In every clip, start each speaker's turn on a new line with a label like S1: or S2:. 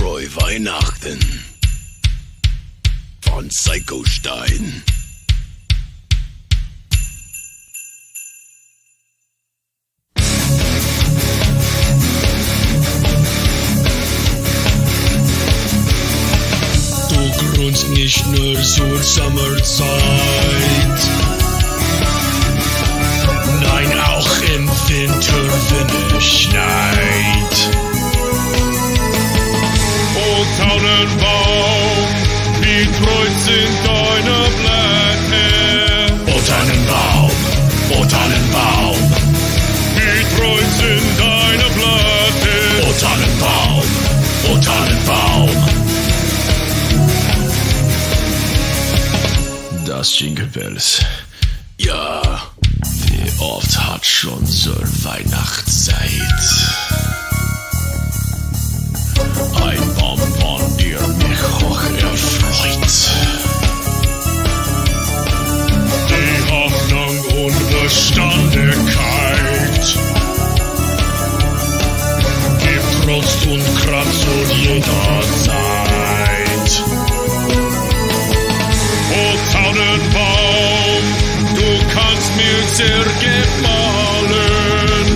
S1: Enjoy Weihnachten von Psycho Stein.
S2: Du grunzt nicht nur zur Sommerzeit, nein, auch im Winter, wenn es schneit.
S3: O Tannenbaum, wie treu sind deine Blätter.
S1: O Tannenbaum, o Tannenbaum,
S3: Wie treu sind deine Blätter.
S1: o Tannenbaum, o Tannenbaum. Das Jingle Bells. Ja, wie oft hat schon so Weihnachtszeit ein Bonbon, der mich hoch erfreut.
S3: Die Hoffnung und Beständigkeit
S2: Gibt Trost und Kraft zu jeder Zeit.
S3: O Tannenbaum, du kannst mir sehr gefallen.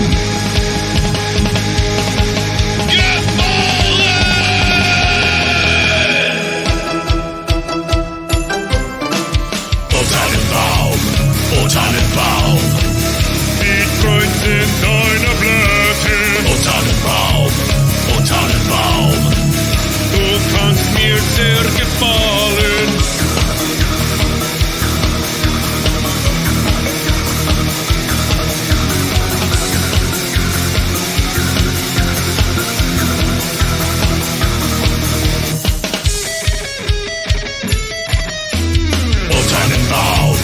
S1: O Tannenbaum, o Tannenbaum,
S3: Wie treu sind deine Blätter.
S1: o Tannenbaum, o Tannenbaum.
S3: Du kannst mir sehr gefallen.
S1: O Tannenbaum,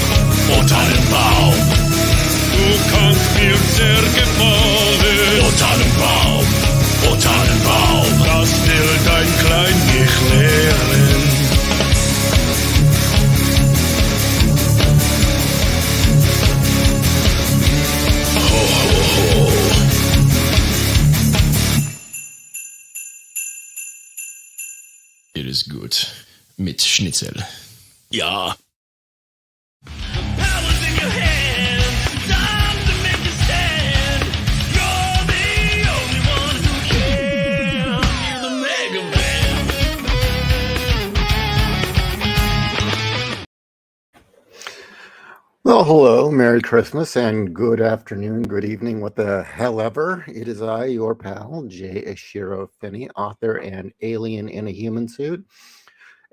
S1: o Tannenbaum,
S3: Du kannst mir sehr gefallen.
S1: o Tannenbaum, o Tannenbaum.
S3: Das will dein Klein nicht lehren.
S1: Ho, ho, ho. It is gut. Mit Schnitzel. Ja.
S4: Powers in your hands, time to make a stand. You're the only one who can. You're the Mega Man.
S5: Well, hello, Merry Christmas, and good afternoon, good evening, what the hell ever. It is I, your pal, J.Ishiro Finney, author and alien in a human suit.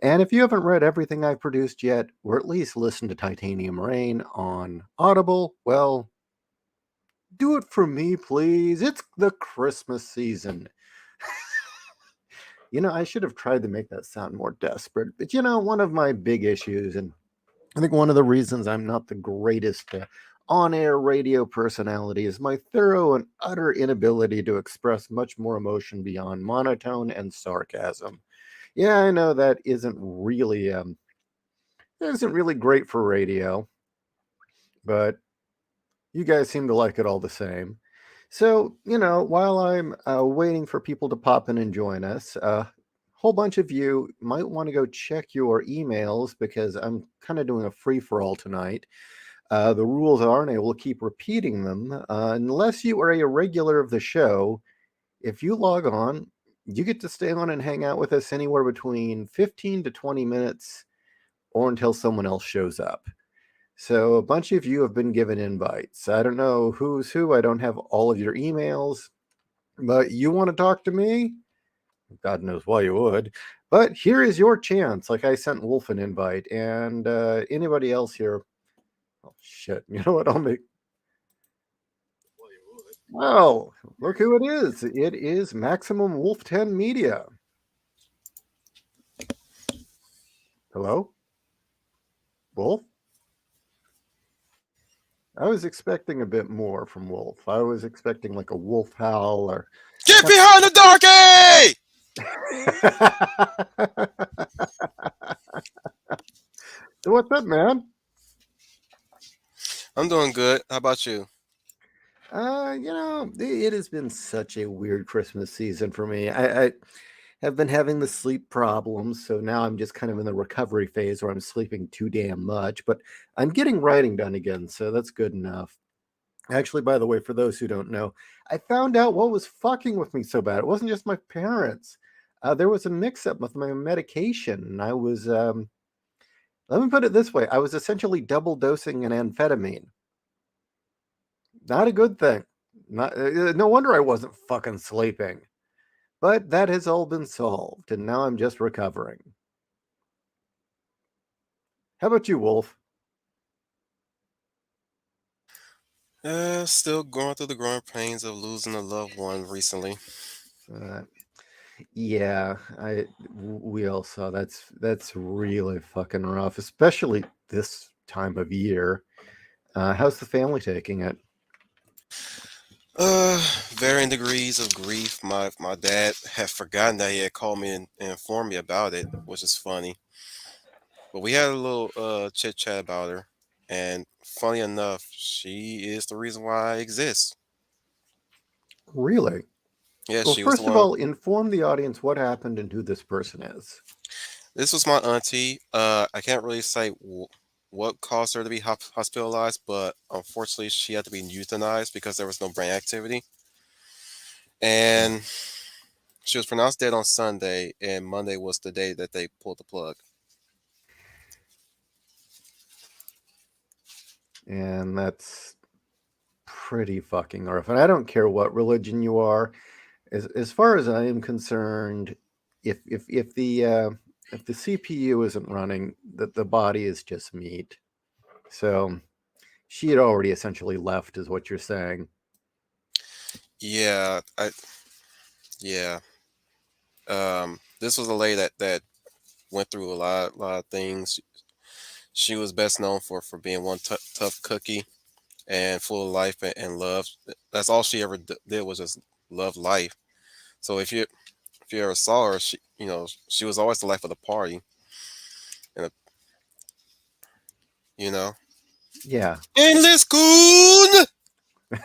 S5: And if you haven't read everything I've produced yet, or at least listened to Titanium Rain on Audible, well, do it for me, please. It's the Christmas season. I should have tried to make that sound more desperate, but one of my big issues, and I think one of the reasons I'm not the greatest on-air radio personality is my thorough and utter inability to express much more emotion beyond monotone and sarcasm. Yeah, I know that isn't really great for radio, but you guys seem to like it all the same. So, while I'm waiting for people to pop in and join us, a whole bunch of you might want to go check your emails because I'm kind of doing a free-for-all tonight. The rules are, and I will keep repeating them, unless you are a regular of the show, if you log on, you get to stay on and hang out with us anywhere between 15 to 20 minutes or until someone else shows up. So a bunch of you have been given invites. I don't know who's who. I don't have all of your emails, but you want to talk to me? God knows why you would. But here is your chance. Like I sent Wolf an invite, and anybody else here. Oh, shit. You know what? I'll make. Well, look who it is. It is Maximum Wolf 10 Media. Hello? Wolf? I was expecting a bit more from Wolf. I was expecting like a wolf howl or.
S6: Get behind the darkie!
S5: So what's up, man?
S6: I'm doing good. How about you?
S5: It has been such a weird Christmas season for me. I have been having the sleep problems, so now I'm just kind of in the recovery phase where I'm sleeping too damn much, but I'm getting writing done again, so that's good enough. Actually, by the way, for those who don't know, I found out what was fucking with me so bad. It wasn't just my parents. There was a mix-up with my medication, and I was, let me put it this way, I was essentially double dosing an amphetamine. Not a good thing. No wonder I wasn't fucking sleeping. But that has all been solved, and now I'm just recovering. How about you, Wolf?
S6: Still going through the growing pains of losing a loved one recently.
S5: Uh, yeah, we all saw that's really fucking rough, especially this time of year. How's the family taking it?
S6: Varying degrees of grief. My dad had forgotten that he had called me and informed me about it, which is funny. But we had a little chit chat about her, and funny enough, she is the reason why I exist.
S5: Really?
S6: Yeah,
S5: Well,
S6: she was the
S5: first of
S6: one.
S5: all, inform the audience what happened and who this person is.
S6: This was my auntie. I can't really say what caused her to be hospitalized, but unfortunately, she had to be euthanized because there was no brain activity. And she was pronounced dead on Sunday, and Monday was the day that they pulled the plug.
S5: And that's pretty fucking rough. And I don't care what religion you are. As far as I am concerned, if the CPU isn't running, the body is just meat. So she had already essentially left, is what you're saying.
S6: Yeah, yeah. This was a lady that went through a lot of things. She was best known for being one tough cookie and full of life and love. That's all she ever did was just love life. So if you ever saw her, she was always the life of the party, and you know,
S5: Yeah.
S6: endless goon.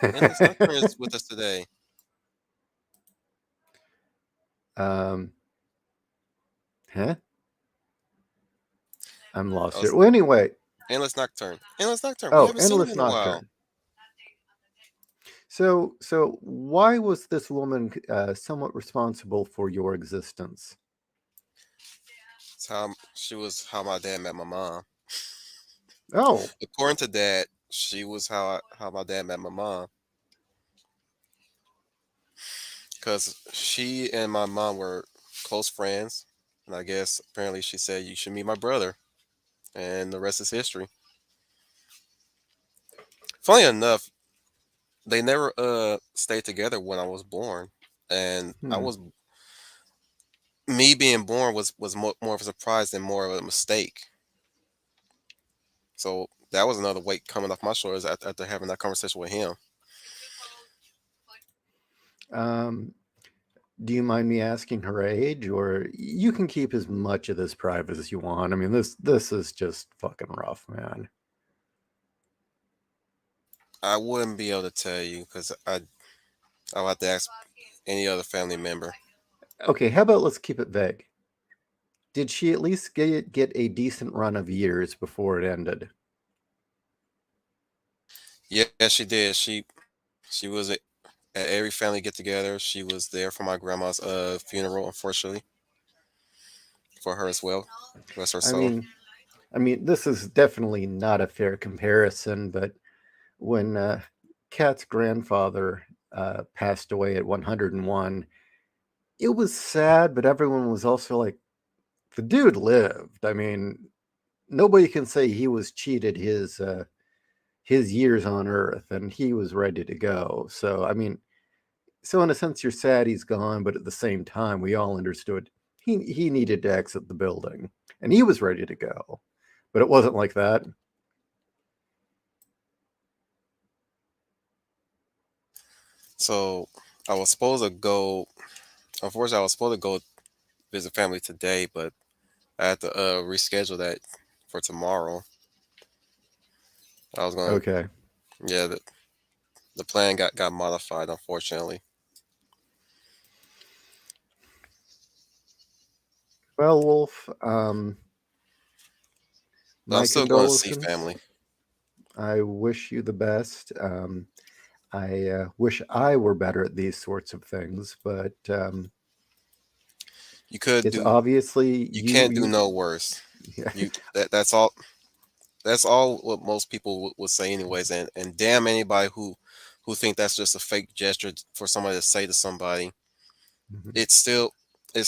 S6: Endless Nocturne is with us today.
S5: um, huh? I'm
S6: I
S5: lost here.
S6: was
S5: Well, anyway,
S6: Endless Nocturne. Endless Nocturne. We
S5: oh,
S6: haven't seen him
S5: Endless
S6: in a while.
S5: Nocturne. So why was this woman somewhat responsible for your existence?
S6: It's how she was how my dad met my mom.
S5: Oh,
S6: According to dad, she was how my dad met my mom because she and my mom were close friends, and I guess apparently she said you should meet my brother, and the rest is history. Funny enough, they never stayed together when I was born, and I
S5: hmm.
S6: was me being born was more of a surprise than more of a mistake. So that was another weight coming off my shoulders after having that conversation with him.
S5: Um, do you mind me asking her age, or you can keep as much of this private as you want? I mean, this is just fucking rough, man.
S6: I wouldn't be able to tell you because I'll have to ask any other family member.
S5: Okay, how about let's keep it vague. Did she at least get a decent run of years before it ended?
S6: Yeah, she did. She was at every family get together. She was there for my grandma's funeral, unfortunately, for her as well. Bless her
S5: I
S6: soul.
S5: mean, I mean, this is definitely not a fair comparison, but when Kat's grandfather passed away at 101, it was sad, but everyone was also like, the dude lived. I mean, nobody can say he was cheated his years on Earth, and he was ready to go. So, I mean, so in a sense, you're sad he's gone, but at the same time, we all understood he needed to exit the building, and he was ready to go, but it wasn't like that.
S6: So I was supposed to go. Unfortunately, I was supposed to go visit family today, but I had to reschedule that for tomorrow. I was going.
S5: Okay.
S6: Yeah, the plan got modified, unfortunately.
S5: Well, Wolf,
S6: But I'm
S5: my
S6: still going to see
S5: condolences.
S6: family.
S5: I wish you the best. I wish I were better at these sorts of things, but
S6: You could
S5: it's
S6: do.
S5: obviously
S6: You
S5: you.
S6: can't do
S5: You
S6: no worse.
S5: yeah.
S6: That's all. That's all what most people would say anyways. And damn anybody who think that's just a fake gesture for somebody to say to somebody.
S5: Mhm.
S6: It's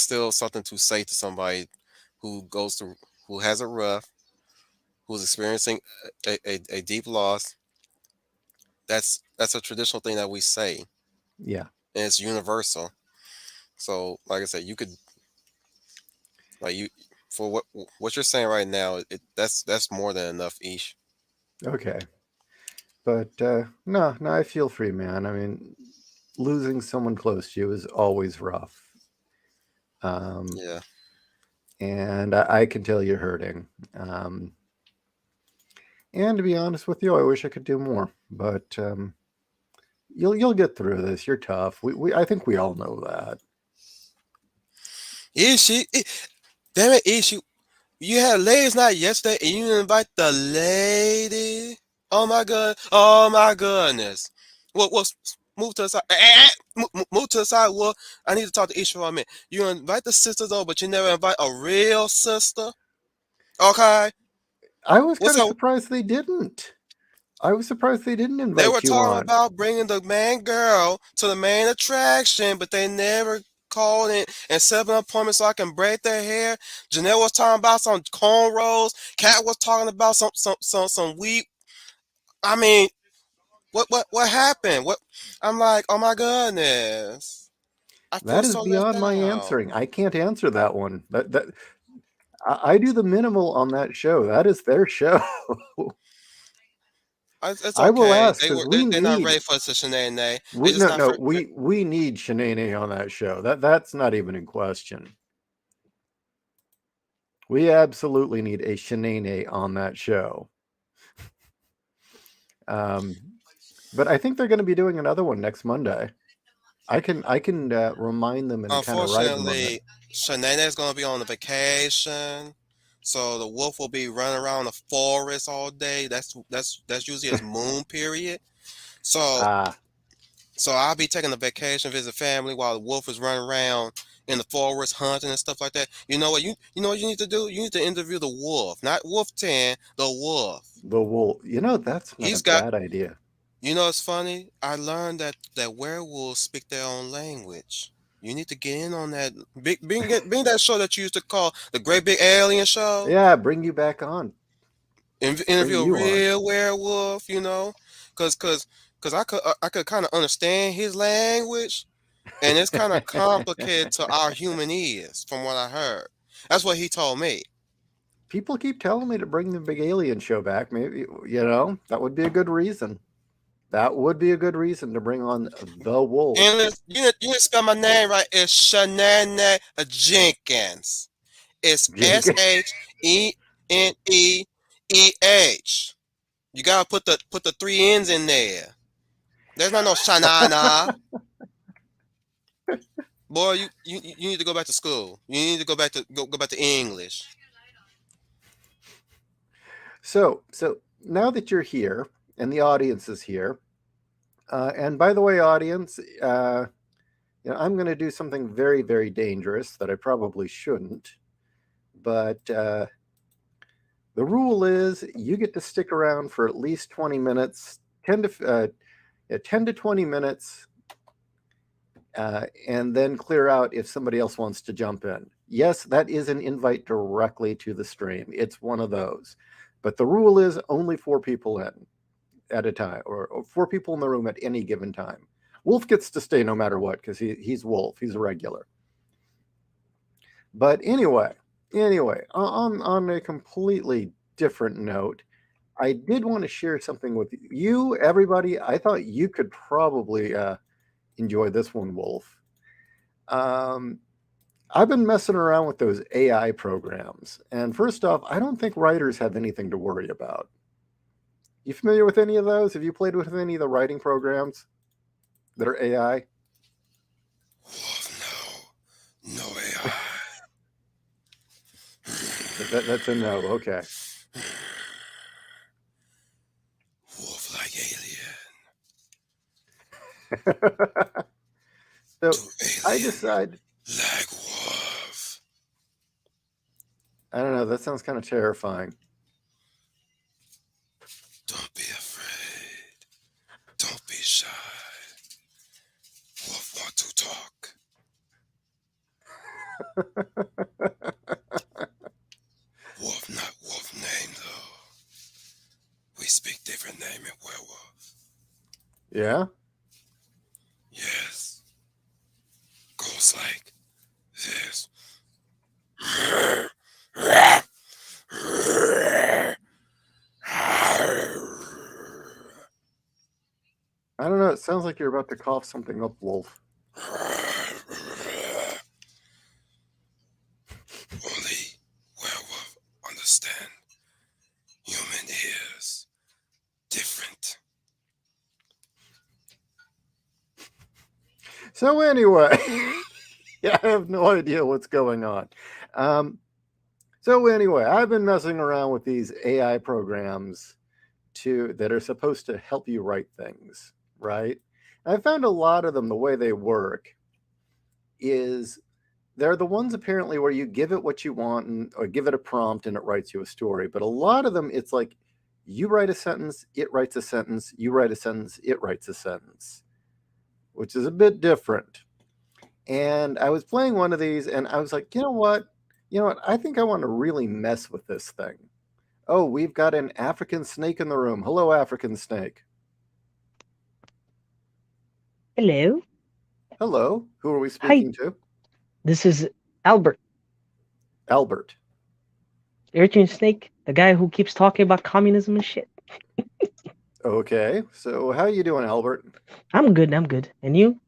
S6: still something to say to somebody who goes through who has it rough, who's experiencing a deep loss. That's a traditional thing that we say,
S5: Yeah.
S6: and it's universal. So, like I said, you could like you for what you're saying right now. That's more than enough. Ish.
S5: Okay. But no, no, I feel free, man. I mean, losing someone close to you is always rough. Um,
S6: Yeah.
S5: and I can tell you're hurting. Um, and to be honest with you, I wish I could do more. But you'll get through this. You're tough. We I think we all know that.
S6: Ish. Damn it, Ish. You had ladies night yesterday, and you didn't invite the lady. Oh my god! Oh my goodness! Well, move to the side. Move to the side. Well, I need to talk to Isha for a minute. You invite the sisters over, but you never invite a real sister. Okay.
S5: I was kind
S6: What's
S5: of
S6: up?
S5: surprised they didn't. I was surprised they didn't
S6: They were
S5: invite you
S6: talking
S5: on.
S6: about bringing the main girl to the main attraction, but they never called in and set up an appointment so I can braid their hair. Janelle was talking about some cornrows. Kat was talking about some weed. I mean, what happened? What? I'm like, oh my goodness, I feel
S5: That is
S6: so left
S5: beyond my
S6: out.
S5: answering. I can't answer that one. That I do the minimal on that show. That is their show.
S6: It's
S5: I will
S6: okay.
S5: ask because
S6: They're not ready for us to shenanigans. They
S5: we
S6: just
S5: no
S6: not
S5: no
S6: for.
S5: we need Shanae on that show. That's not even in question. We absolutely need a Shanae on that show. Um, but I think they're going to be doing another one next Monday. I can remind them and kind of ride them on that.
S6: Unfortunately, Shanae is gonna be on a vacation, so the wolf will be running around the forest all day. That's usually his moon period. So
S5: Ah,
S6: so I'll be taking a vacation, visit family while the wolf is running around in the forest hunting and stuff like that. You know what you know what you need to do? You need to interview the wolf, not Wolf 10, the wolf.
S5: the wool. You know that's not a
S6: He's got
S5: bad idea.
S6: you know it's funny. I learned that werewolves speak their own language. You need to get in on that. Bring that show that you used to call the Great Big Alien Show.
S5: Yeah, bring you back on. Bring
S6: Interview a
S5: you on.
S6: real werewolf. You know, cause I could kind of understand his language, and it's kind of complicated to our human ears, from what I heard. That's what he told me.
S5: People keep telling me to bring the big alien show back. Maybe that would be a good reason. That would be a good reason to bring on the wolf.
S6: And you didn't spell my name right. It's Shanana Jenkins. It's
S5: Jenkins.
S6: Shenneeh. You gotta put the three N's in there. There's not no Shanana. Boy, you need to go back to school. You need to go back to English.
S5: So now that you're here and the audience is here, and by the way, audience, I'm going to do something very, very dangerous that I probably shouldn't, but the rule is you get to stick around for at least 20 minutes, 10 to 20 minutes, and then clear out if somebody else wants to jump in. Yes, that is an invite directly to the stream. It's one of those. But the rule is only 4 people in at a time, or 4 people in the room at any given time. Wolf gets to stay no matter what because he's Wolf. He's a regular. But anyway, on a completely different note, I did want to share something with you, everybody. I thought you could probably enjoy this one, Wolf. I've been messing around with those AI programs, and first off, I don't think writers have anything to worry about. You familiar with any of those? Have you played with any of the writing programs that are AI?
S6: Oh, no, no AI.
S5: That's a no. Okay.
S1: Wolf like alien.
S5: So
S1: To
S5: I
S1: alien
S5: decide.
S1: like wolf.
S5: I don't know. That sounds kind of terrifying.
S1: Don't be afraid. Don't be shy. Wolf want to talk. Wolf not wolf name though. We speak different name in werewolf.
S5: Yeah.
S1: Yes. Goes like this.
S5: I don't know. It sounds like you're about to cough something up, Wolf.
S1: Only werewolf understand. Human ears different.
S5: So anyway, yeah, I have no idea what's going on. So anyway, I've been messing around with these AI programs that are supposed to help you write things, right? I found a lot of them, the way they work is they're the ones apparently where you give it what you want or give it a prompt and it writes you a story. But a lot of them, it's like you write a sentence, it writes a sentence, you write a sentence, it writes a sentence, which is a bit different. And I was playing one of these and I was like, you know what? I think I want to really mess with this thing. Oh, we've got an African snake in the room. Hello, African snake.
S7: Hello.
S5: Hello. Who are we
S7: Hi.
S5: speaking to?
S7: This is Albert,
S5: Albert.
S7: Urchin Snake, the guy who keeps talking about communism and shit.
S5: Okay. So how you doing, Albert?
S7: I'm good. And you?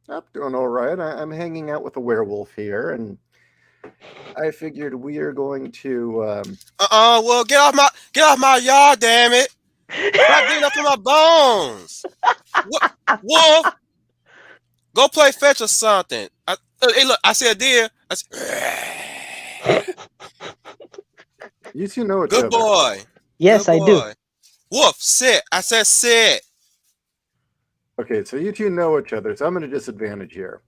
S5: I'm doing all right. I'm hanging out with a werewolf here, and I figured we are going to.
S6: Well, get off my yard, damn it! Stop digging up in my bones. Wolf, go play fetch or something. Hey, look, I see a deer.
S5: You two know each
S6: Good
S5: other.
S6: boy.
S7: Yes,
S6: Good
S7: I do.
S6: boy. Wolf, sit. I said sit.
S5: Okay, so you two know each other, so I'm at a disadvantage here.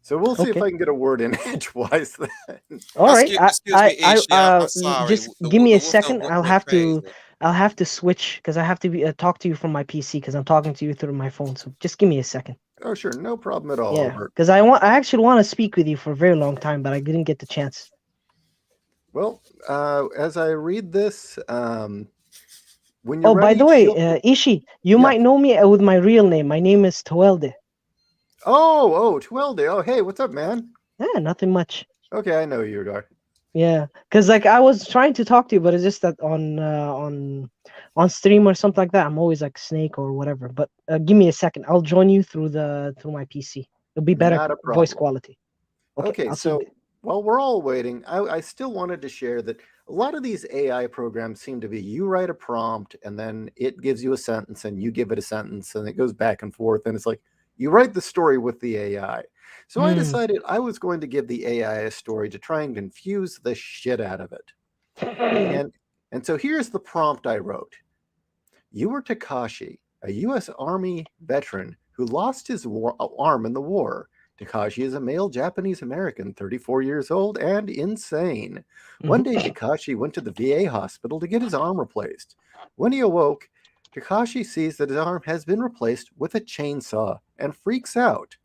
S5: So we'll see if
S7: Okay.
S5: I can get a word in edgewise then.
S7: All right.
S6: Excuse me, Ishi. I'm sorry.
S7: Just
S6: The
S7: give me a
S6: wolf done
S7: second.
S6: went crazy.
S7: I'll have to switch because I have to talk to you from my PC because I'm talking to you through my phone. So just give me a second.
S5: Oh, sure, no problem at all,
S7: Yeah,
S5: Albert.
S7: because I actually want to speak with you for a very long time, but I didn't get the chance.
S5: Well, as I read this, when you're
S7: Oh, by
S5: ready,
S7: the way,
S5: feel.
S7: Ishi, you
S5: Yeah.
S7: might know me with my real name. My name is Toelde.
S5: Oh, Twelde. Oh, hey, what's up, man?
S7: Yeah, nothing much.
S5: Okay, I know you are.
S7: Yeah, because like I was trying to talk to you, but it's just that on stream or something like that, I'm always like Snake or whatever. But give me a second. I'll join you through my PC. It'll be better
S5: Not a
S7: voice
S5: problem.
S7: quality.
S5: Okay,
S7: I'll see you
S5: so
S7: there.
S5: while we're all waiting, I still wanted to share that a lot of these AI programs seem to be you write a prompt and then it gives you a sentence and you give it a sentence and it goes back and forth. And it's like you write the story with the AI. So I decided I was going to give the AI a story to try and confuse the shit out of it. And so here's the prompt I wrote. You were Takashi, a U.S. Army veteran who lost his arm in the war. Takashi is a male Japanese American, 34 years old and insane. One day, Takashi went to the VA hospital to get his arm replaced. When he awoke, Takashi sees that his arm has been replaced with a chainsaw and freaks out.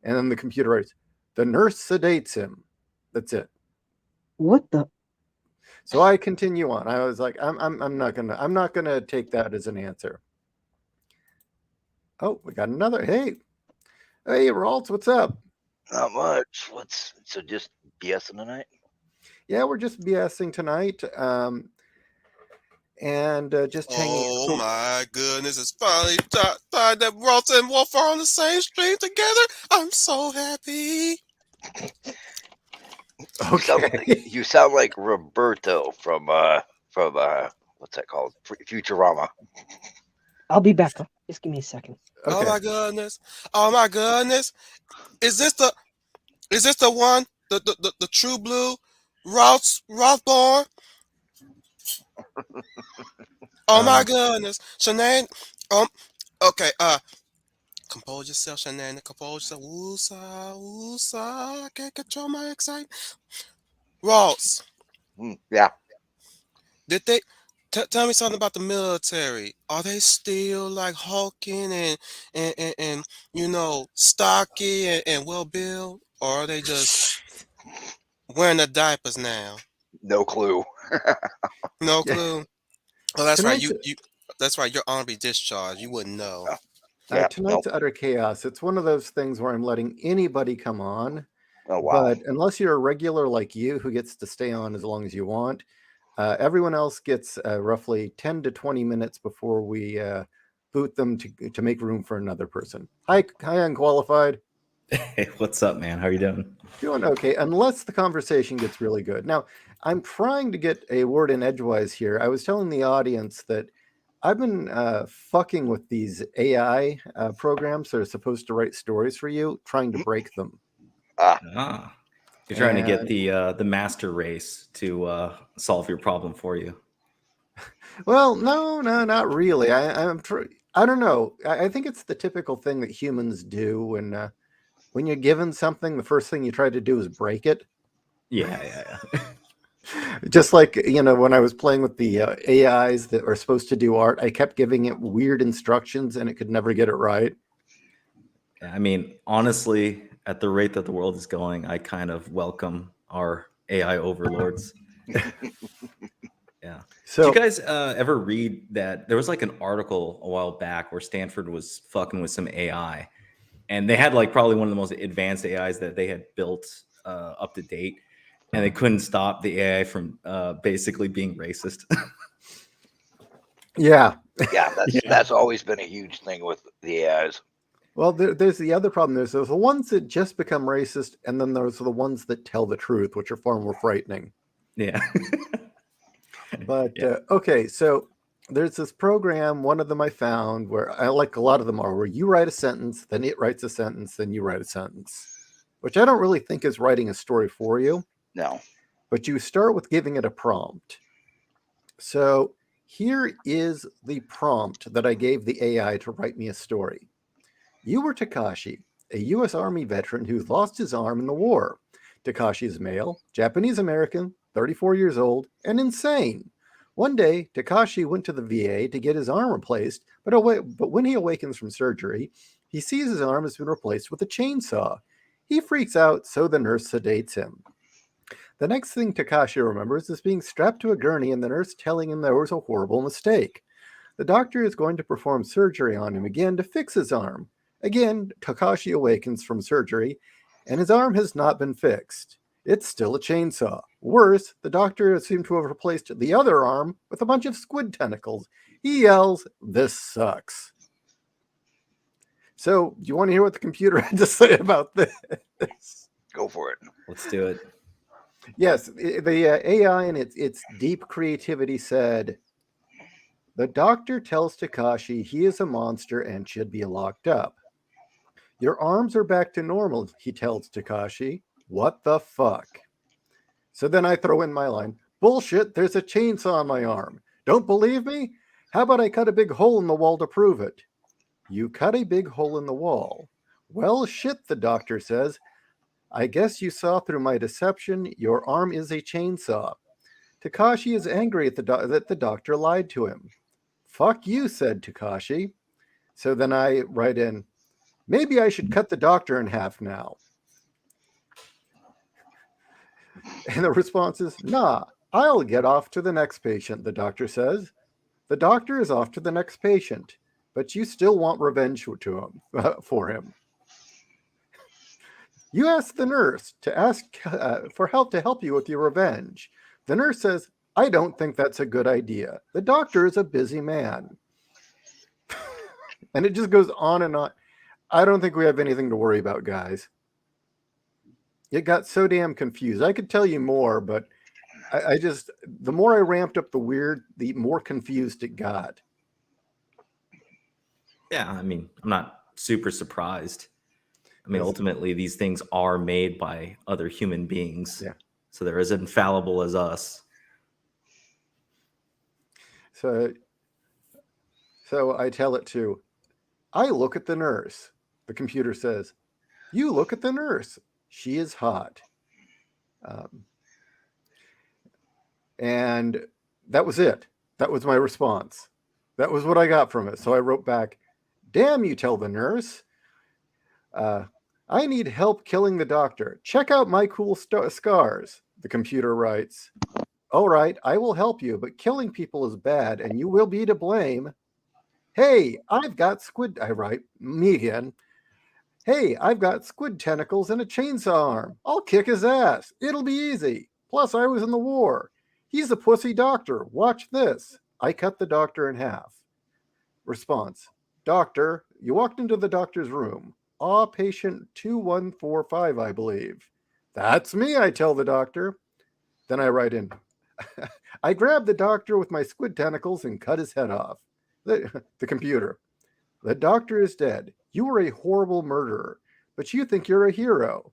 S5: And then the computer writes, the nurse sedates him. That's it.
S7: What the?
S5: So I continue on. I was like, I'm not gonna take that as an answer. Oh, we got another. Hey, Raltz, what's up?
S8: Not much. So just BSing tonight?
S5: Yeah, we're just BSing tonight. And just hanging.
S6: Oh my goodness! It's finally time that Ross and Wolf are on the same stream together. I'm so happy.
S5: Okay.
S8: You sound like Roberto from what's that called? Futurama.
S7: I'll be back. Huh? Just give me a second.
S5: Okay.
S6: Oh my goodness! Oh my goodness! Is this the one? The true blue Rothbard. Oh my
S5: Um,
S6: goodness, Shanae. Okay. Compose yourself, Shanae. Compose yourself. Woosah, woosah. I can't control my excitement. Ross,
S8: Yeah.
S6: did they? Tell me something about the military. Are they still like hulking and stocky and well built, or are they just wearing the diapers now?
S8: No clue.
S6: No
S5: yeah,
S6: clue. Oh, that's right.
S5: tonight's
S6: You. That's right. You're honorably discharged. You wouldn't know.
S8: Oh, yeah.
S5: tonight's
S8: Nope.
S5: utter chaos. It's one of those things where I'm letting anybody come on,
S8: Oh wow.
S5: but unless you're a regular like you who gets to stay on as long as you want, everyone else gets roughly 10 to 20 minutes before we boot them to make room for another person. Hi, unqualified.
S9: Hey, what's up, man? How are you doing?
S5: Doing okay, unless the conversation gets really good. Now, I'm trying to get a word in edgewise here. I was telling the audience that I've been fucking with these AI programs that are supposed to write stories for you, trying to break them.
S8: Ah,
S9: Ah, you're trying to get
S5: And
S9: the master race to solve your problem for you.
S5: well, no, not really. I don't know. I think it's the typical thing that humans do when you're given something. The first thing you try to do is break it.
S9: Yeah.
S5: Just like when I was playing with the AIs that are supposed to do art, I kept giving it weird instructions and it could never get it right.
S9: Yeah, I mean, honestly, at the rate that the world is going, I kind of welcome our AI overlords. Yeah. Did you
S5: So
S9: guys ever read that there was like an article a while back where Stanford was fucking with some AI, and they had like probably one of the most advanced AIs that they had built up to date, and they couldn't stop the AI from basically being racist.
S5: yeah,
S8: yeah.
S9: Yeah.
S8: That's always been a huge thing with the AIs.
S5: well, there's the other problem. There's the ones that just become racist, and then there's the ones that tell the truth, which are far more frightening.
S9: Yeah.
S5: But
S9: Yeah.
S5: okay, so there's this program. One of them I found where I like a lot of them are where you write a sentence, then it writes a sentence, then you write a sentence, which I don't really think is writing a story for you.
S8: No.
S5: But you start with giving it a prompt. So here is the prompt that I gave the AI to write me a story. You were Takashi, a U.S. Army veteran who lost his arm in the war. Takashi is male, Japanese American, 34 years old, and insane. One day, Takashi went to the VA to get his arm replaced, but when he awakens from surgery, he sees his arm has been replaced with a chainsaw. He freaks out, so the nurse sedates him. The next thing Takashi remembers is being strapped to a gurney and the nurse telling him there was a horrible mistake. The doctor is going to perform surgery on him again to fix his arm. Again, Takashi awakens from surgery, and his arm has not been fixed. It's still a chainsaw. Worse, the doctor seemed to have replaced the other arm with a bunch of squid tentacles. He yells, "This sucks." So, do you want to hear what the computer had to say about this?
S8: Go for it.
S9: Let's do it.
S5: Yes, the AI in its deep creativity said, "The doctor tells Takashi he is a monster and should be locked up. Your arms are back to normal," he tells Takashi. "What the fuck?" So then I throw in my line, "Bullshit, there's a chainsaw on my arm. Don't believe me? How about I cut a big hole in the wall to prove it?" "You cut a big hole in the wall." "Well, shit," the doctor says. "I guess you saw through my deception. Your arm is a chainsaw." Takashi is angry at that the doctor lied to him. "Fuck you," said Takashi. So then I write in, "Maybe I should cut the doctor in half now." And the response is, "Nah, I'll get off to the next patient," the doctor says. The doctor is off to the next patient, but you still want revenge for him. You ask the nurse to ask for help to help you with your revenge. The nurse says, "I don't think that's a good idea. The doctor is a busy man." And it just goes on and on. I don't think we have anything to worry about, guys. It got so damn confused. I could tell you more, but I just, the more I ramped up the weird, the more confused it got.
S9: Yeah, I mean, I'm not super surprised. I mean,
S5: Yes.
S9: ultimately, these things are made by other human beings.
S5: Yeah.
S9: So they're as infallible as us.
S5: So I tell it to, I look at the nurse. The computer says, you look at the nurse. She is hot. And that was it. That was my response. That was what I got from it. So I wrote back, damn, you tell the nurse. I need help killing the doctor. Check out my cool scars. The computer writes, all right, I will help you, but killing people is bad and you will be to blame. Hey, I've got squid. I write, me again. Hey, I've got squid tentacles and a chainsaw arm. I'll kick his ass. It'll be easy. Plus, I was in the war. He's a pussy doctor. Watch this. I cut the doctor in half. Response. Doctor, you walked into the doctor's room. Aw, patient 2145, I believe. That's me, I tell the doctor. Then I write in, I grabbed the doctor with my squid tentacles and cut his head off. The computer. The doctor is dead. You were a horrible murderer, but you think you're a hero.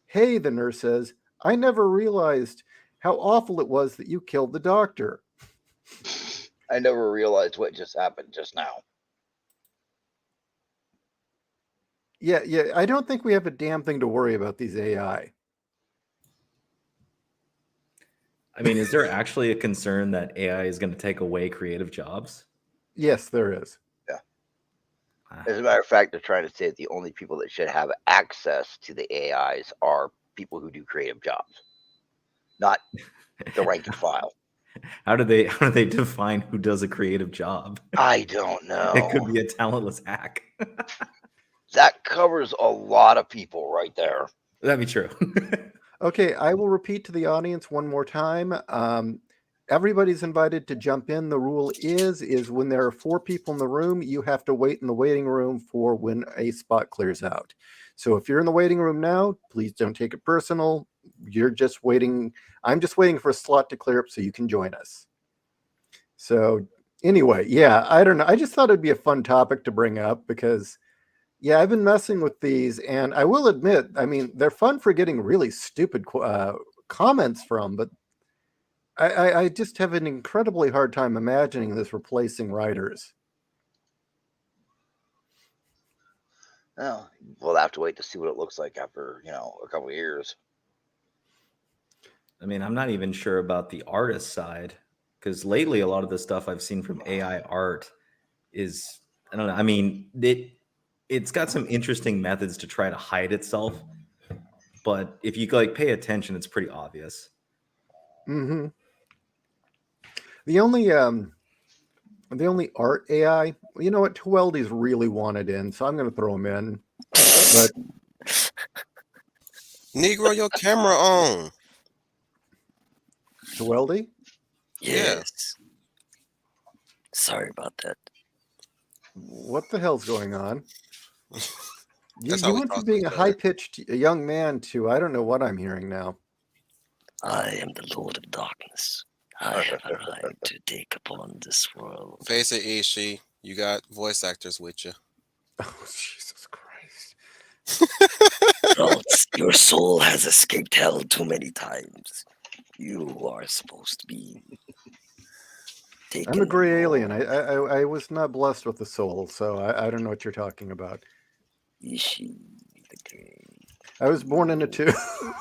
S5: Hey, the nurse says, I never realized how awful it was that you killed the doctor.
S8: I never realized what just happened just now.
S5: Yeah, I don't think we have a damn thing to worry about these AI.
S9: I mean, is there actually a concern that AI is going to take away creative jobs?
S5: Yes, there is.
S8: Yeah. As a matter of fact, they're trying to say that the only people that should have access to the AIs are people who do creative jobs, not the rank and file.
S9: How do they define who does a creative job?
S8: I don't know.
S9: It could be a talentless hack.
S8: That covers a lot of people right there.
S9: That'd be true.
S5: Okay, I will repeat to the audience one more time. Everybody's invited to jump in. The rule is when there are 4 people in the room, you have to wait in the waiting room for when a spot clears out. So if you're in the waiting room now, please don't take it personal. You're just waiting. I'm just waiting for a slot to clear up so you can join us. So anyway, yeah, I don't know. I just thought it'd be a fun topic to bring up because, yeah, I've been messing with these, and I will admit, I mean, they're fun for getting really stupid comments from, but I just have an incredibly hard time imagining this replacing writers.
S8: Well, we'll have to wait to see what it looks like after, a couple of years.
S9: I mean, I'm not even sure about the artist side because lately a lot of the stuff I've seen from AI art is, I don't know. I mean, it's got some interesting methods to try to hide itself, but if you pay attention, it's pretty obvious.
S5: Mm-hmm. The only art AI, you know what, Tweldy's really wanted in, so I'm going to throw him in. But
S6: Negro, your camera on.
S5: Tweldy?
S1: Yes. Sorry about that.
S5: What the hell's going on? You
S6: how we
S5: went
S6: talk
S5: from
S6: to
S5: being
S6: each
S5: a
S6: other.
S5: high-pitched young man to I don't know what I'm hearing now.
S1: I am the Lord of Darkness. I have arrived to take upon this world.
S6: Face it, Ishi. You got voice actors with you.
S5: Oh, Jesus Christ.
S1: Ralts, your soul has escaped hell too many times. You are supposed to be taken.
S5: I'm a gray alien. I was not blessed with the soul, so I don't know what you're talking about.
S1: Ishi, the gray.
S5: I was born in a tube.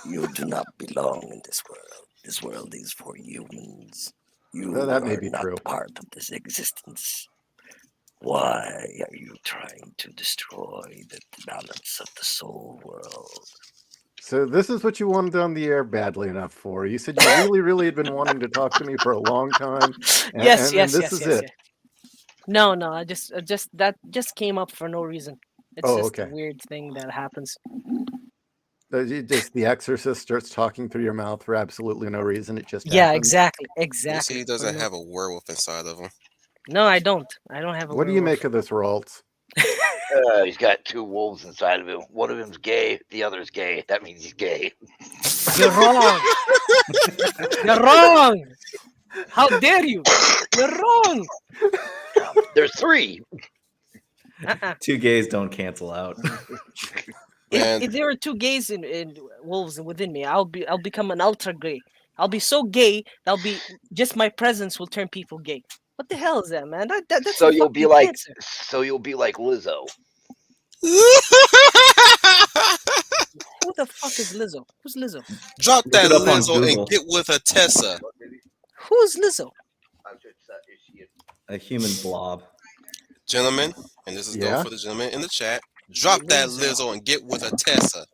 S1: You do not belong in this world. This world is for humans. You
S5: That may
S1: are
S5: be
S1: not
S5: true.
S1: part of this existence. Why are you trying to destroy the balance of the soul world?
S5: So this is what you wanted on the air badly enough for. You said you really, really had been wanting to talk to me for a long time. And,
S7: Yes,
S5: and
S7: yes,
S5: this
S7: yes,
S5: is
S7: yes,
S5: it.
S7: yes. No, I just that just came up for no reason. It's
S5: Oh,
S7: just
S5: okay.
S7: a weird thing that happens.
S5: Just the exorcist starts talking through your mouth for absolutely no reason. It just
S7: Yeah,
S5: happens.
S7: exactly.
S6: You see,
S7: Exactly.
S6: he doesn't have a werewolf inside of him.
S7: No, I don't. I don't have a
S5: What do you
S7: werewolf.
S5: make of this, Ralts?
S8: He's got 2 wolves inside of him. One of him's gay, the other's gay. That means he's gay.
S7: You're wrong. You're wrong. How dare you? You're wrong.
S8: There's 3.
S9: 2 gays don't cancel out.
S6: And
S7: If there were 2 gays in wolves within me. I'll become an ultra gay. I'll be so gay that'll be just my presence will turn people gay. What the hell is that, man? That's
S8: So
S7: a
S8: you'll be
S7: fucking
S8: like,
S7: cancer.
S8: Lizzo.
S7: Who the fuck is Lizzo? Who's Lizzo?
S6: Drop
S9: Look
S6: that
S9: it up on
S6: Lizzo and
S9: Google.
S6: get with a Tessa.
S7: Who's Lizzo?
S9: A human blob.
S6: Gentlemen, and this is go
S5: Yeah.
S6: for the gentleman in the chat. Drop that Lizzo and get with a Tessa.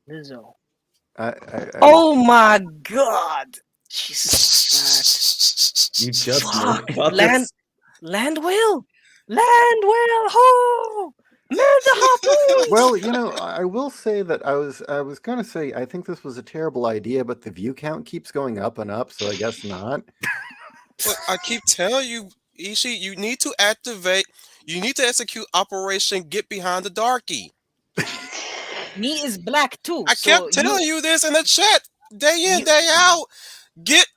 S7: Lizzo.
S5: I
S7: Oh my god. She's so
S9: You just
S7: fat.
S9: learned
S7: Fuck.
S9: about
S7: Land
S9: this.
S7: Landwell. Landwell ho. Man the harpoons.
S5: well, I will say that I was gonna say I think this was a terrible idea, but the view count keeps going up and up, so I guess not.
S6: But I keep telling you, Ishi, you need to activate. You need to execute Operation Get Behind the Darky.
S7: Me is black too.
S6: I
S7: So
S6: kept telling you this in the chat, day in, day out. Get,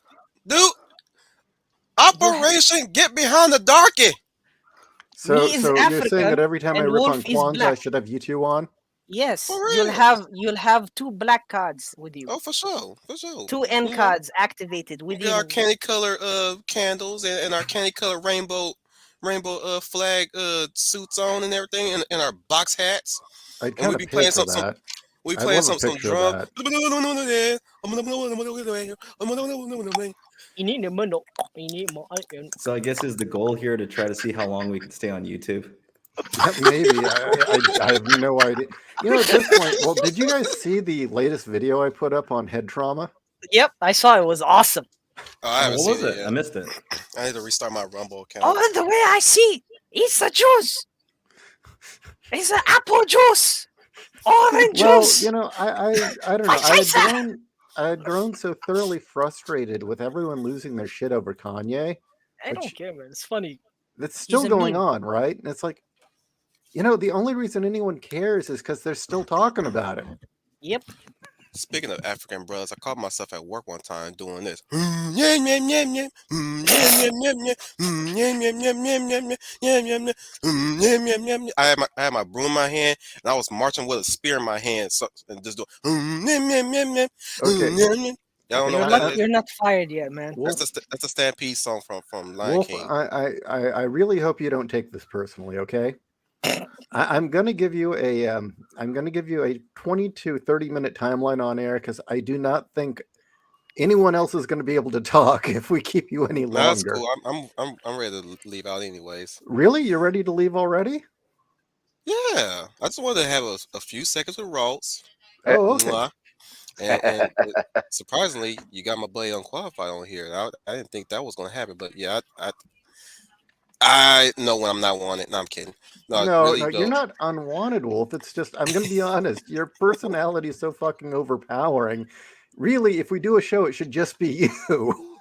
S6: dude, Operation Get Behind the Darky.
S5: So
S7: Me is
S5: you're saying that
S7: African
S5: every time I
S7: and
S5: rip
S7: Wolf
S5: on
S7: is
S5: Kwanzaa, I
S7: black.
S5: should have you two on?
S7: Yes,
S6: For
S7: you'll
S6: real.
S7: have two black cards with you.
S6: Oh, for sure, for sure.
S7: Two N
S6: You know,
S7: cards activated
S6: we got our
S7: within.
S6: candy color candles and our candy color rainbow flag suits on and everything and our box hats.
S5: I'd
S6: And we
S5: kind of
S6: be
S5: pay
S6: playing
S5: for
S6: some
S5: that.
S6: we
S5: I'd
S6: playing
S5: love a
S6: some
S5: picture of
S6: drum.
S5: that.
S7: You need a mono. You need more iron.
S9: So I guess is the goal here to try to see how long we can stay on YouTube.
S5: Maybe. I have no idea. At this point, well, did you guys see the latest video I put up on head trauma?
S7: Yep, I saw it. Was awesome.
S6: Oh, I
S9: Oh,
S6: haven't
S9: what
S6: seen
S9: was
S6: it
S9: it?
S6: yet.
S9: I missed it.
S6: I need to restart my Rumble account.
S7: Oh, the way I see, it's a juice. It's an apple juice. Orange
S5: Well,
S7: juice.
S5: I don't know. I had grown so thoroughly frustrated with everyone losing their shit over Kanye.
S7: I don't care, man. It's funny.
S5: That's still
S7: a
S5: going
S7: meme.
S5: on, right? And it's like, the only reason anyone cares is because they're still talking about it.
S7: Yep.
S6: Speaking of African brothers, I caught myself at work one time doing this. I had my broom in my hand and I was marching with a spear in my hand, and just doing.
S5: Okay.
S6: Y'all don't know what that is?
S7: You're not fired yet, man.
S5: Wolf,
S6: That's a Stampede song from Lion
S5: Wolf,
S6: King.
S5: I really hope you don't take this personally, okay? I'm gonna give you a 20 to 30-minute timeline on air because I do not think anyone else is going to be able to talk if we keep you any
S6: No, that's
S5: longer.
S6: cool. I'm ready to leave out anyways.
S5: Really, you're ready to leave already?
S6: Yeah, I just wanted to have a few seconds with Rolls.
S5: Oh, okay.
S6: Mwah. And surprisingly, you got my buddy Unqualified on here. I didn't think that was going to happen, but yeah, I know when I'm not wanted. No, I'm kidding. No,
S5: No,
S6: really,
S5: you're not unwanted, Wolf. It's just I'm going to be honest. Your personality is so fucking overpowering. Really, if we do a show, it should just be you.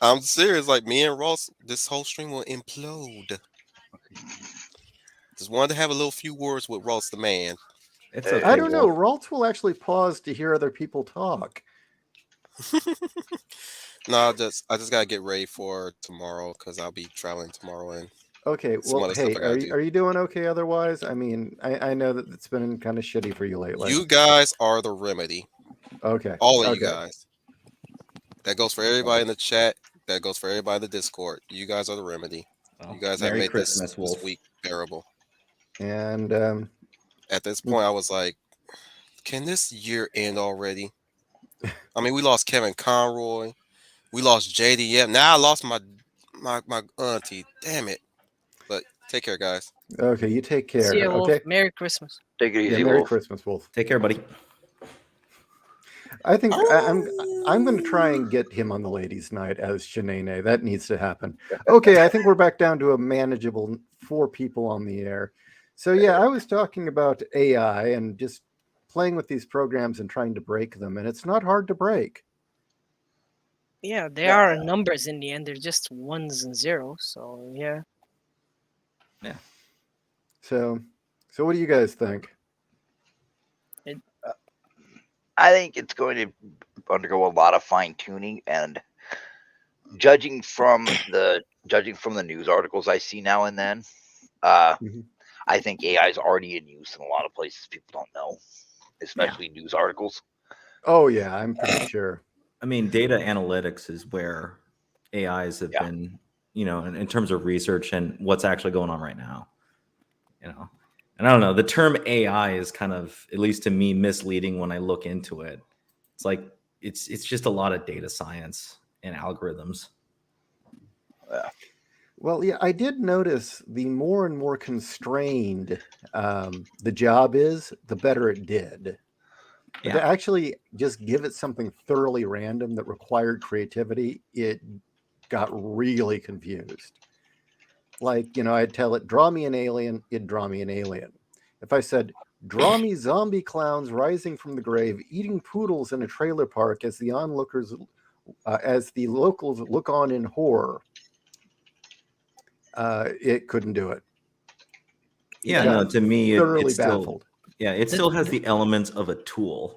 S6: I'm serious. Like me and Ross, this whole stream will implode. Just wanted to have a little few words with Ross the man.
S9: It's okay.
S5: I don't know.
S9: Wolf.
S5: Ralts will actually pause to hear other people talk.
S6: No, I just gotta get ready for tomorrow because I'll be traveling tomorrow and
S5: Okay,
S6: some
S5: well,
S6: other stuff
S5: hey,
S6: I gotta do.
S5: are you doing okay otherwise? I mean, I know that it's been kind of shitty for you lately.
S6: You guys are the remedy.
S5: Okay.
S6: All of you
S5: Okay.
S6: guys. That goes for everybody in the chat. That goes for everybody in the Discord. You guys are the remedy.
S9: Well,
S6: You guys have
S9: Merry
S6: made
S9: Christmas,
S6: this
S9: Wolf.
S6: week bearable.
S5: And
S6: At this point, I was like, can this year end already? I mean, we lost Kevin Conroy. We lost JDM. Now I lost my auntie. Damn it. But take care, guys.
S5: okay, you take care.
S7: See ya, Wolf.
S5: Okay.
S7: Merry Christmas.
S8: Take it
S5: Yeah,
S8: easy,
S5: Merry
S8: Wolf.
S5: Christmas, Wolf.
S9: Take care, buddy.
S5: I think I'm going to try and get him on the ladies' night as Shanae. That needs to happen. Okay, I think we're back down to a manageable 4 people on the air. So yeah, I was talking about AI and just playing with these programs and trying to break them, and it's not hard to break.
S7: Yeah, they are numbers in the end. They're just ones and zeros. So yeah.
S5: So what do you guys think?
S8: I think it's going to undergo a lot of fine tuning, and judging from the news articles I see now and then, I think AI is already in use in a lot of places people don't know, especially news articles.
S5: Oh yeah, I'm pretty sure.
S9: I mean, data analytics is where AIs have
S8: Yeah.
S9: been, in terms of research and what's actually going on right now. And I don't know, the term AI is kind of, at least to me, misleading when I look into it. It's like it's just a lot of data science and algorithms.
S8: Yeah.
S5: Well, yeah, I did notice the more and more constrained the job is, the better it did. But to
S9: Yeah.
S5: actually just give it something thoroughly random that required creativity, it got really confused. Like, I'd tell it, draw me an alien, it'd draw me an alien. If I said, draw me zombie clowns rising from the grave, eating poodles in a trailer park as the onlookers, as the locals look on in horror, it couldn't do it. It
S9: Yeah,
S5: got
S9: no, to me
S5: thoroughly
S9: it's still,
S5: baffled.
S9: yeah, it
S7: The-
S9: still has
S7: the-
S9: the elements of a tool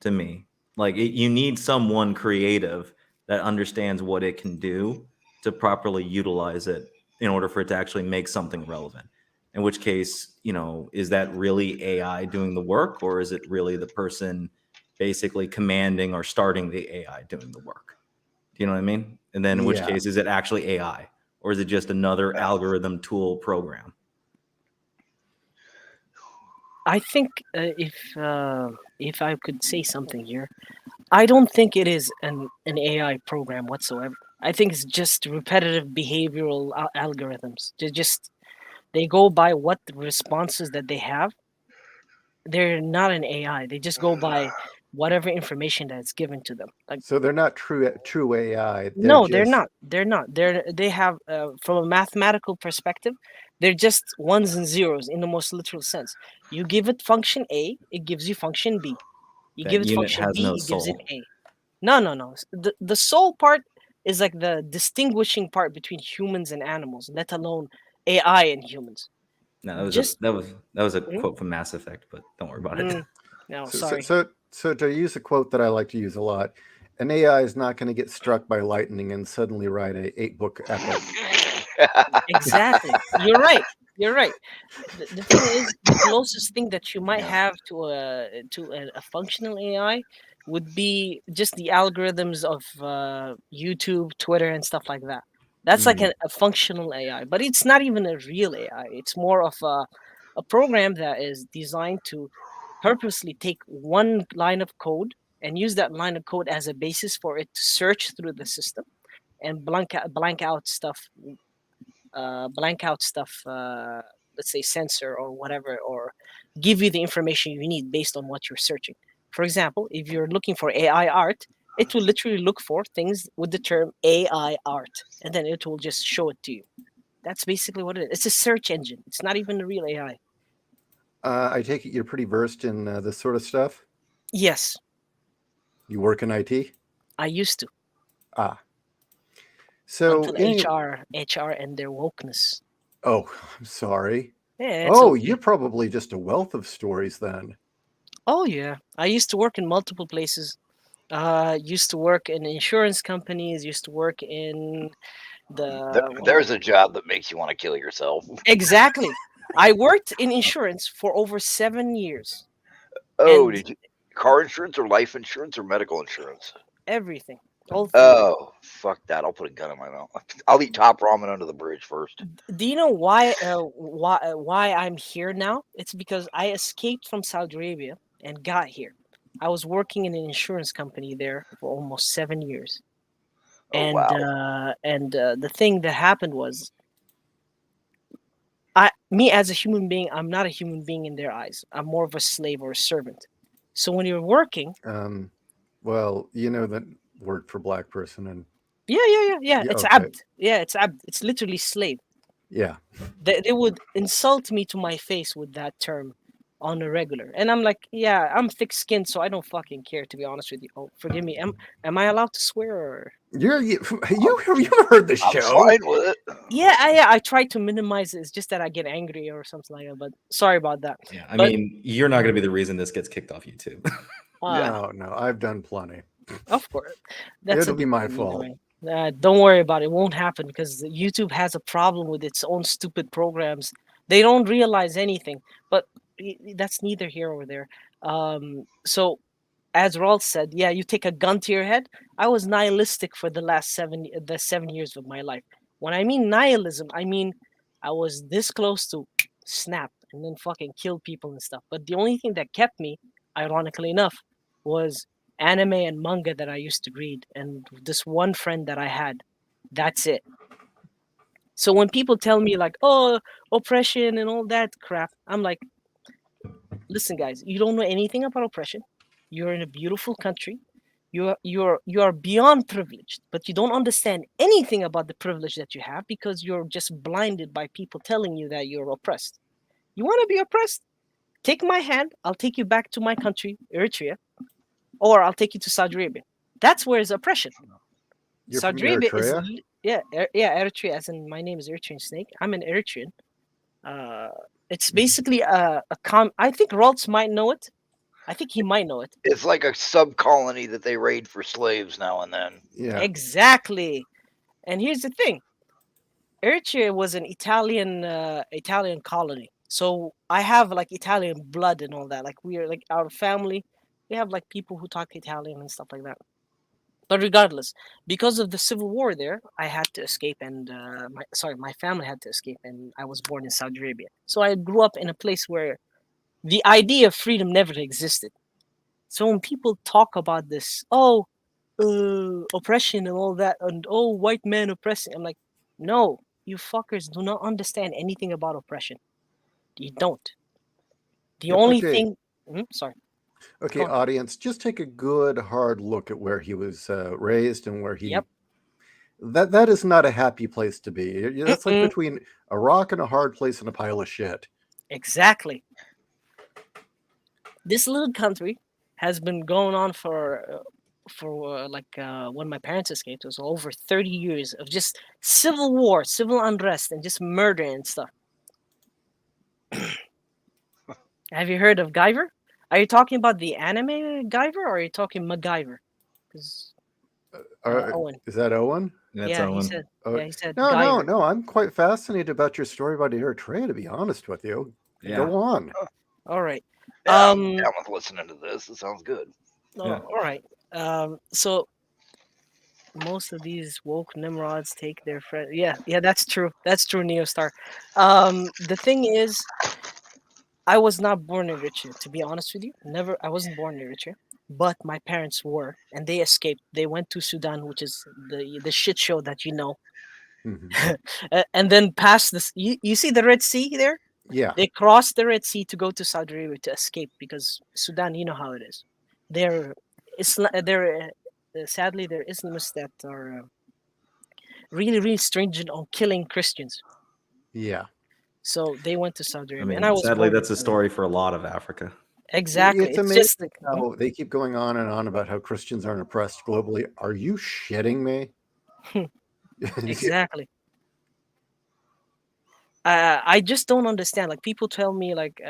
S9: to me. Like you need someone creative that understands what it can do to properly utilize it in order for it to actually make something relevant. In which case, is that really AI doing the work, or is it really the person basically commanding or starting the AI doing the work? Do you know what I mean? And then in which
S5: Yeah.
S9: case, is it actually AI, or is it just another algorithm tool program?
S7: I think if I could say something here, I don't think it is an AI program whatsoever. I think it's just repetitive behavioral algorithms. They go by what responses that they have. They're not an AI. They just go by whatever information that's given to them. Like
S5: So they're not true AI. They're
S7: no, they're
S5: just
S7: not. They're not. They have from a mathematical perspective, they're just ones and zeros in the most literal sense. You give it function A, it gives you function B. You give
S9: That
S7: it
S9: unit
S7: function
S9: has no
S7: B, it gives it
S9: soul.
S7: A. No, no, no. The soul part is like the distinguishing part between humans and animals, let alone AI and humans.
S9: No, that was a
S7: Just mm,
S9: quote from Mass Effect, but don't worry about it.
S7: no,
S5: so, so
S7: sorry.
S5: so so to use a quote that I like to use a lot, an AI is not going to get struck by lightning and suddenly write a 8-book epic.
S7: Exactly. You're right. You're right. The thing is, the closest thing that you might
S8: Yeah.
S7: have to a functional AI would be just the algorithms of YouTube, Twitter, and stuff like that. That's like
S5: Mm.
S7: a functional AI, but it's not even a real AI. It's more of a program that is designed to purposely take one line of code and use that line of code as a basis for it to search through the system and blank out stuff, let's say censor or whatever, or give you the information you need based on what you're searching. For example, if you're looking for AI art, it will literally look for things with the term AI art, and then it will just show it to you. That's basically what it is. It's a search engine. It's not even a real AI.
S5: I take it you're pretty versed in this sort of stuff.
S7: Yes,
S5: You work in IT.
S7: I used to
S5: Ah, so
S7: until
S5: any.
S7: HR and their wokeness.
S5: Oh, I'm sorry.
S7: Yeah, it's
S5: Oh,
S7: okay.
S5: you're probably just a wealth of stories then.
S7: Oh yeah, I used to work in multiple places. Used to work in insurance companies. Used to work in
S8: There's a job that makes you want to kill yourself.
S7: exactly. I worked in insurance for over 7 years,
S8: Oh,
S7: and
S8: did you car insurance or life insurance or medical insurance?
S7: everything, all three.
S8: Oh, fuck that! I'll put a gun in my mouth. I'll eat top ramen under the bridge first.
S7: Do you know why I'm here now? It's because I escaped from Saudi Arabia and got here. I was working in an insurance company there for almost 7 years,
S8: Oh wow.
S7: and the thing that happened was me as a human being, I'm not a human being in their eyes. I'm more of a slave or a servant. So when you're working,
S5: Um, well, you know that word for black person, and
S7: yeah,
S5: yeah,
S7: it's
S5: okay,
S7: abd. Yeah, it's abd. It's literally slave.
S5: yeah.
S7: They would insult me to my face with that term on a regular, and I'm like, yeah, I'm thick-skinned, so I don't fucking care, to be honest with you. Oh, forgive me. Am I allowed to swear? Or...
S5: You've heard the
S8: I'm
S5: show.
S8: fine with it.
S7: Yeah, I try to minimize it. It's just that I get angry or something like that. But sorry about that.
S9: Yeah, I
S7: But
S9: mean, you're not going to be the reason this gets kicked off YouTube.
S7: uh,
S5: No, I've done plenty.
S7: of course, that's a
S5: It'll be
S7: good
S5: my
S7: thing either
S5: fault.
S7: way. Don't worry about it. It won't happen because YouTube has a problem with its own stupid programs. They don't realize anything, but that's neither here or there. So as Rolf said, yeah, you take a gun to your head. I was nihilistic for the 7 years of my life. When I mean nihilism, I mean I was this close to snap and then fucking kill people and stuff. But the only thing that kept me, ironically enough, was anime and manga that I used to read and this one friend that I had. That's it. So when people tell me like, "Oh, oppression and all that crap," I'm like, listen, guys, you don't know anything about oppression. You're in a beautiful country. You are beyond privileged, but you don't understand anything about the privilege that you have because you're just blinded by people telling you that you're oppressed. You want to be oppressed? Take my hand. I'll take you back to my country, Eritrea, or I'll take you to Saudi Arabia. That's where is oppression.
S5: You're from
S7: Saudi Arabia is
S5: Eritrea?
S7: yeah, Eritrea. As in, my name is Eritrean Snake. I'm an Eritrean. Uh, it's basically a. I think Roltz might know it. I think he might know it.
S8: It's like a sub colony that they raid for slaves now and then.
S5: Yeah.
S7: Exactly. And here's the thing: Eritrea was an Italian colony. So I have like Italian blood and all that. Like we are like our family. We have like people who talk Italian and stuff like that. But regardless, because of the civil war there, I had to escape, and my family had to escape, and I was born in Saudi Arabia. So I grew up in a place where the idea of freedom never existed. So when people talk about this, oh, oppression and all that, and oh, white man oppressing, I'm like, no, you fuckers do not understand anything about oppression. You don't. The
S5: Yep.
S7: only
S5: Okay.
S7: thing, sorry,
S5: Okay,
S7: go on.
S5: audience, just take a good hard look at where he was raised and where he.
S7: Yep.
S5: That is not a happy place to be. That's like
S7: Mm-mm.
S5: between a rock and a hard place and a pile of shit.
S7: Exactly. This little country has been going on for when my parents escaped. It was over 30 years of just civil war, civil unrest, and just murder and stuff. Have you heard of Guyver? Are you talking about the anime Guyver, or are you talking MacGyver? Because Owen,
S5: Is that Owen?
S9: That's
S7: yeah,
S9: Owen.
S7: he said
S5: No,
S7: Guyver.
S5: no. I'm quite fascinated about your story about Eritrea, to be honest with you.
S9: Yeah.
S5: Go on.
S7: All right.
S8: Yeah, I'm down with listening to this. It sounds good.
S9: Yeah.
S7: All right. So most of these woke Nimrods take their friend. Yeah, that's true. That's true, Neostar. The thing is, I was not born in Eritrea, to be honest with you. Never, I wasn't born in Eritrea, but my parents were, and they escaped. They went to Sudan, which is the shit show that you know,
S5: Mhm.
S7: and then past this. You see the Red Sea there?
S5: Yeah.
S7: They crossed the Red Sea to go to Saudi Arabia to escape because Sudan, you know how it is. They're sadly they're Islamists that are really really stringent on killing Christians.
S5: Yeah.
S7: So they went to Saudi
S9: I
S7: Arabia, and I
S9: mean,
S7: was
S9: sadly,
S7: born in
S9: that's a
S7: Saudi Arabia.
S9: story for a lot of Africa.
S7: Exactly.
S5: It's
S7: It's
S5: amazing
S7: just like
S5: how they keep going on and on about how Christians aren't oppressed globally. Are you shitting me?
S7: exactly. I just don't understand. Like people tell me, like,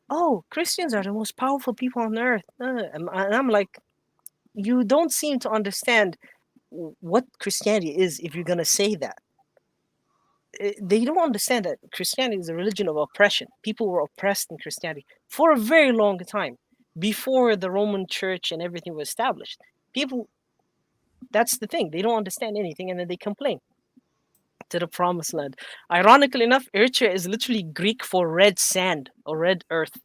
S7: "Oh, Christians are the most powerful people on earth," and I'm like, you don't seem to understand what Christianity is if you're gonna say that. They don't understand that Christianity is a religion of oppression. People were oppressed in Christianity for a very long time before the Roman Church and everything was established. People, that's the thing. They don't understand anything, and then they complain to the promised land. Ironically enough, Eritrea is literally Greek for red sand or red earth.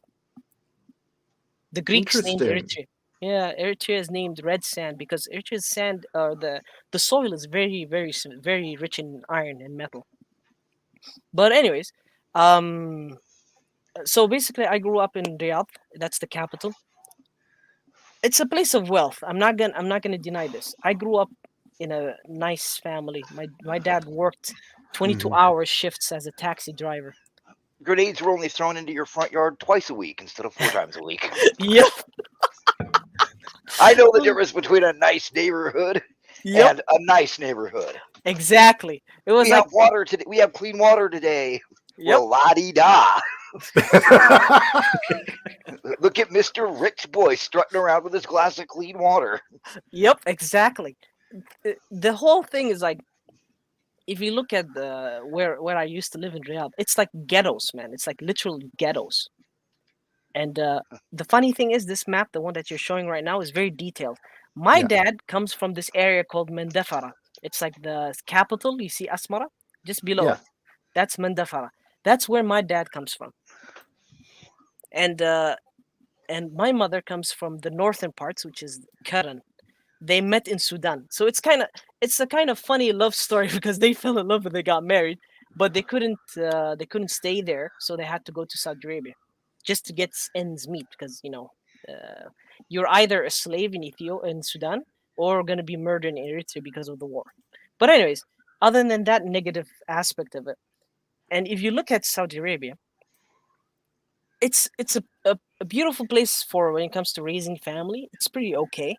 S7: The Greeks named
S5: Interesting.
S7: Eritrea. Yeah, Eritrea is named red sand because Eritrea's sand, the soil is very rich in iron and metal. But anyways, um, so basically, I grew up in Riyadh. That's the capital. It's a place of wealth. I'm not gonna deny this. I grew up in a nice family. My dad worked 22
S5: Mhm.
S7: hour shifts as a taxi driver.
S8: Grenades were only thrown into your front yard twice a week instead of 4 times a week.
S7: Yep.
S8: I know the difference between a nice neighborhood
S7: Yep.
S8: and a nice neighborhood.
S7: Exactly. It was
S8: We
S7: like,
S8: have water today. We have clean water today.
S7: yep.
S8: Well, la di da. Look at Mr. Rich Boy strutting around with his glass of clean water.
S7: Yep. Exactly. The whole thing is like, if you look at where I used to live in Riyadh, it's like ghettos, man. It's like literally ghettos. And the funny thing is, this map, the one that you're showing right now, is very detailed. My
S5: Yeah.
S7: dad comes from this area called Mendefara. It's like the capital. You see Asmara just below
S5: Yeah.
S7: it. That's Mendefara. That's where my dad comes from. And my mother comes from the northern parts, which is Karan. They met in Sudan, so it's a kind of funny love story because they fell in love and they got married, but they couldn't stay there, so they had to go to Saudi Arabia just to get ends meet because you're either a slave in Ethiopia in Sudan or going to be murdered in Eritrea because of the war. But anyways, other than that negative aspect of it, and if you look at Saudi Arabia, it's a beautiful place for when it comes to raising family. It's pretty okay.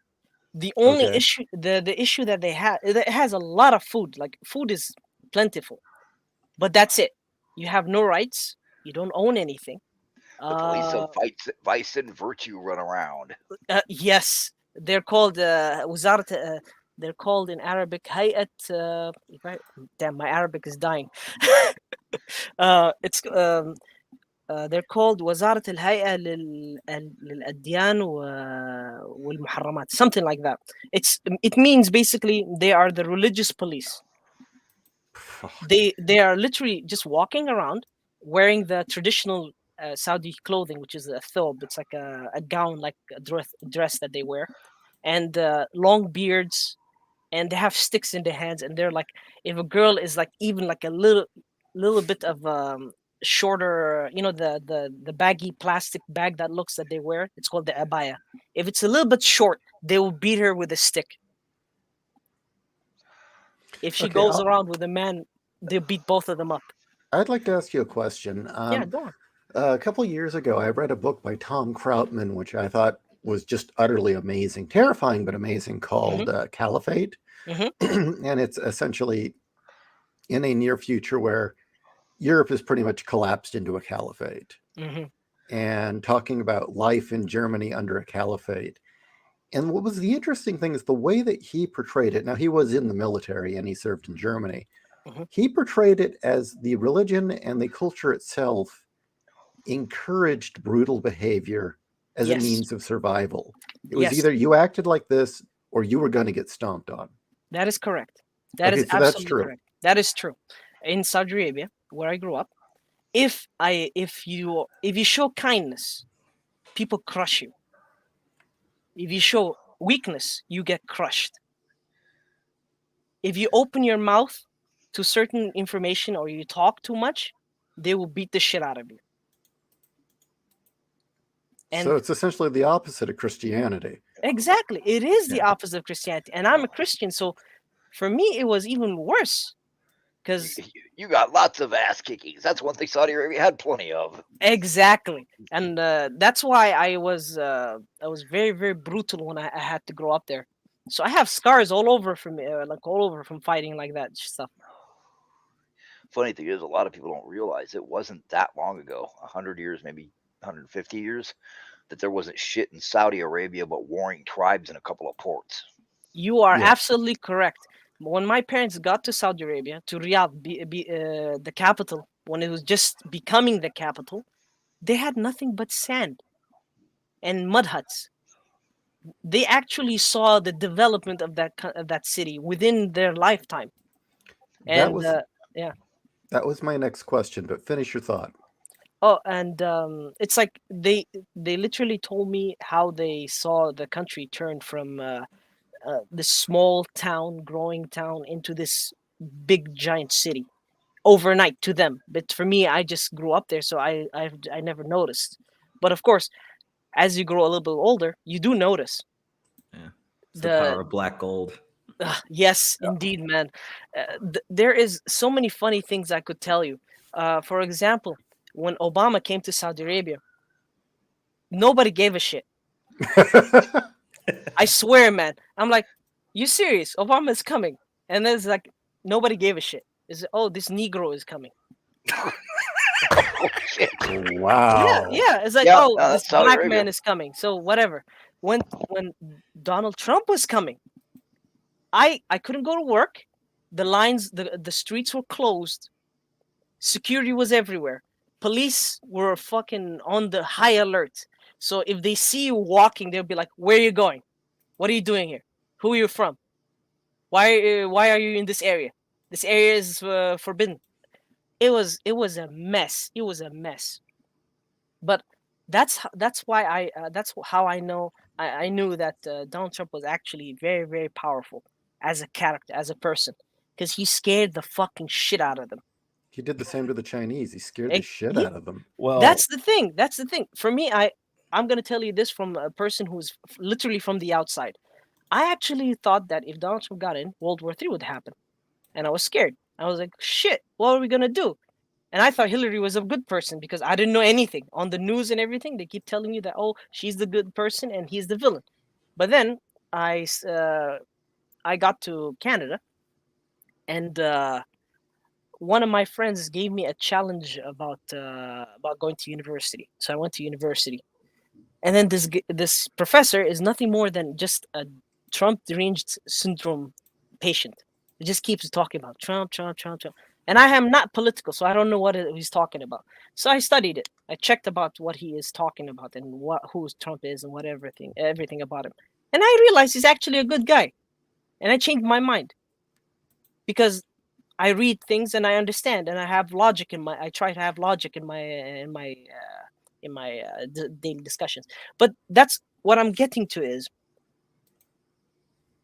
S7: The only
S5: Okay.
S7: issue, the issue that they have, it has a lot of food. Like food is plentiful, but that's it. You have no rights. You don't own anything.
S8: But at least some
S7: Uh,
S8: vice and virtue run around.
S7: yes, they're called وزارة. They're called in Arabic هيئة. Damn, my Arabic is dying. It's they're called وزارة الهيئة للأديان والمحرمات, something like that. It means basically they are the religious police. They are literally just walking around wearing the traditional Saudi clothing, which is a thobe. It's like a gown, like a dress that they wear, and long beards, and they have sticks in their hands, and they're like, if a girl is like even like a little bit of shorter, the baggy plastic bag that looks that they wear, it's called the abaya. If it's a little bit short, they will beat her with a stick. If she
S5: Okay.
S7: goes around with a man, they'll beat both of them up.
S5: I'd like to ask you a question.
S7: Yeah, go on.
S5: A couple years ago, I read a book by Tom Krautman, which I thought was just utterly amazing, terrifying but amazing, called Caliphate. And it's essentially in a near future where Europe has pretty much collapsed into a caliphate, and talking about life in Germany under a caliphate. And what was the interesting thing is the way that he portrayed it. Now, he was in the military and he served in Germany. He portrayed it as the religion and the culture itself encouraged brutal behavior as a
S7: Yes.
S5: means of survival. It was
S7: Yes.
S5: either you acted like this or you were going to get stomped on.
S7: That is correct. That
S5: Okay,
S7: is
S5: so that's
S7: absolutely
S5: true.
S7: correct. That is true. In Saudi Arabia, where I grew up, if you show kindness, people crush you. If you show weakness, you get crushed. If you open your mouth to certain information or you talk too much, they will beat the shit out of you.
S5: So
S7: And
S5: it's essentially the opposite of Christianity.
S7: exactly, it is the opposite of Christianity. And I'm a Christian, so for me, it was even worse. Because
S8: You got lots of ass kickings. That's one thing Saudi Arabia had plenty of.
S7: exactly, and that's why I was very very brutal when I had to grow up there. So I have scars all over from fighting like that stuff.
S8: Funny thing is, a lot of people don't realize it wasn't that long ago, 100 years, maybe 150 years, that there wasn't shit in Saudi Arabia but warring tribes in a couple of ports.
S7: You are
S5: Yeah.
S7: absolutely correct. When my parents got to Saudi Arabia, to Riyadh, the capital, when it was just becoming the capital, they had nothing but sand and mud huts. They actually saw the development of that city within their lifetime.
S5: That
S7: And
S5: was
S7: yeah.
S5: that was my next question, but finish your thought.
S7: Oh, and it's like they literally told me how they saw the country turn from this small town, growing town, into this big giant city overnight to them. But for me, I just grew up there, so I never noticed. But of course, as you grow a little bit older, you do notice.
S9: Yeah. It's the power
S7: The
S9: of black gold.
S7: yes, indeed, man. There is so many funny things I could tell you. For example, when Obama came to Saudi Arabia, nobody gave a shit. I swear, man. I'm like, you serious? Obama's coming, and there's like nobody gave a shit. This Negro is coming.
S8: Oh, shit.
S5: Wow.
S7: Yeah. It's like,
S8: Yeah,
S7: oh,
S8: no,
S7: this
S8: that's Saudi
S7: black
S8: Arabia.
S7: man is coming. So whatever. When Donald Trump was coming, I couldn't go to work. The lines, the streets were closed. Security was everywhere. police were fucking on the high alert. So if they see you walking, they'll be like, "Where are you going? What are you doing here? Who are you from? Why are you in this area? This area is forbidden." It was a mess. It was a mess. But that's why that's how I knew that Donald Trump was actually very, very powerful as a character, as a person, because he scared the fucking shit out of them.
S5: He did the same to the Chinese. He scared the shit
S7: He,
S5: out of them.
S9: Well,
S7: that's the thing. That's the thing. For me, I'm gonna tell you this from a person who's literally from the outside. I actually thought that if Donald Trump got in, World War III would happen, and I was scared. I was like, shit, what are we gonna do? And I thought Hillary was a good person because I didn't know anything on the news and everything. They keep telling you that, oh, she's the good person and he's the villain. But then I got to Canada, and one of my friends gave me a challenge about going to university. So I went to university, and then this professor is nothing more than just a Trump deranged syndrome patient. He just keeps talking about Trump, Trump, Trump, Trump. And I am not political, so I don't know what he's talking about. So I studied it. I checked about what he is talking about and who Trump is and what everything about him. And I realized he's actually a good guy. And I changed my mind because I read things and I understand, and I have logic in my. I try to have logic in my daily discussions. But that's what I'm getting to is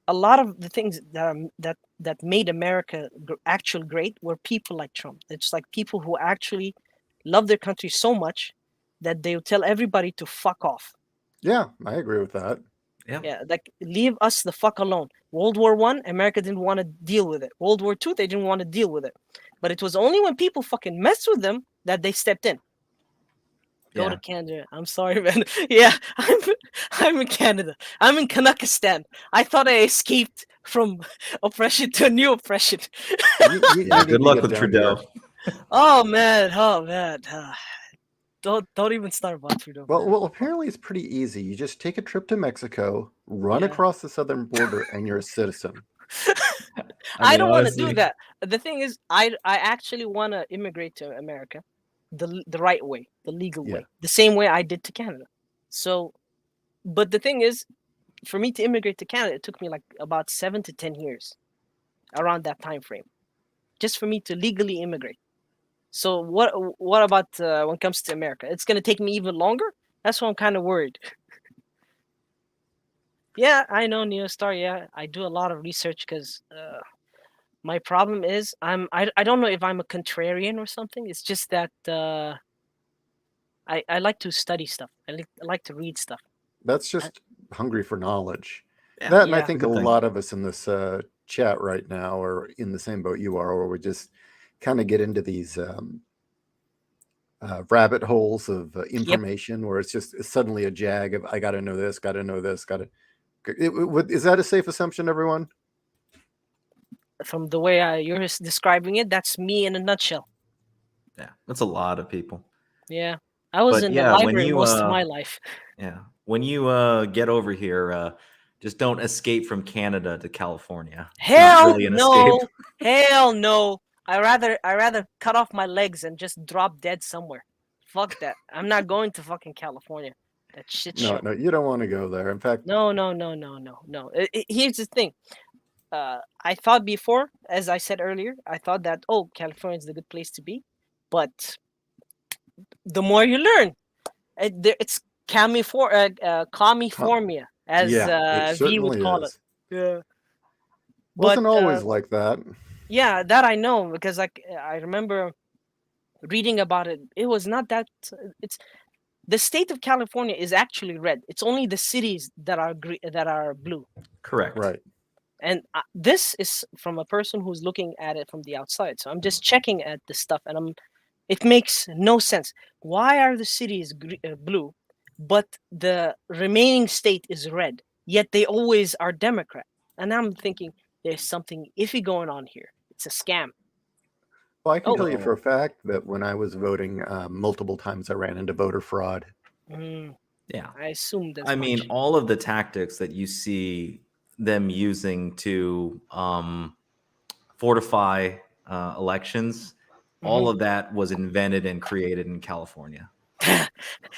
S7: a lot of the things that made America actually great were people like Trump. It's like people who actually love their country so much that they'll tell everybody to fuck off.
S5: Yeah, I agree with that.
S7: Yeah, like leave us the fuck alone. World War I, America didn't want to deal with it. World War II, they didn't want to deal with it. But it was only when people fucking messed with them that they stepped in. Go to Canada. I'm sorry, man. Yeah, I'm in Canada. I'm in Kanakistan. I thought I escaped from oppression to a new oppression.
S5: You
S9: yeah.
S5: need
S9: Good
S5: to
S9: luck
S5: get
S9: with
S5: down
S9: Trudeau.
S5: here.
S7: Oh man. Don't even start about Trudeau. man.
S5: Well, apparently it's pretty easy. You just take a trip to Mexico, run
S7: Yeah.
S5: across the southern border, and you're a citizen.
S7: I
S9: mean,
S7: don't want to do
S9: honestly,
S7: that. The thing is, I actually want to immigrate to America, the right way, the legal
S5: Yeah.
S7: way, the same way I did to Canada. So, but the thing is, for me to immigrate to Canada, it took me like about 7 to 10 years, around that time frame, just for me to legally immigrate. So what about when it comes to America? It's gonna take me even longer. That's why I'm kind of worried. Yeah, I know Neostar. Yeah, I do a lot of research because my problem is I don't know if I'm a contrarian or something. It's just that I like to study stuff. I like to read stuff.
S5: That's just hungry for knowledge.
S9: Yeah,
S5: That, and I
S7: yeah.
S5: think
S9: Good
S5: a
S9: thing.
S5: lot of us in this chat right now are in the same boat you are, where we just kind of get into these rabbit holes of information where it's suddenly a jag of I got to know this, got to know this, got to. Is that a safe assumption, everyone?
S7: From the way you're describing it, that's me in a nutshell.
S9: Yeah, that's a lot of people.
S7: Yeah, I was
S9: But
S7: in the
S9: yeah, when
S7: library
S9: you
S7: most of my life.
S9: yeah, when you get over here, just don't escape from Canada to California. It's not
S7: Hell
S9: really an
S7: no!
S9: escape.
S7: Hell no! I rather cut off my legs and just drop dead somewhere. Fuck that! I'm not going to fucking California. That shit show.
S5: No, you don't want to go there. In fact,
S7: No. Here's the thing. I thought before, as I said earlier, I thought that California is the good place to be, but the more you learn, it's camiformia, as
S5: yeah, it
S7: V would
S5: certainly
S7: call it.
S5: is.
S7: Yeah.
S5: Wasn't
S7: But
S5: always like that.
S7: yeah, that I know because like I remember reading about it. It was not that. It's the state of California is actually red. It's only the cities that are blue.
S9: Correct.
S5: Right.
S7: And this is from a person who's looking at it from the outside. So I'm just checking at the stuff, and it makes no sense. Why are the cities blue, but the remaining state is red? Yet they always are Democrat. And I'm thinking there's something iffy going on here. It's a scam.
S5: Well, I can
S7: Oh.
S5: tell you for a fact that when I was voting, multiple times I ran into voter fraud.
S9: Yeah.
S7: I assumed as
S9: I mean,
S7: much.
S9: all of the tactics that you see them using to fortify elections all of that was invented and created in California.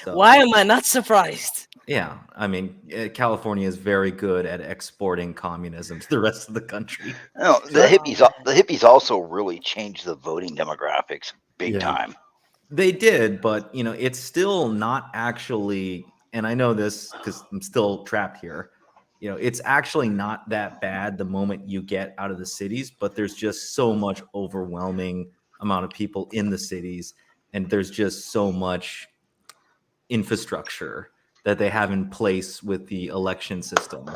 S9: So,
S10: Why am I not surprised?
S9: yeah, I mean, California is very good at exporting communism to the rest of the country.
S8: No,
S5: So
S8: the hippies also really changed the voting demographics big
S5: Yeah.
S8: time.
S9: They did, but it's still not actually, and I know this because I'm still trapped here. It's actually not that bad the moment you get out of the cities, but there's just so much overwhelming amount of people in the cities, and there's just so much infrastructure that they have in place with the election system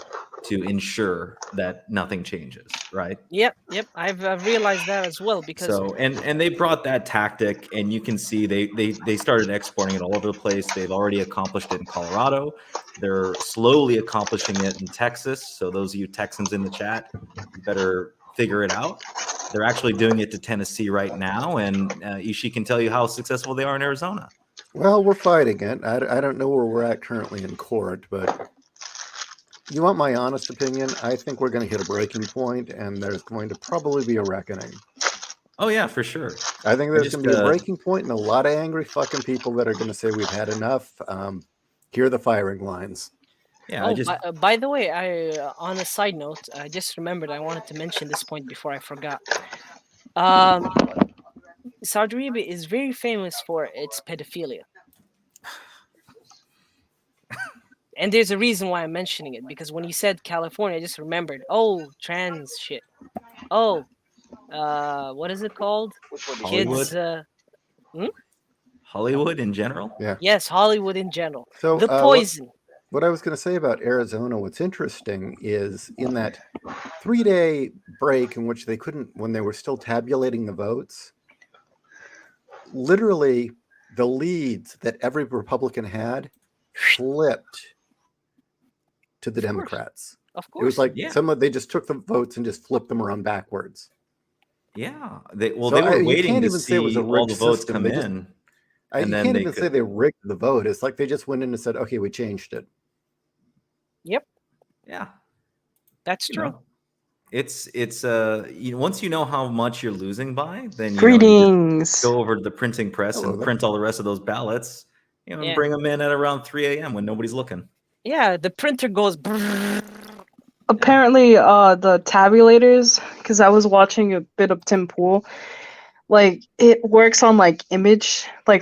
S9: to ensure that nothing changes, right?
S10: Yep. I've realized that as well because
S9: So and they brought that tactic, and you can see they started exporting it all over the place. They've already accomplished it in Colorado. They're slowly accomplishing it in Texas. So those of you Texans in the chat, you better figure it out. They're actually doing it to Tennessee right now, and Ishii can tell you how successful they are in Arizona.
S5: Well, we're fighting it. I don't know where we're at currently in court, but you want my honest opinion? I think we're going to hit a breaking point, and there's going to probably be a reckoning.
S9: Oh yeah, for sure.
S5: I think there's going to be a breaking point and a lot of angry fucking people that are going to say we've had enough. Here are the firing lines.
S9: Yeah,
S10: by the way, on a side note, I just remembered I wanted to mention this point before I forgot. Saudi Arabia is very famous for its pedophilia. And there's a reason why I'm mentioning it, because when you said California, I just remembered, trans shit. What is it called?
S9: Hollywood?
S10: Kids,
S9: Hollywood in general?
S5: Yeah.
S10: Yes, Hollywood in general.
S5: So
S10: the poison.
S5: What I was going to say about Arizona, what's interesting is in that 3-day break in which they couldn't, when they were still tabulating the votes, literally the leads that every Republican had flipped to the Democrats.
S10: Of course.
S5: It was like they just took the votes and just flipped them around backwards.
S9: Yeah. They were waiting to see all the votes come in.
S5: You can't even say they rigged the vote. It's like they just went in and said, okay, we changed it.
S10: Yep.
S9: Yeah.
S10: That's true.
S9: It's once you know how much you're losing by, then
S11: Greetings.
S9: Go over to the printing press and print all the rest of those ballots, and bring them in at around 3 a.m. when nobody's looking.
S10: Yeah, the printer goes.
S11: Apparently, the tabulators, because I was watching a bit of Tim Pool, like it works on like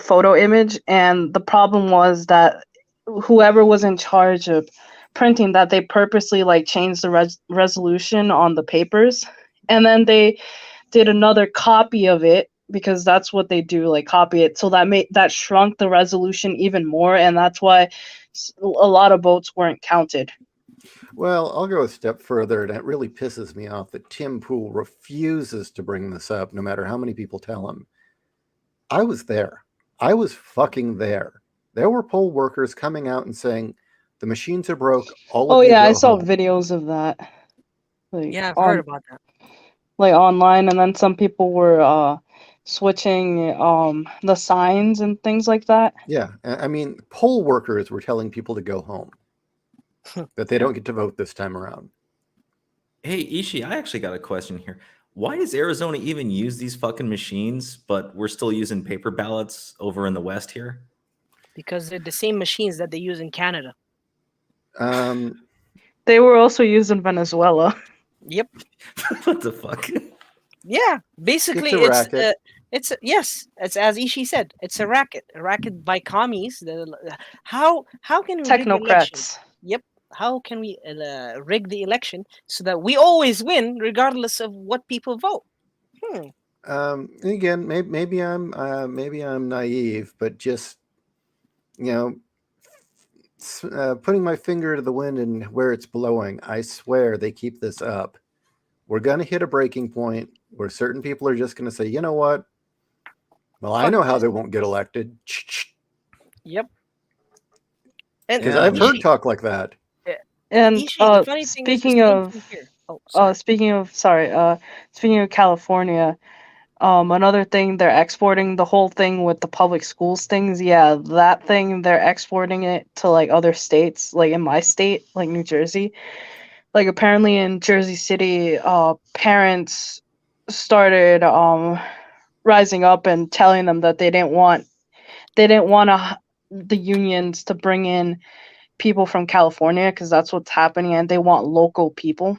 S11: photo image, and the problem was that whoever was in charge of printing that, they purposely like changed the resolution on the papers, and then they did another copy of it because that's what they do, like copy it, so that shrunk the resolution even more, and that's why a lot of votes weren't counted.
S5: Well, I'll go a step further, and it really pisses me off that Tim Pool refuses to bring this up, no matter how many people tell him. I was there. I was fucking there. There were poll workers coming out and saying, the machines are broke.
S11: I saw videos of that.
S10: Like, yeah, I've heard about that.
S11: Like online, and then some people were switching the signs and things like that.
S5: Yeah, I mean, poll workers were telling people to go home. That they don't get to vote this time around.
S9: Hey, Ishii, I actually got a question here. Why does Arizona even use these fucking machines, but we're still using paper ballots over in the West here?
S10: Because they're the same machines that they use in Canada.
S11: They were also used in Venezuela.
S10: Yep.
S9: What the fuck?
S10: Yeah, basically it's as Ishii said, it's a racket by commies. How can we
S11: technocrats?
S10: Yep. How can we rig the election so that we always win, regardless of what people vote?
S5: Again, maybe I'm naive, but just putting my finger to the wind and where it's blowing, I swear they keep this up. We're gonna hit a breaking point where certain people are just gonna say, you know what? Well, I know how they won't get elected.
S10: Yep.
S5: Because I've heard talk like that.
S11: And speaking of California, another thing, they're exporting the whole thing with the public schools things. Yeah, that thing, they're exporting it to like other states, like in my state, like New Jersey. Like apparently in Jersey City, parents started rising up and telling them that they didn't want the unions to bring in people from California because that's what's happening, and they want local people.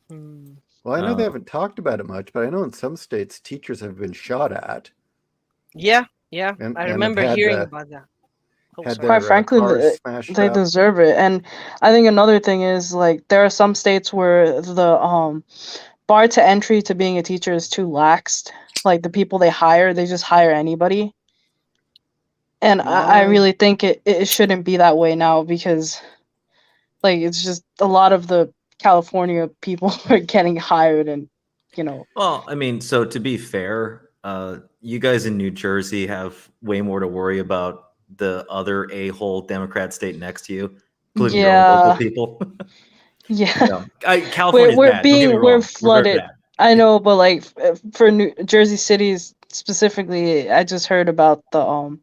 S5: Well, I know they haven't talked about it much, but I know in some states teachers have been shot at.
S10: Yeah, yeah.
S5: And
S10: I
S5: have
S10: remember
S5: had,
S10: hearing about that. Oh,
S5: had
S10: sorry.
S11: Quite
S5: their
S11: frankly,
S5: cars smashed
S11: they
S5: up.
S11: deserve it. And I think another thing is like there are some states where the bar to entry to being a teacher is too laxed. Like the people they hire, they just hire anybody. And I really think it shouldn't be that way now because like it's just a lot of the California people are getting hired and
S9: Well, I mean, so to be fair, you guys in New Jersey have way more to worry about the other a-hole Democrat state next to you, including your own local
S11: yeah.
S9: people.
S11: Yeah.
S9: No, California's bad. Don't get me
S11: We're
S9: wrong. We're very
S11: flooded.
S9: bad.
S11: I know, but like for New Jersey cities specifically, I just heard about the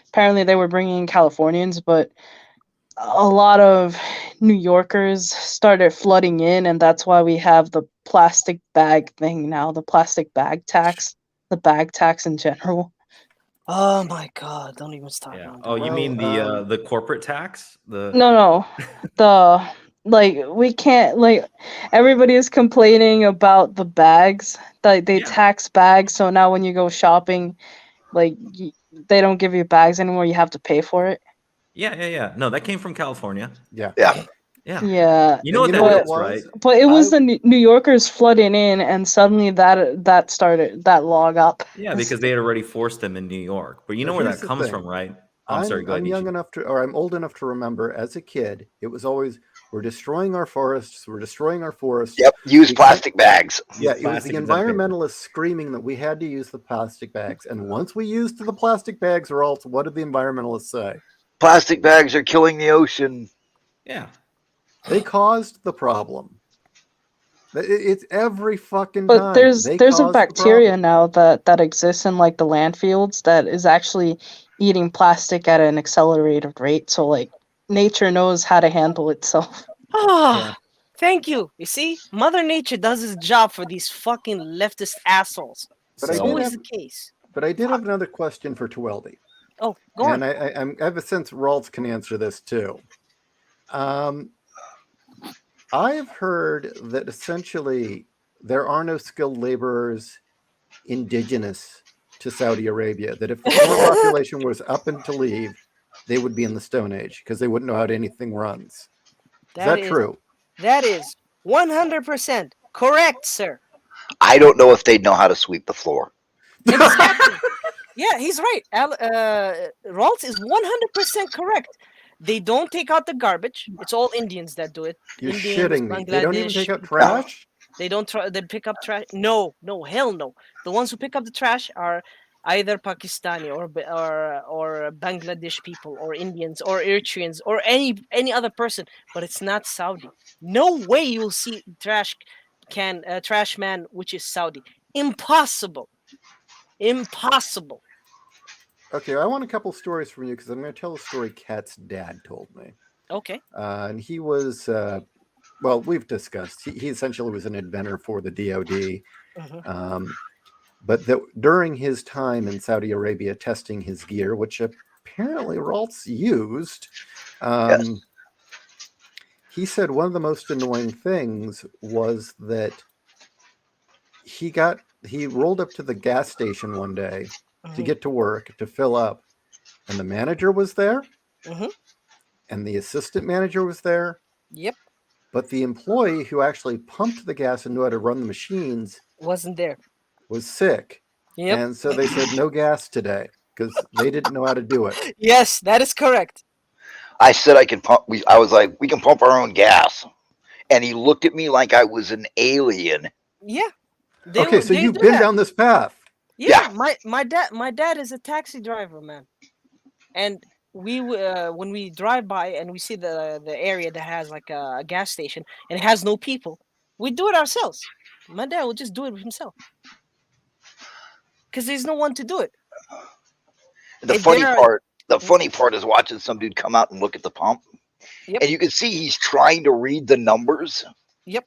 S11: apparently they were bringing in Californians, but a lot of New Yorkers started flooding in, and that's why we have the plastic bag thing now, the plastic bag tax, the bag tax in general.
S10: Oh my God! Don't even start.
S9: Yeah.
S10: Man.
S9: Oh, you mean the corporate tax?
S11: No, the like we can't like everybody is complaining about the bags that they tax bags, so now when you go shopping, like they don't give you bags anymore. You have to pay for it.
S9: Yeah. No, that came from California.
S5: Yeah.
S8: Yeah.
S11: Yeah,
S9: You know what
S5: you
S9: that
S5: know
S9: is, right?
S11: but it was the New Yorkers flooding in, and suddenly that started that law got
S9: Yeah, because they had already forced them in New York. But you know where
S5: here's
S9: that
S5: the
S9: comes
S5: thing.
S9: from, right? I'm sorry, go
S5: I'm
S9: ahead,
S5: young
S9: Ichi.
S5: enough to, or I'm old enough to remember as a kid, it was always, we're destroying our forests, we're destroying our forests.
S8: Yep. Use plastic bags.
S5: Yeah, it was the environmentalists screaming that we had to use the plastic bags. And once we used the plastic bags, or else, what did the environmentalists say?
S8: Plastic bags are killing the ocean.
S9: Yeah.
S5: They caused the problem. It's every fucking
S11: But
S5: time.
S11: there's
S5: They
S11: a
S5: caused the
S11: bacteria
S5: problem.
S11: now that exists in like the landfills that is actually eating plastic at an accelerated rate. So like nature knows how to handle itself.
S10: Ah, thank you. You see, Mother Nature does its job for these fucking leftist assholes.
S5: But
S10: It's
S5: I did
S10: always
S5: have,
S10: the case.
S5: but I did have another question for Tweldy.
S10: Oh, go on.
S5: And I have a sense Ralts can answer this too. I've heard that essentially there are no skilled laborers indigenous to Saudi Arabia, that if the foreign population was up and to leave, they would be in the Stone Age because they wouldn't know how anything runs. Is that true?
S10: That is 100% correct, sir.
S8: I don't know if they'd know how to sweep the floor.
S10: Exactly. Yeah, he's right. Ralts is 100% correct. They don't take out the garbage. It's all Indians that do it.
S5: You're
S10: Indians,
S5: shitting me. They don't even
S10: Bangladesh,
S5: take out trash?
S10: They don't they pick up trash. No, hell no. The ones who pick up the trash are either Pakistani or Bangladesh people or Indians or Eritreans or any other person, but it's not Saudi. No way you'll see trash man which is Saudi. Impossible. Impossible.
S5: Okay, I want a couple stories from you because I'm going to tell a story Kat's dad told me.
S10: Okay.
S5: And he was, well, we've discussed, he essentially was an inventor for the DoD. But that during his time in Saudi Arabia testing his gear, which apparently Ralts used, he said one of the most annoying things was that he rolled up to the gas station one day to get to work to fill up, and the manager was there, and the assistant manager was there.
S10: Yep.
S5: But the employee who actually pumped the gas and knew how to run the machines
S10: wasn't there.
S5: Was sick.
S10: Yep.
S5: And so they said no gas today because they didn't know how to do it.
S10: Yes, that is correct.
S8: I said I can pump. I was like, we can pump our own gas, and he looked at me like I was an alien.
S10: Yeah.
S5: Okay, so you've been down this path.
S10: Yeah. My dad is a taxi driver, man, and we when we drive by and we see the area that has like a gas station and it has no people, we do it ourselves. My dad will just do it himself because there's no one to do it.
S8: The funny part is watching some dude come out and look at the pump, and you can see he's trying to read the numbers.
S10: Yep.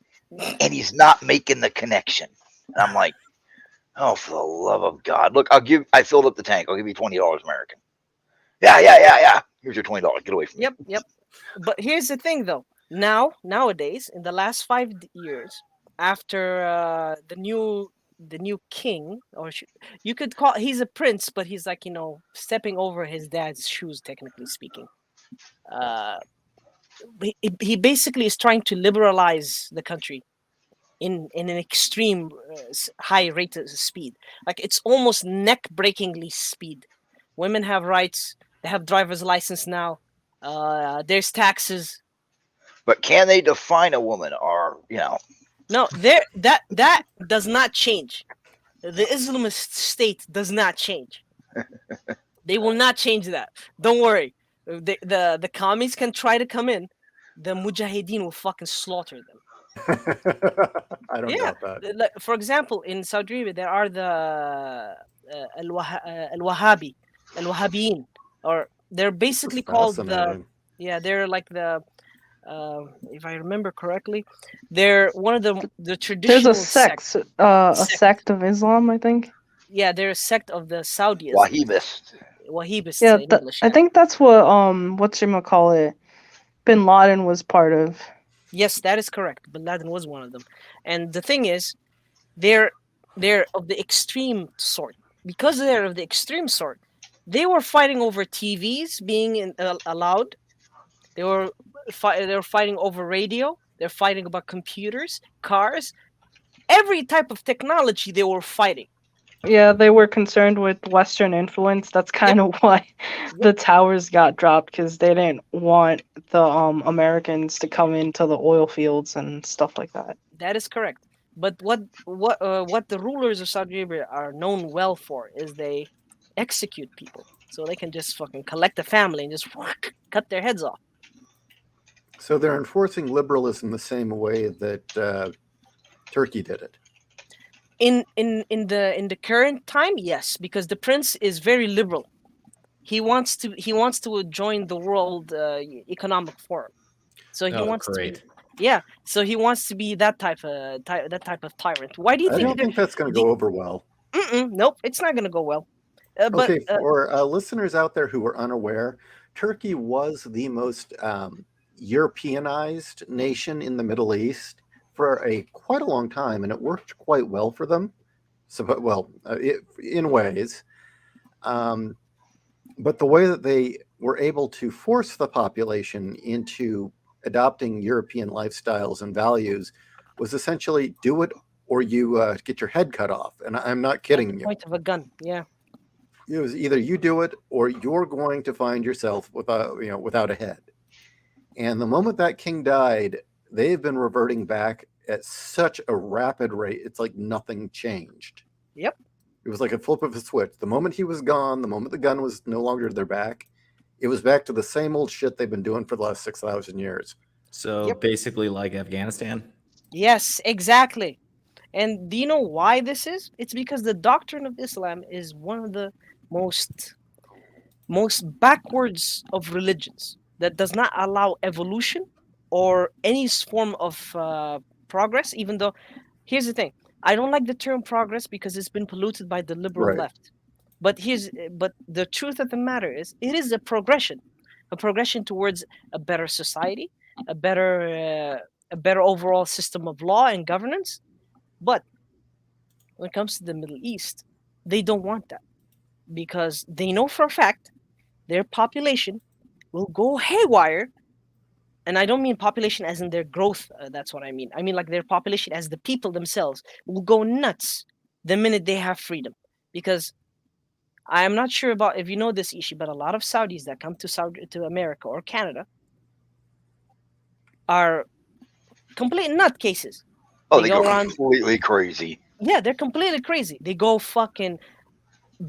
S8: And he's not making the connection. And I'm like, Oh, for the love of God! Look, I filled up the tank. I'll give you $20 American. Yeah. Here's your $20. Get away from me.
S10: Yep. But here's the thing, though. Nowadays, in the last 5 years, after the new king, or you could call he's a prince, but he's like stepping over his dad's shoes, technically speaking. Uh, he basically is trying to liberalize the country in an extreme high rate of speed. Like it's almost neck breakingly speed. Women have rights. They have driver's license now. There's taxes.
S8: But can they define a woman, or
S10: No, there that does not change. The Islamist state does not change. They will not change that. Don't worry. The commies can try to come in. The Mujahideen will fucking slaughter them.
S5: I don't
S10: Yeah,
S5: doubt that.
S10: like, for example, in Saudi Arabia, there are the Al Wahhabiyin, or they're basically
S5: That's
S10: called the
S5: fascinating.
S10: they're like the if I remember correctly, they're one of the
S11: There's a
S10: traditional
S11: sect, a
S10: sect.
S11: sect of Islam, I think.
S10: Yeah, they're a sect of the Saudism,
S8: Wahhabist?
S10: Wahhabists
S11: Yeah,
S10: in English.
S11: I
S10: Yeah.
S11: think that's what Bin Laden was part of.
S10: Yes, that is correct. Bin Laden was one of them, and the thing is, they're of the extreme sort. Because they're of the extreme sort, they were fighting over TVs being allowed. They were fighting over radio. They're fighting about computers, cars, every type of technology. They were fighting.
S11: Yeah, they were concerned with Western influence. That's
S10: Yep,
S11: kind of why
S10: yep,
S11: the towers got dropped, because they didn't want the Americans to come into the oil fields and stuff like that.
S10: that is correct. But what the rulers of Saudi Arabia are known well for is they execute people, so they can just fucking collect a family and just cut their heads off.
S5: So they're enforcing liberalism the same way that Turkey did it.
S10: In the current time, yes, because the prince is very liberal. He wants to join the World Economic Forum, so he
S9: Oh,
S10: wants to be,
S9: great.
S10: yeah, so he wants to be that type of tyrant. Why do you
S5: I
S10: think
S5: don't think that's going to
S10: the
S5: go over well.
S10: nope, it's not going to go well. But
S5: Okay, for listeners out there who are unaware, Turkey was the most Europeanized nation in the Middle East for quite a long time, and it worked quite well for them. So, in ways, um, but the way that they were able to force the population into adopting European lifestyles and values was essentially do it or you get your head cut off. And I'm not
S10: at the
S5: kidding you.
S10: point of a gun, yeah.
S5: It was either you do it or you're going to find yourself without a head. And the moment that king died, they've been reverting back at such a rapid rate. It's like nothing changed.
S10: Yep.
S5: It was like a flip of a switch. The moment he was gone, the moment the gun was no longer to their back, it was back to the same old shit they've been doing for the last 6,000 years.
S9: So
S10: Yep.
S9: basically, like Afghanistan.
S10: Yes, exactly. And do you know why this is? It's because the doctrine of Islam is one of the most backwards of religions that does not allow evolution or any form of progress. Even though, here's the thing, I don't like the term progress because it's been polluted by the liberal
S5: Right.
S10: left. But the truth of the matter is, it is a progression towards a better society, a better overall system of law and governance. But when it comes to the Middle East, they don't want that because they know for a fact their population will go haywire. And I don't mean population as in their growth. That's what I mean. I mean like their population as the people themselves will go nuts the minute they have freedom. Because I'm not sure about if you know this, Ishi, but a lot of Saudis that come to America or Canada are complete nutcases.
S8: Oh,
S10: They
S8: they
S10: go
S8: go
S10: around.
S8: completely crazy.
S10: Yeah, they're completely crazy. They go fucking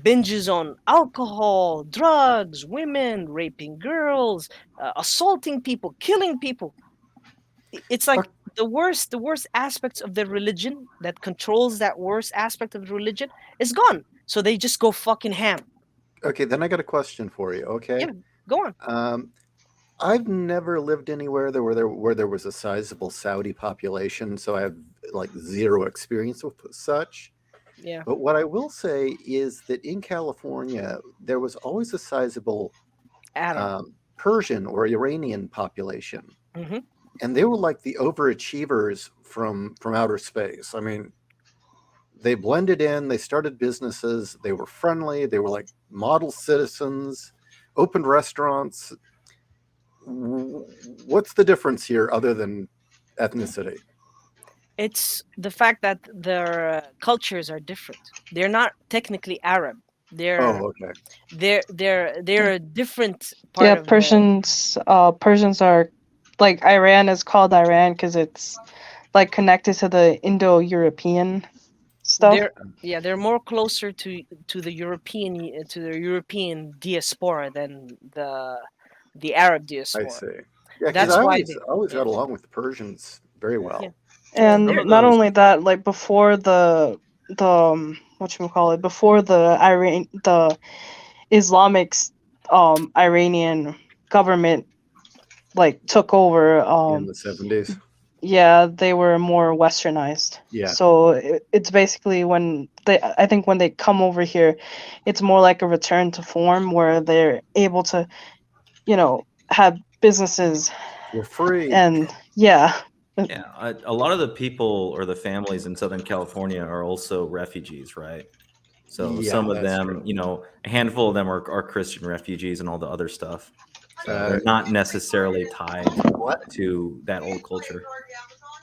S10: binges on alcohol, drugs, women, raping girls, assaulting people, killing people. It's like the worst aspects of their religion that controls that worst aspect of the religion is gone. So they just go fucking ham.
S5: Okay, then I got a question for you. Okay.
S10: Yeah, go on.
S5: I've never lived anywhere where there was a sizable Saudi population, so I have like zero experience with such.
S10: Yeah.
S5: But what I will say is that in California, there was always a sizable
S10: Arab.
S5: Persian or Iranian population,
S10: Hmm.
S5: and they were like the overachievers from outer space. I mean, they blended in, they started businesses, they were friendly, they were like model citizens, opened restaurants. What's the difference here other than ethnicity?
S10: It's the fact that their cultures are different. They're not technically Arab. They're
S5: Oh, okay.
S10: they're a different part
S11: Yeah,
S10: of the.
S11: Persians are like Iran is called Iran because it's like connected to the Indo-European stuff.
S10: They're yeah, they're more closer to the European diaspora than the Arab
S5: I
S10: diaspora.
S5: see. Yeah, because
S10: That's
S5: I
S10: why
S5: always
S10: they.
S5: always
S10: Yeah,
S5: got along with the Persians very
S10: yeah.
S5: well.
S10: Well,
S11: And
S9: Some
S10: they're
S9: of
S11: not
S9: those,
S11: only that, like before the whatchamacallit, before the Islamic Iranian government like took over,
S5: In the 70s.
S11: yeah, they were more westernized.
S5: Yeah,
S11: So it's basically I think when they come over here, it's more like a return to form where they're able to, have businesses
S5: we're free.
S11: and yeah.
S9: yeah, a lot of the people or the families in Southern California are also refugees, right? So
S5: Yeah,
S9: some of
S5: that's
S9: them,
S5: true.
S9: a handful of them are Christian refugees and all the other stuff. So
S5: Uh,
S9: they're not necessarily tied
S5: what?
S9: to that old culture.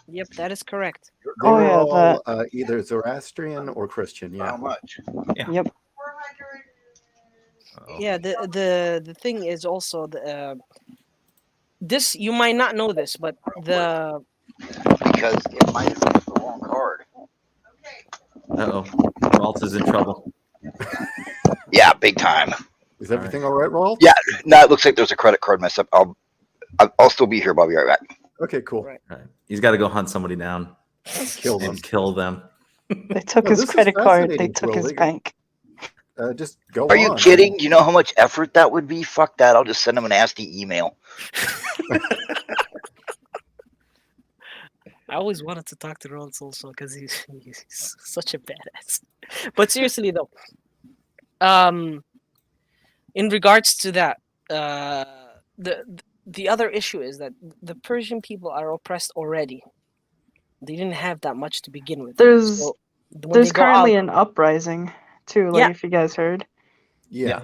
S10: Yep, that is correct.
S5: They
S11: Oh
S5: were
S11: yeah,
S5: all either Zoroastrian or Christian.
S8: For how
S5: Yeah.
S8: much?
S9: Yeah.
S11: yep.
S9: Uh-oh.
S10: Yeah, the thing is also this, you might not know this, but
S8: Because it might have been the wrong card.
S9: Uh-oh. Ralts is in trouble.
S8: Yeah, big time.
S5: Is
S9: All
S5: everything all right, Rolf?
S8: Yeah, no, it looks like there's a credit card mess up. I'll still be here, but I'll be right back.
S5: Okay, cool.
S10: right.
S9: All right. He's got to go hunt somebody down
S5: Kill them.
S9: and kill them.
S11: They took
S5: No,
S11: his
S5: this is
S11: credit card. They
S5: fascinating,
S11: took his
S5: Twilly.
S11: bank.
S5: Just go
S8: Are you
S5: on.
S8: kidding? Do you know how much effort that would be? Fuck that. I'll just send them a nasty email.
S10: I always wanted to talk to Ron's also because he's such a badass. But seriously though, in regards to that, the other issue is that the Persian people are oppressed already. They didn't have that much to begin with.
S11: There's
S10: So when they
S11: there's
S10: go out,
S11: currently an uprising too. Like
S10: yeah.
S11: if you guys heard.
S5: Yeah.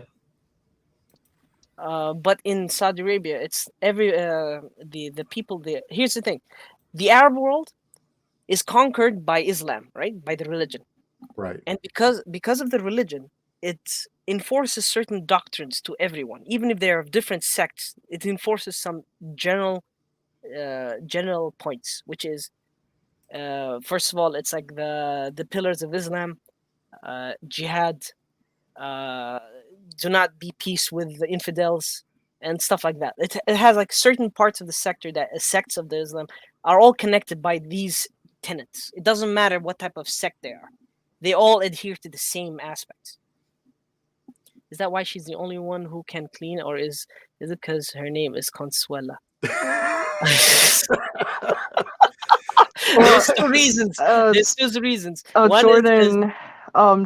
S10: But in Saudi Arabia, it's the people there. Here's the thing: the Arab world is conquered by Islam, right? By the religion.
S5: Right.
S10: And because of the religion, it enforces certain doctrines to everyone, even if they are of different sects. It enforces some general points, which is first of all, it's like the pillars of Islam, jihad, uh, do not be peace with the infidels, and stuff like that. It has like certain parts of the sector that sects of the Islam are all connected by these tenets. It doesn't matter what type of sect they are. They all adhere to the same aspects. Is that why she's the only one who can clean, or is it because her name is Consuela? There's two reasons. There's two reasons. One is because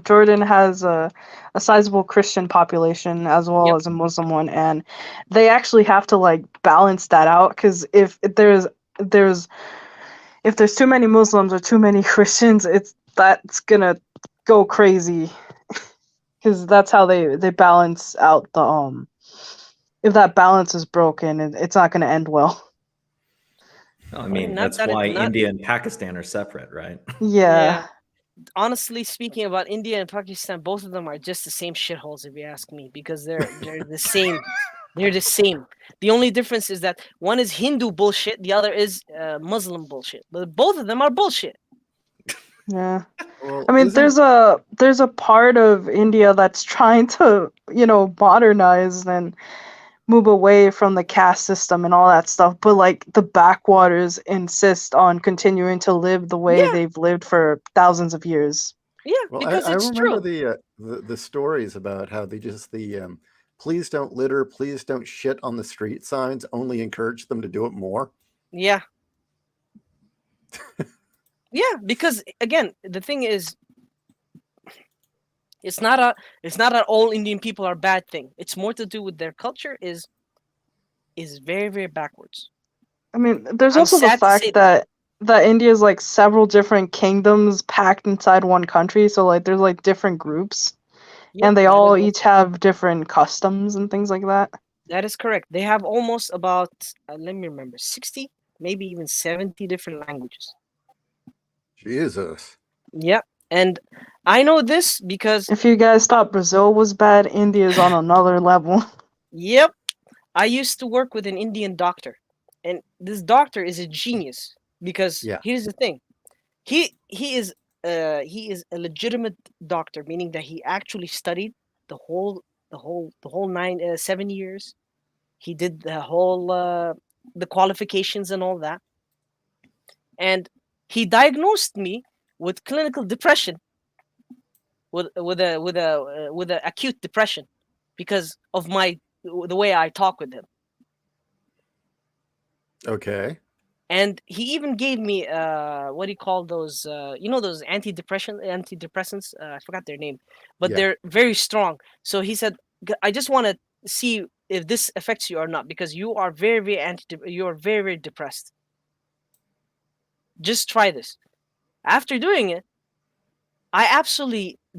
S11: Jordan has a sizable Christian population as well
S10: Yep.
S11: as a Muslim one, and they actually have to like balance that out because if there's too many Muslims or too many Christians, that's gonna go crazy because that's how they balance out the if that balance is broken, it's not gonna end well.
S9: I mean,
S10: Not
S9: that's
S10: that
S9: why
S10: not
S9: India and Pakistan are separate, right?
S11: Yeah.
S10: honestly speaking about India and Pakistan, both of them are just the same shitholes if you ask me, because they're the same. They're the same. The only difference is that one is Hindu bullshit, the other is Muslim bullshit. But both of them are bullshit.
S11: Yeah.
S5: Well,
S11: I mean, there's a part of India that's trying to, modernize and move away from the caste system and all that stuff, but like the backwaters insist on continuing to live the way
S10: Yeah,
S11: they've lived for thousands of years.
S10: yeah,
S5: well,
S10: because
S5: I
S10: it's
S5: remember
S10: true.
S5: the stories about how they just please don't litter, please don't shit on the street signs only encourage them to do it more.
S10: Yeah. Yeah, because again, the thing is, It's not a all Indian people are bad thing. It's more to do with their culture is very, very backwards.
S11: I mean, there's
S10: I'm
S11: also the
S10: sad to say
S11: fact that India is like several different kingdoms packed inside one country. So like there's like different groups,
S10: yep,
S11: and they all each have different customs and things like that.
S10: that is correct. They have almost about let me remember 60, maybe even 70 different languages.
S5: Jesus.
S10: Yep, and I know this because
S11: If you guys thought Brazil was bad, India is on another level.
S10: yep, I used to work with an Indian doctor, and this doctor is a genius because
S5: Yeah.
S10: here's the thing. He is a legitimate doctor, meaning that he actually studied the whole 7 years. He did the qualifications and all that, and he diagnosed me with clinical depression, with a acute depression, because of the way I talk with him.
S5: Okay.
S10: And he even gave me what do you call those those antidepressants, I forgot their name, but
S5: Yeah.
S10: they're very strong. So he said, I just want to see if this affects you or not, because you are very, very depressed. Just try this. After doing it,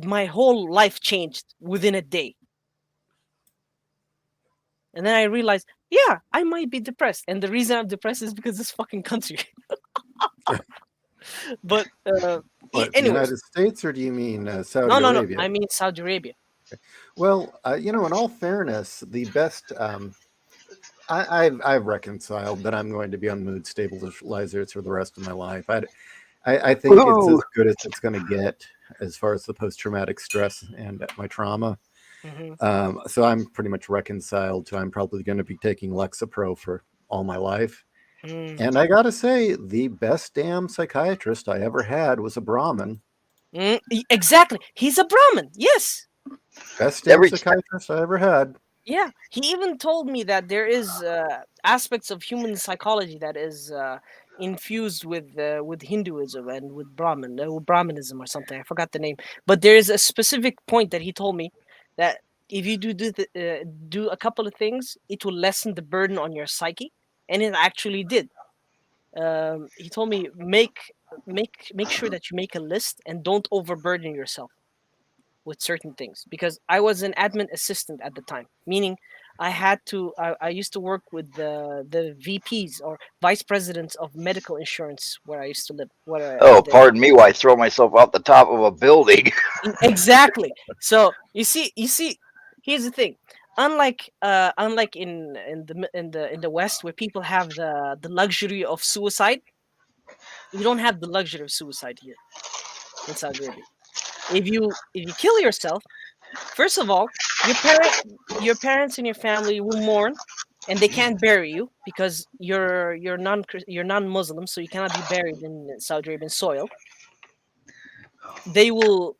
S10: my whole life changed within a day. And then I realized, yeah, I might be depressed, and the reason I'm depressed is because this fucking country. But
S5: What, the
S10: anyways,
S5: United States, or do you mean Saudi
S10: no,
S5: Arabia?
S10: I mean Saudi Arabia.
S5: Well, in all fairness, the best. I've reconciled that I'm going to be on mood stabilizers for the rest of my life. I think it's
S8: Woo!
S5: as good as it's going to get as far as the post traumatic stress and my trauma. So I'm pretty much reconciled to I'm probably going to be taking Lexapro for all my life. And I gotta say, the best damn psychiatrist I ever had was a Brahmin.
S10: Exactly, he's a Brahmin. Yes.
S5: Best damn
S8: Every
S5: psychiatrist I ever had.
S10: Yeah, he even told me that there is aspects of human psychology that is infused with Hinduism and with Brahmanism or something. I forgot the name, but there is a specific point that he told me that if you do a couple of things, it will lessen the burden on your psyche, and it actually did. He told me make sure that you make a list and don't overburden yourself with certain things, because I was an admin assistant at the time, meaning I used to work with the VPs or vice presidents of medical insurance where I used to live.
S8: Oh, pardon me, why I throw myself out the top of a building?
S10: Exactly. So you see, here's the thing. Unlike in the West, where people have the luxury of suicide, you don't have the luxury of suicide here in Saudi Arabia. If you kill yourself, first of all, your parents and your family will mourn, and they can't bury you because you're non-Muslim, so you cannot be buried in Saudi Arabian soil. They will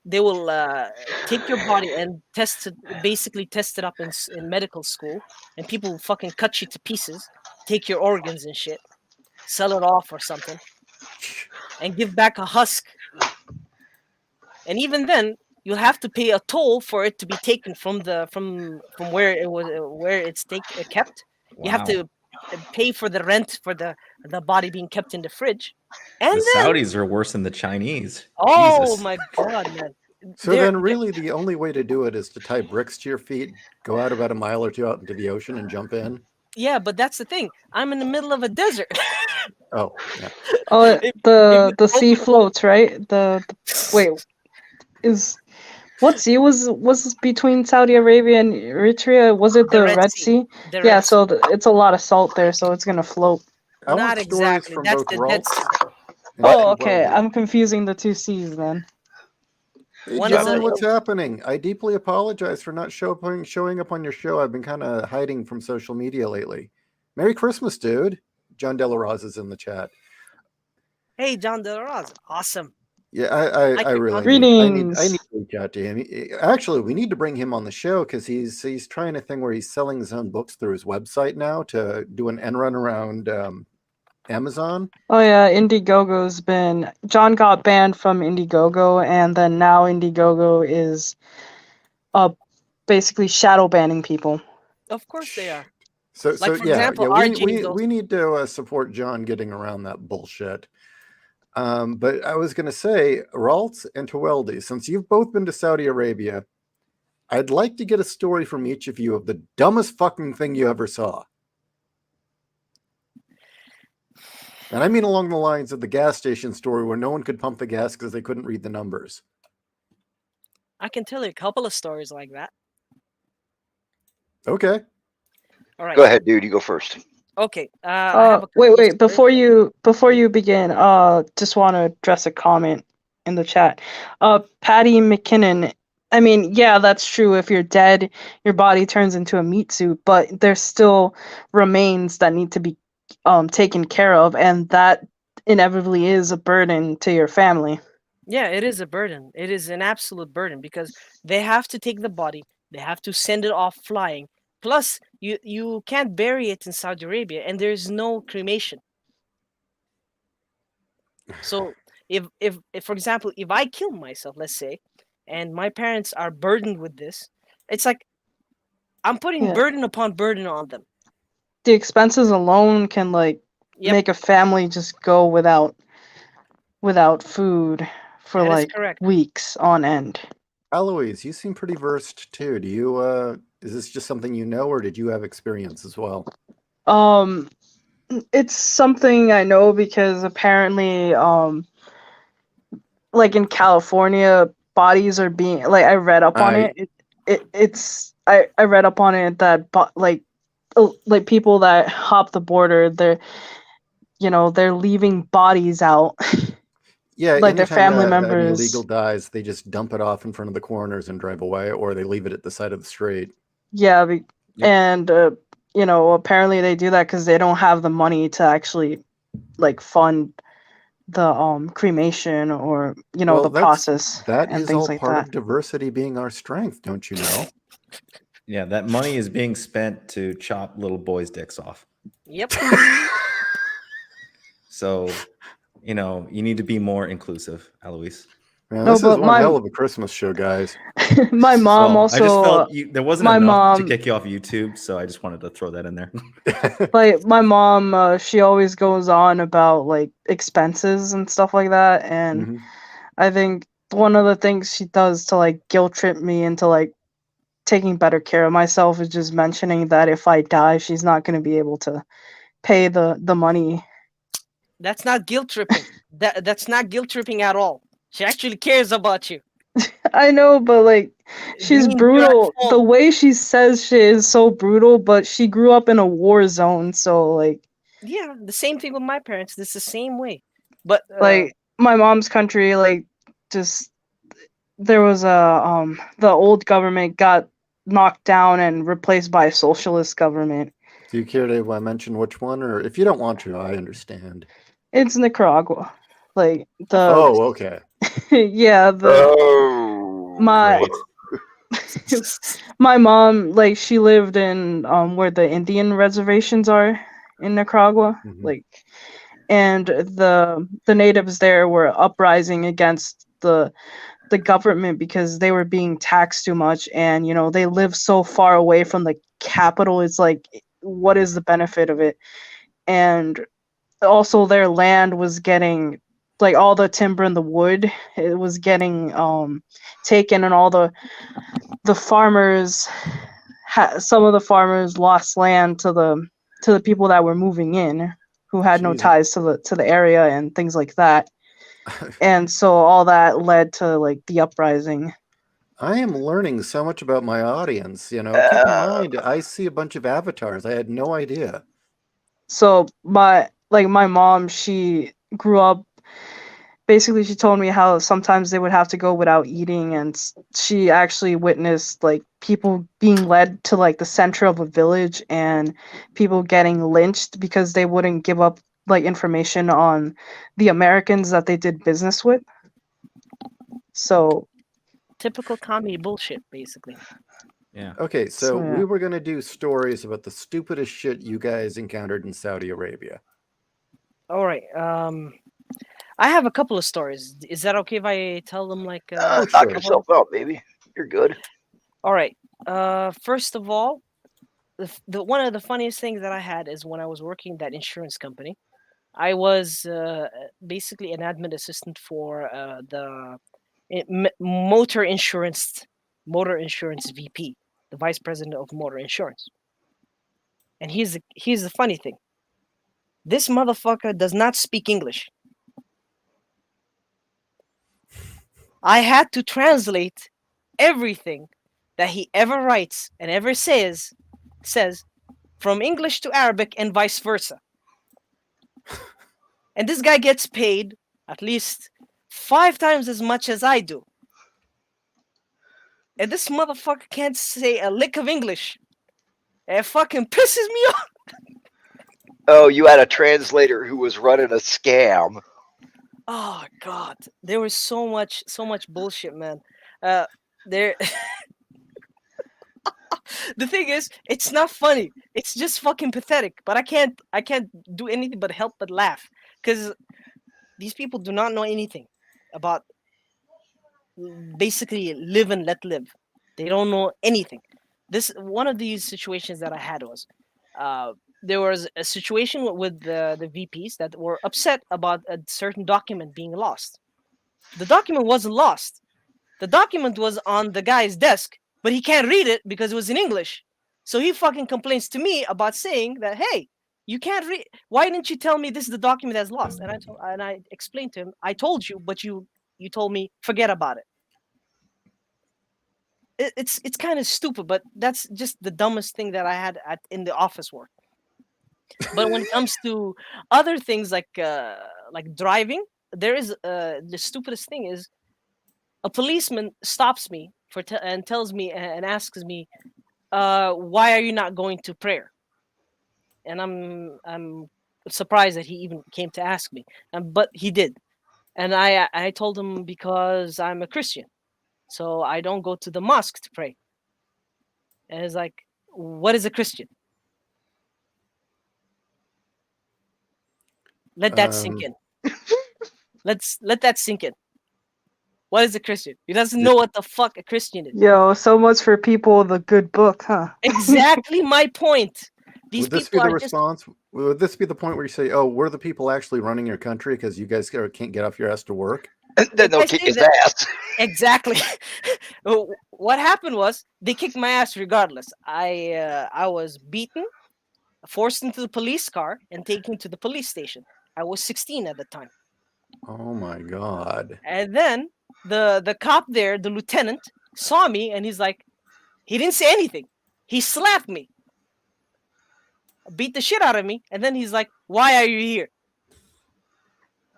S10: take your body and basically test it up in medical school, and people will fucking cut you to pieces, take your organs and shit, sell it off or something, and give back a husk. And even then, you'll have to pay a toll for it to be taken from where it's kept. You have to pay for the rent for the body being kept in the fridge, and
S9: The
S10: then
S9: Saudis are worse than the Chinese.
S10: oh
S9: Jesus.
S10: my god, man!
S5: So
S10: They're-
S5: then, really, the only way to do it is to tie bricks to your feet, go out about a mile or two out into the ocean, and jump in.
S10: yeah, but that's the thing. I'm in the middle of a desert.
S5: Oh, yeah.
S11: Oh,
S10: If
S11: the sea
S10: open-
S11: floats, right? Wait, is what sea was between Saudi Arabia and Eritrea? Was it
S10: The
S11: the
S10: Red
S11: Red
S10: Sea.
S11: Sea?
S10: The
S11: Yeah,
S10: Red
S11: so it's a lot of salt there, so it's gonna float.
S5: I want
S10: Not
S5: stories
S10: exactly.
S5: from
S10: That's
S5: both
S10: the Dead
S5: worlds.
S10: Sea.
S5: And
S11: Oh,
S5: see
S11: okay.
S5: what
S11: I'm confusing the two seas then.
S5: Hey,
S10: One is
S5: gentlemen,
S10: a
S5: what's happening? I deeply apologize for not showing up on your show. I've been kind of hiding from social media lately. Merry Christmas, dude. John De La Rosa's in the chat.
S10: hey John De La Rosa. Awesome.
S5: Yeah,
S10: Like
S5: I
S10: your
S5: really
S10: content.
S5: need I
S11: Greetings.
S5: need to reach out to him. Actually, we need to bring him on the show because he's trying a thing where he's selling his own books through his website now to do an end run around Amazon.
S11: Oh yeah, Indiegogo's been John got banned from Indiegogo, and then now Indiegogo is basically shadow banning people.
S10: Of course they are.
S5: So
S10: Like, for
S5: yeah,
S10: example, RJ goes.
S5: we need to support John getting around that bullshit. But I was going to say, Raltz and Taweldi, since you've both been to Saudi Arabia, I'd like to get a story from each of you of the dumbest fucking thing you ever saw. And I mean along the lines of the gas station story where no one could pump the gas because they couldn't read the numbers.
S10: I can tell you a couple of stories like that.
S5: Okay.
S10: All right.
S8: Go ahead, dude. You go first.
S10: Okay. I have a
S11: Wait,
S10: couple of
S11: wait.
S10: stories.
S11: Before you begin, just want to address a comment in the chat. Patty McKinnon. I mean, yeah, that's true. If you're dead, your body turns into a meat suit, but there's still remains that need to be taken care of, and that inevitably is a burden to your family.
S10: Yeah, it is a burden. It is an absolute burden because they have to take the body, they have to send it off flying. Plus, you can't bury it in Saudi Arabia, and there's no cremation. So, if for example, if I kill myself, let's say, and my parents are burdened with this, it's like I'm putting
S11: Yeah.
S10: burden upon burden on them.
S11: The expenses alone can
S10: Yep.
S11: make a family just go without food for
S10: That is
S11: like
S10: correct.
S11: weeks on end.
S5: Eloise, you seem pretty versed too. Do you is this just something you know or did you have experience as well?
S11: It's something I know because apparently like in California bodies are being like I read up on it. I read up on it that like people that hop the border, they're leaving bodies out.
S5: Yeah,
S11: like their
S5: anytime
S11: family
S5: an
S11: members.
S5: illegal dies, they just dump it off in front of the coroners and drive away, or they leave it at the side of the street.
S11: Yeah,
S9: Yep.
S11: and apparently they do that because they don't have the money to actually like fund the cremation or
S5: Well,
S11: the process
S5: that
S11: and
S5: is
S11: things
S5: all
S11: like
S5: part
S11: that.
S5: of diversity being our strength, don't you know?
S9: Yeah, that money is being spent to chop little boys' dicks off.
S10: Yep.
S9: So, you need to be more inclusive, Eloise.
S5: Man,
S11: No,
S5: this is
S11: but
S5: one hell of a Christmas show, guys.
S11: my mom
S9: Well,
S11: also
S9: I just felt there wasn't
S11: my
S9: enough
S11: mom
S9: to kick you off YouTube, so I just wanted to throw that in there.
S11: like my mom she always goes on about like expenses and stuff like that, and
S5: Mhm.
S11: I think one of the things she does to like guilt trip me into like taking better care of myself is just mentioning that if I die, she's not going to be able to pay the money.
S10: That's not guilt tripping. That's not guilt tripping at all. She actually cares about you.
S11: I know, but like
S10: It
S11: she's
S10: means you're at
S11: brutal.
S10: fault.
S11: The way she says shit is so brutal, but she grew up in a war zone, so like
S10: Yeah, the same thing with my parents. It's the same way. But
S11: my mom's country, like just there was the old government got knocked down and replaced by a socialist government.
S5: Do you care to mention which one, or if you don't want to, I understand.
S11: It's Nicaragua. Like the
S5: Oh, okay.
S11: yeah,
S8: Oh,
S11: my
S9: Great.
S11: my mom, like she lived in where the Indian reservations are in Nicaragua.
S5: Mhm.
S11: Like and the natives there were uprising against the government because they were being taxed too much, and they live so far away from the capital. It's like, what is the benefit of it? And also their land was getting, like, all the timber and the wood, it was getting taken, and all the farmers some of the farmers lost land to the people that were moving in, who had no
S5: Jesus.
S11: ties to the area and things like that. And so all that led to like the uprising.
S5: I am learning so much about my audience. Keep in mind, I see a bunch of avatars. I had no idea.
S11: So my mom, she grew up, basically she told me how sometimes they would have to go without eating, and she actually witnessed like people being led to like the center of a village and people getting lynched because they wouldn't give up like information on the Americans that they did business with. So
S10: typical commie bullshit, basically.
S9: Yeah.
S5: Okay, so
S11: So, yeah.
S5: we were going to do stories about the stupidest shit you guys encountered in Saudi Arabia.
S10: All right. I have a couple of stories. Is that okay if I tell them like?
S5: Oh,
S8: knock
S5: sure.
S8: yourself out, baby. You're good.
S10: All right. First of all, the one of the funniest things that I had is when I was working at that insurance company. I was basically an admin assistant for the motor insurance VP, the vice president of motor insurance. And here's the funny thing. This motherfucker does not speak English. I had to translate everything that he ever writes and ever says from English to Arabic and vice versa. And this guy gets paid at least 5 times as much as I do. And this motherfucker can't say a lick of English. It fucking pisses me off.
S8: Oh, you had a translator who was running a scam.
S10: Oh god, there was so much bullshit, man. There. The thing is, it's not funny. It's just fucking pathetic. But I can't do anything but help but laugh, because these people do not know anything about basically live and let live. They don't know anything. This one of these situations that I had was, there was a situation with the VPs that were upset about a certain document being lost. The document wasn't lost. The document was on the guy's desk, but he can't read it because it was in English. So he fucking complains to me about saying that, hey, you can't read. Why didn't you tell me this is the document that's lost? And I explained to him, I told you, but you told me forget about it. It's kind of stupid, but that's just the dumbest thing that I had in the office work. But when it comes to other things like driving, there is the stupidest thing is a policeman stops me and tells me and asks me, why are you not going to prayer? And I'm surprised that he even came to ask me, but he did. And I told him because I'm a Christian, so I don't go to the mosque to pray. And he's like, what is a Christian? Let that sink in. Let that sink in. What is a Christian? He doesn't know what the fuck a Christian is.
S11: Yo, so much for people with a good book, huh?
S10: Exactly my point. These
S5: Would this be
S10: people
S5: the
S10: are just
S5: response? Would this be the point where you say, "Oh, we're the people actually running your country because you guys can't get off your ass to work"?
S8: And then
S10: If
S8: they'll
S10: I
S8: kick
S10: say
S8: his
S10: that-
S8: ass.
S10: exactly. What happened was they kicked my ass regardless. I was beaten, forced into the police car, and taken to the police station. I was 16 at the time.
S5: Oh my god!
S10: And then the cop there, the lieutenant, saw me and he's like, he didn't say anything. He slapped me, beat the shit out of me, and then he's like, "Why are you here?"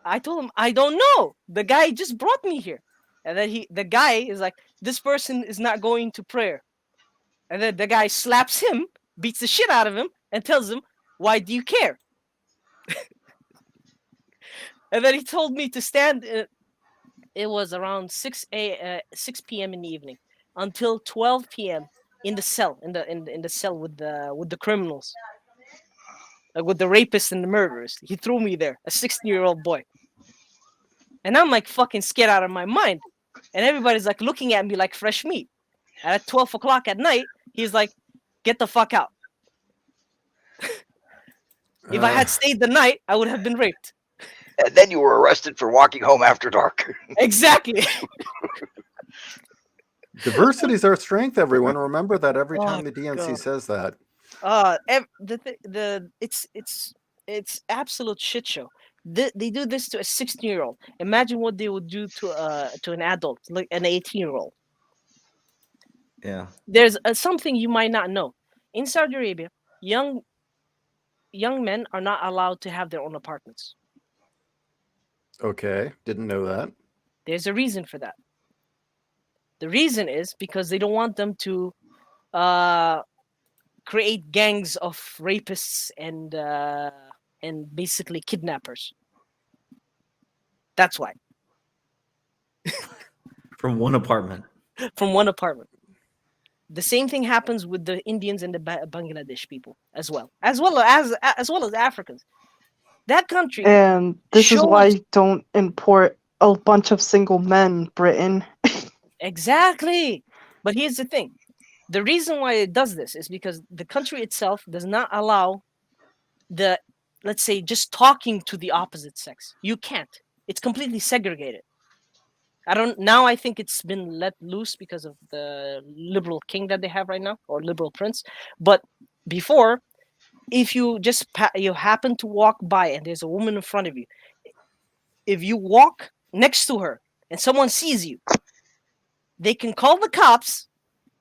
S10: I told him, "I don't know. The guy just brought me here." And then the guy is like, "This person is not going to prayer." And then the guy slaps him, beats the shit out of him, and tells him, "Why do you care?" And then he told me to stand. It was around 6 p.m. in the evening until 12 p.m. in the cell, in the cell with the criminals, like with the rapists and the murderers. He threw me there, a 16-year-old boy, and I'm like fucking scared out of my mind, and everybody's like looking at me like fresh meat. And at 12 o'clock at night, he's like, "Get the fuck out." If I had stayed the night, I would have been raped.
S8: And then you were arrested for walking home after dark.
S10: Exactly.
S5: Diversity is our strength, everyone. Remember that every
S10: Oh,
S5: time the DNC
S10: God.
S5: says that.
S10: It's absolute shit show. They do this to a 16-year-old. Imagine what they would do to an adult, like an 18-year-old.
S9: Yeah.
S10: There's something you might not know. In Saudi Arabia, young men are not allowed to have their own apartments.
S5: Okay, didn't know that.
S10: There's a reason for that. The reason is because they don't want them to create gangs of rapists and basically kidnappers. That's why.
S9: From one apartment.
S10: From one apartment. The same thing happens with the Indians and the Bangladesh people as well as Africans. That country.
S11: And this is why
S10: shows-
S11: you don't import a bunch of single men, Britain.
S10: Exactly. But here's the thing. The reason why it does this is because the country itself does not allow the, let's say, just talking to the opposite sex. You can't. It's completely segregated. I think it's been let loose because of the liberal king that they have right now, or liberal prince. But before, if you just you happen to walk by and there's a woman in front of you, if you walk next to her and someone sees you, they can call the cops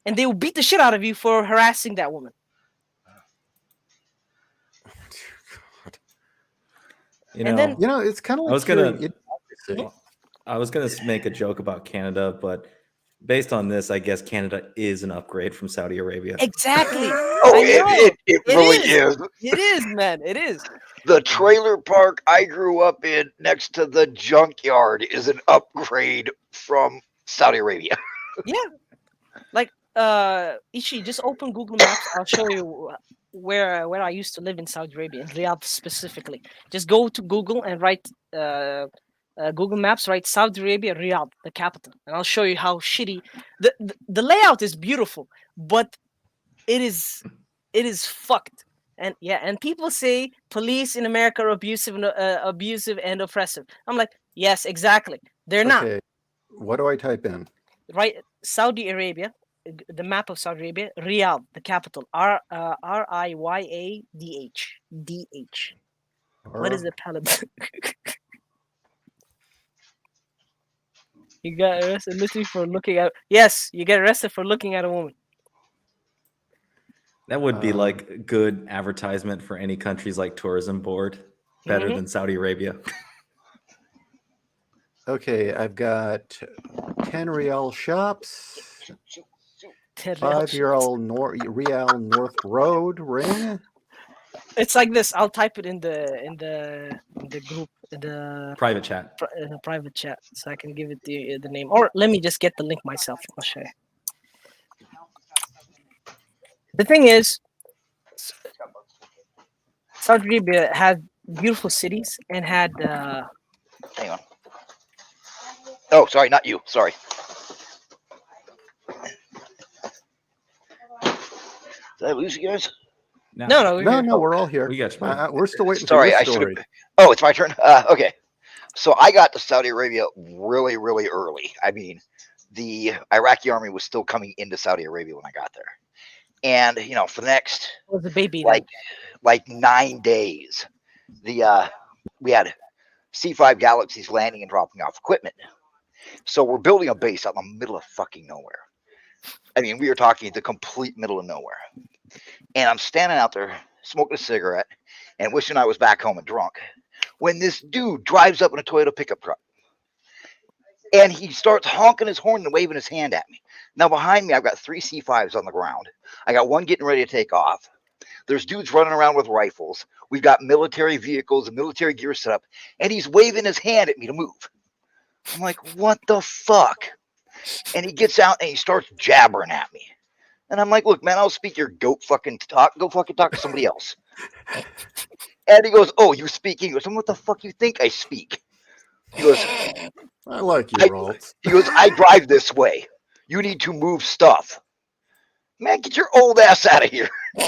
S10: and they will beat the shit out of you for harassing that woman.
S9: You
S10: And
S9: know,
S10: then
S5: You know, it's kind of
S9: I
S5: like
S9: was gonna
S5: democracy.
S9: I was gonna make a joke about Canada, but based on this, I guess Canada is an upgrade from Saudi Arabia.
S10: exactly,
S8: Oh,
S10: I know
S8: it
S10: it
S8: really
S10: is.
S8: is.
S10: It is, man. It is.
S8: The trailer park I grew up in next to the junkyard is an upgrade from Saudi Arabia.
S10: Yeah. Like Ishi, just open Google Maps. I'll show you where I used to live in Saudi Arabia, in Riyadh specifically. Just go to Google and write Google Maps, write Saudi Arabia, Riyadh, the capital, and I'll show you how shitty the layout is beautiful, but it is fucked. And yeah, and people say police in America are abusive and oppressive. I'm like, yes, exactly. They're not.
S5: Okay, what do I type in?
S10: Right, Saudi Arabia, the map of Saudi Arabia, Riyadh, the capital, Riyaddh. What is the palette? You got arrested literally for looking at. Yes, you get arrested for looking at a woman.
S9: That would be like good advertisement for any country's like tourism board, better than Saudi Arabia.
S5: Okay, I've got 10 Real shops,
S10: 10 Real
S5: 5 Real North Road ring.
S10: It's like this. I'll type it in the group, in the
S9: Private chat.
S10: Private chat, so I can give it the name. Or let me just get the link myself. I'll show you. The thing is, Saudi Arabia had beautiful cities and had.
S8: Hang on. Oh, sorry, not you. Sorry. Did I lose you guys?
S10: No,
S5: No, we're all here.
S9: We got you.
S5: We're still waiting
S8: Sorry,
S5: for
S8: I
S5: your
S8: should
S5: story.
S8: have. Oh, it's my turn. Okay. So I got to Saudi Arabia really, really early. I mean, the Iraqi army was still coming into Saudi Arabia when I got there, and for the next
S10: was a baby.
S8: like 9 days, we had C5 Galaxies landing and dropping off equipment. So we're building a base out in the middle of fucking nowhere. I mean, we are talking the complete middle of nowhere. And I'm standing out there smoking a cigarette and wishing I was back home and drunk when this dude drives up in a Toyota pickup truck. And he starts honking his horn and waving his hand at me. Now, behind me, I've got 3 C5s on the ground. I got one getting ready to take off. There's dudes running around with rifles. We've got military vehicles and military gear set up. And he's waving his hand at me to move. I'm like, what the fuck? And he gets out and he starts jabbering at me. And I'm like, look, man, I'll speak your goat fucking talk. Go fucking talk to somebody else. And he goes, oh, you speak English. I'm what the fuck you think I speak? He goes,
S5: I like you, Raltz.
S8: He goes, I drive this way. You need to move stuff. Man, get your old ass out of here. So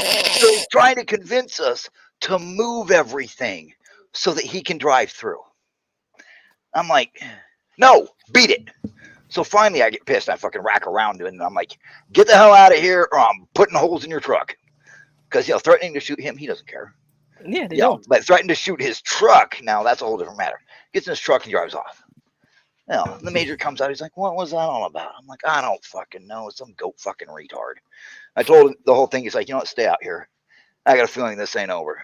S8: he's trying to convince us to move everything so that he can drive through. I'm like, no, beat it. So finally I get pissed. I fucking rack around and I'm like, get the hell out of here or I'm putting holes in your truck. Because, threatening to shoot him, he doesn't care.
S10: Yeah, they don't.
S8: But threatening to shoot his truck, now that's a whole different matter. Gets in his truck and drives off. The major comes out. He's like, what was that all about? I'm like, I don't fucking know. Some goat fucking retard. I told him the whole thing. He's like, stay out here. I got a feeling this ain't over.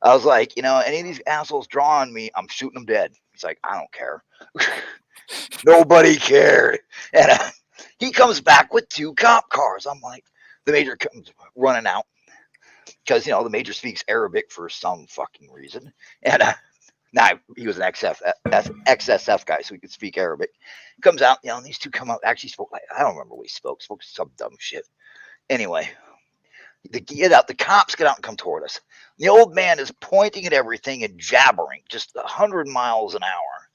S8: I was like, any of these assholes draw on me, I'm shooting them dead. He's like, I don't care. Nobody cared. And he comes back with 2 cop cars. I'm like, the major comes running out because, the major speaks Arabic for some fucking reason. And now he was an XSF guy, so he could speak Arabic. Comes out, and these 2 come out, actually spoke like, I don't remember what he spoke some dumb shit. Anyway, the cops get out and come toward us. The old man is pointing at everything and jabbering just 100 miles an hour.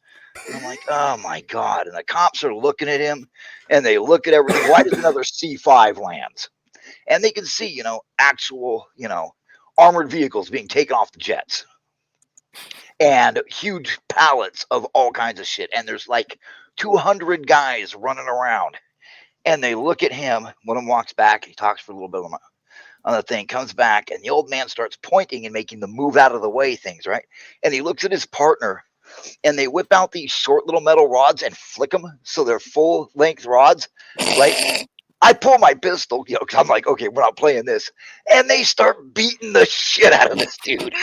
S8: And I'm like, oh my God. And the cops are looking at him and they look at everything. Why does another C5 land? And they can see, actual, armored vehicles being taken off the jets and huge pallets of all kinds of shit. And there's like 200 guys running around. And they look at him. One of them walks back. He talks for a little bit on the thing, comes back, and the old man starts pointing and making the move out of the way things, right? And he looks at his partner, and they whip out these short little metal rods and flick them so they're full length rods, right? I pull my pistol, because I'm like, okay, we're not playing this. And they start beating the shit out of this dude.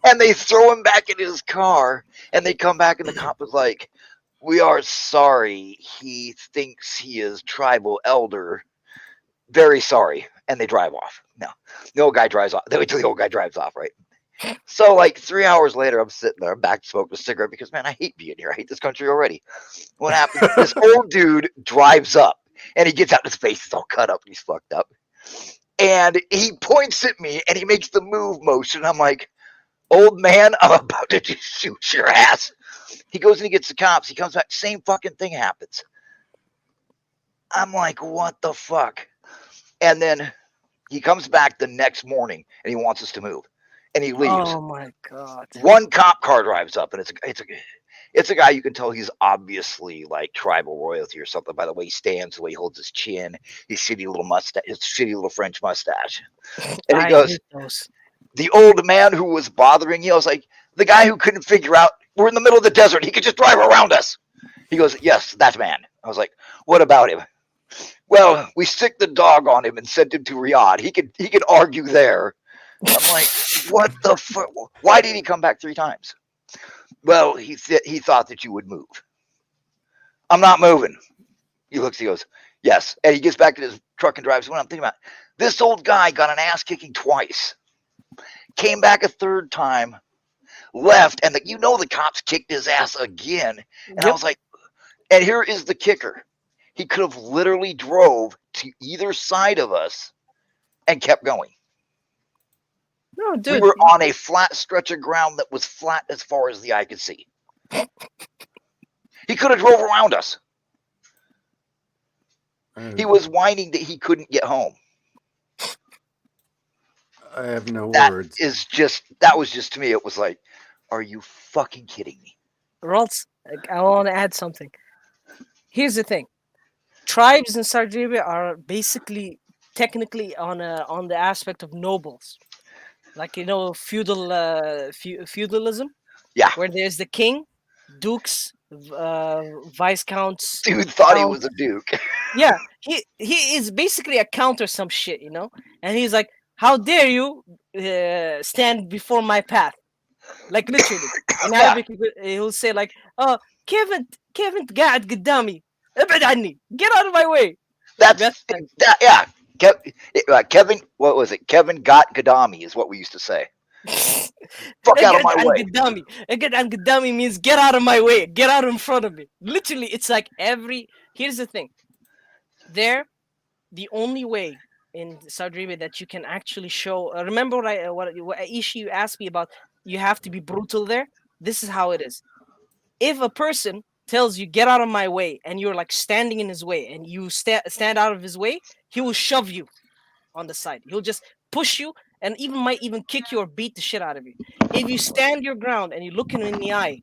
S8: And they throw him back in his car, and they come back, and the cop is like, we are sorry. He thinks he is tribal elder. Very sorry. And they drive off. No, the old guy drives off. They wait till the old guy drives off, right? So, like 3 hours later, I'm sitting there, I'm back smoking a cigarette because, man, I hate being here. I hate this country already. What happens? This old dude drives up and he gets out, his face is all cut up and he's fucked up. And he points at me and he makes the move motion. I'm like, old man, I'm about to just shoot your ass. He goes and he gets the cops. He comes back, same fucking thing happens. I'm like, what the fuck? And then he comes back the next morning and he wants us to move. And he leaves.
S10: Oh my God.
S8: One cop car drives up, and it's a guy you can tell he's obviously like tribal royalty or something by the way he stands, the way he holds his chin, his shitty little mustache, his shitty little French mustache. And he
S10: I
S8: goes,
S10: hate those.
S8: the old man who was bothering you, I was like, the guy who couldn't figure out we're in the middle of the desert, he could just drive around us. He goes, yes, that man. I was like, what about him? Well, we sicked the dog on him and sent him to Riyadh. He could argue there. I'm like, what the fuck? Why did he come back 3 times? Well, he thought that you would move. I'm not moving. He looks, he goes, yes. And he gets back in his truck and drives. What I'm thinking about, this old guy got an ass kicking twice, came back a 3rd time, left, and the cops kicked his ass again. And I was like, and here is the kicker. He could have literally drove to either side of us and kept going.
S10: No,
S8: We
S10: dude.
S8: were on a flat stretch of ground that was flat as far as the eye could see. He could have drove around us. He was whining that he couldn't get home.
S5: I have no
S8: That
S5: words.
S8: that was just to me. It was like, are you fucking kidding me?
S10: Rolls, I want to add something. Here's the thing. Tribes in Saudi Arabia are basically technically on the aspect of nobles. Like, feudalism,
S8: Yeah,
S10: where there's the king, dukes, viscounts.
S8: dude thought he
S10: count-
S8: was a duke.
S10: Yeah, he is basically a count or some shit, and he's like, how dare you stand before my path? Like, literally. In
S8: Yeah.
S10: Arabic, he'll say like, oh, كيف انت قاعد قدامي ابعد عني, get out of my way.
S8: That's
S10: like,
S8: yeah. Kevin, what was it? Kevin got Gadami is what we used to say. Fuck out of my
S10: اقعد عن
S8: way.
S10: قدامي. اقعد عن قدامي means get out of my way, get out in front of me. Literally, it's like here's the thing. The only way in Saudi Arabia that you can actually show, remember what Ishi you asked me about, you have to be brutal there. This is how it is. If a person tells you get out of my way and you're like standing in his way and you stand out of his way, he will shove you on the side. He'll just push you and might even kick you or beat the shit out of you. If you stand your ground and you look him in the eye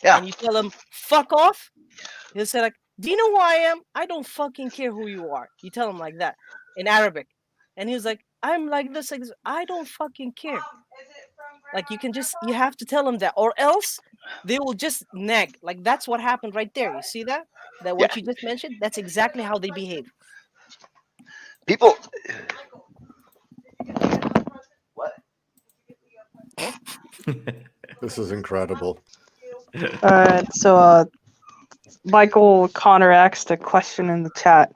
S8: Yeah.
S10: and you tell him fuck off, he'll say like, do you know who I am? I don't fucking care who you are. You tell him like that in Arabic. And he's like, I'm like this, like this. I don't fucking care. Like, you have to tell them that, or else they will just nag. Like, that's what happened right there. You see that? What you just mentioned? That's exactly how they behave.
S8: People. What?
S5: This is incredible.
S11: Alright, so Michael Connor asked a question in the chat.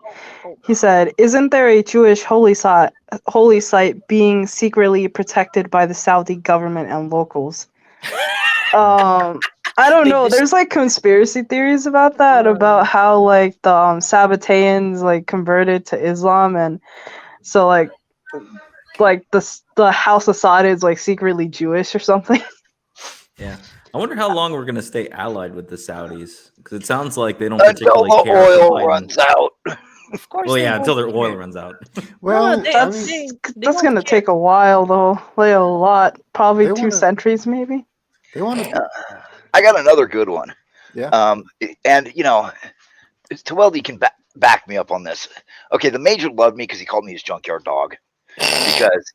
S11: He said, "Isn't there a Jewish holy site being secretly protected by the Saudi government and locals?" I don't know. There's like conspiracy theories about that, about how like the Sabbateans like converted to Islam, and so like the House of Saud is like secretly Jewish or something.
S9: Yeah. I wonder how long we're gonna stay allied with the Saudis because it sounds like they don't
S8: Until
S9: particularly
S8: the
S9: care for
S8: oil
S9: Biden.
S8: runs out.
S10: Of course.
S9: Well,
S10: they
S9: yeah, until
S10: won't
S9: their oil
S10: care.
S9: runs out.
S5: Well,
S10: No, they,
S5: I
S11: That's
S5: mean,
S10: they
S11: that's
S10: won't
S11: gonna
S10: care.
S11: take a while though. Like a lot, probably
S5: they
S11: 2
S5: want to.
S11: centuries maybe.
S5: They want to.
S8: I got another good one.
S5: Yeah.
S8: And Tweldy can back me up on this. Okay, the major loved me because he called me his junkyard dog. Because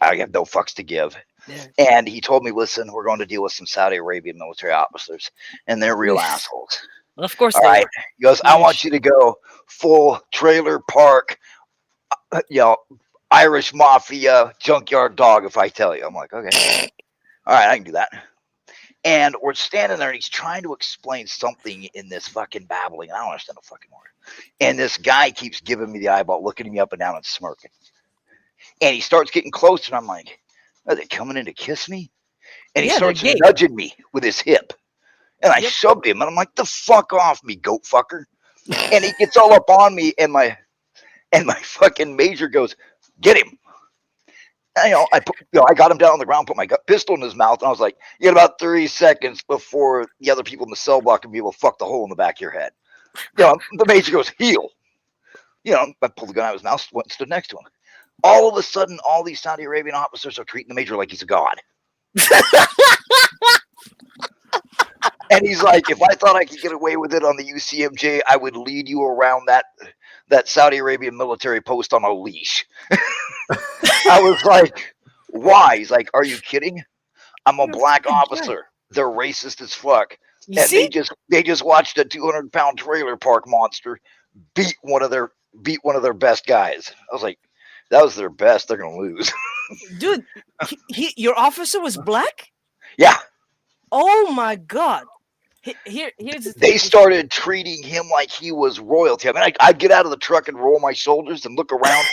S8: I have no fucks to give.
S10: Yeah.
S8: And he told me, listen, we're going to deal with some Saudi Arabian military officers, and they're real
S10: Oof.
S8: assholes.
S10: Of course
S8: All
S10: they
S8: right.
S10: were.
S8: He goes, I want
S10: Yeesh.
S8: you to go full trailer park, Irish mafia junkyard dog. If I tell you, I'm like, okay, all right, I can do that. And we're standing there, and he's trying to explain something in this fucking babbling. And I don't understand a fucking word. And this guy keeps giving me the eyeball, looking me up and down and smirking. And he starts getting close, and I'm like, are they coming in to kiss me? And he
S10: Yeah, they're
S8: starts
S10: gay.
S8: nudging me with his hip. And I
S10: Yep.
S8: shoved him, and I'm like, the fuck off me, goat fucker. And he gets all up on me, and my fucking major goes, get him. And, I got him down on the ground, put my pistol in his mouth, and I was like, you got about 30 seconds before the other people in the cell block can be able to fuck the hole in the back of your head. The major goes, heal. I pulled the gun out of his mouth, went and stood next to him. All of a sudden, all these Saudi Arabian officers are treating the major like he's a god. And he's like, if I thought I could get away with it on the UCMJ, I would lead you around that Saudi Arabian military post on a leash. I was like, why? He's like, are you kidding? I'm a
S10: You're a
S8: black
S10: fucking guy.
S8: officer. They're racist as fuck.
S10: You
S8: And
S10: see?
S8: they just watched a 200-pound trailer park monster beat one of their best guys. I was like, that was their best. They're gonna lose.
S10: Dude, your officer was black?
S8: Yeah.
S10: Oh my god. Here's the thing.
S8: They started treating him like he was royalty. I mean, I'd get out of the truck and roll my shoulders and look around.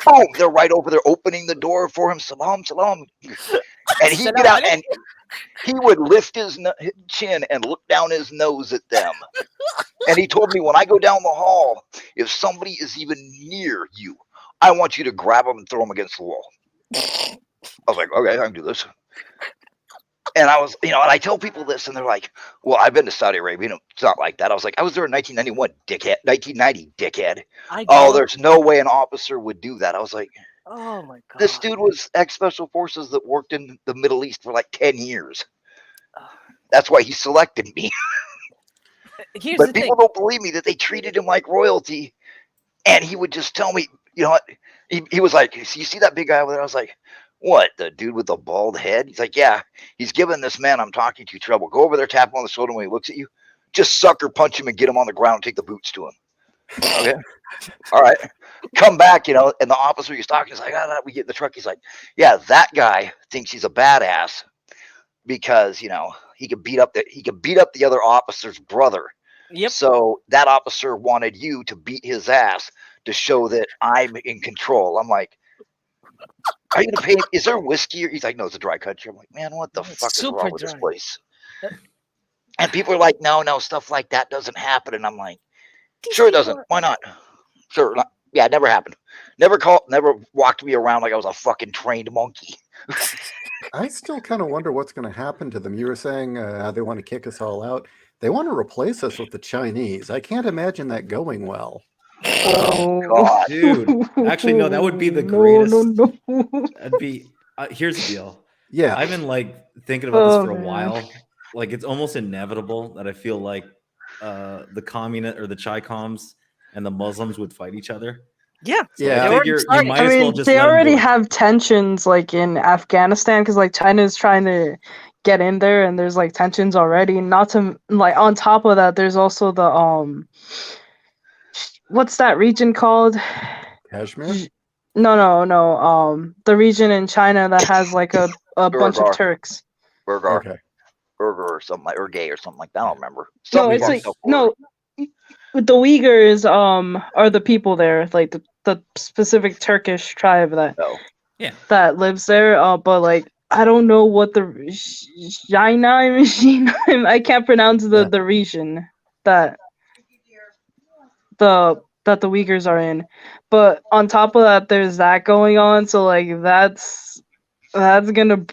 S8: Boom! They're right over there opening the door for him. Salam, salam. And he'd get out and he would lift his chin and look down his nose at them. And he told me, when I go down the hall, if somebody is even near you, I want you to grab them and throw them against the wall. I was like, okay, I can do this. And I was, and I tell people this, and they're like, well, I've been to Saudi Arabia. It's not like that. I was like, I was there in 1991, dickhead. 1990, dickhead. There's no way an officer would do that. I was like,
S10: oh my god.
S8: this dude was ex-special forces that worked in the Middle East for like 10 years. That's why he selected me. But people don't believe me that they treated him like royalty. And he would just tell me, you know what? He was like, you see that big guy over there? I was like, what? The dude with the bald head? He's like, yeah, he's giving this man I'm talking to trouble. Go over there, tap him on the shoulder when he looks at you. Just sucker punch him and get him on the ground and take the boots to him. Okay. All right. Come back, and the officer he's talking is like, we get in the truck. He's like, yeah, that guy thinks he's a badass because, he could beat up the other officer's brother.
S10: Yep.
S8: So that officer wanted you to beat his ass to show that I'm in control. I'm like, are you gonna pay? Is there whiskey? He's like, no, it's a dry country. I'm like, man, what the fuck is wrong with this place? And people are like, no, stuff like that doesn't happen. And I'm like, sure it doesn't. Why not? Sure. Yeah, it never happened. Never walked me around like I was a fucking trained monkey.
S5: I still kind of wonder what's going to happen to them. You were saying they want to kick us all out. They want to replace us with the Chinese. I can't imagine that going well.
S11: Oh
S8: God,
S9: dude! Actually, no, that would be the greatest.
S11: No.
S9: That'd be. Here's the deal.
S5: Yeah,
S9: I've been thinking about this for a while. It's almost inevitable that I feel like the communist or the Chi-Coms and the Muslims would fight each other.
S10: Yeah.
S9: So I figure you might as well just
S11: they
S9: let them
S11: already
S9: do it.
S11: have tensions in Afghanistan because China's trying to get in there, and there's tensions already. Not to on top of that, there's also the what's that region called?
S5: Kashmir?
S11: No. The region in China that has a bunch of Turks.
S8: Burger.
S5: Okay.
S8: Burger or something or gay or something like that. I don't remember.
S11: No, it's the Uyghurs are the people there, the specific Turkish tribe that lives there. But I don't know what the I can't pronounce the region that the Uyghurs are in. But on top of that, there's that going on. So that's gonna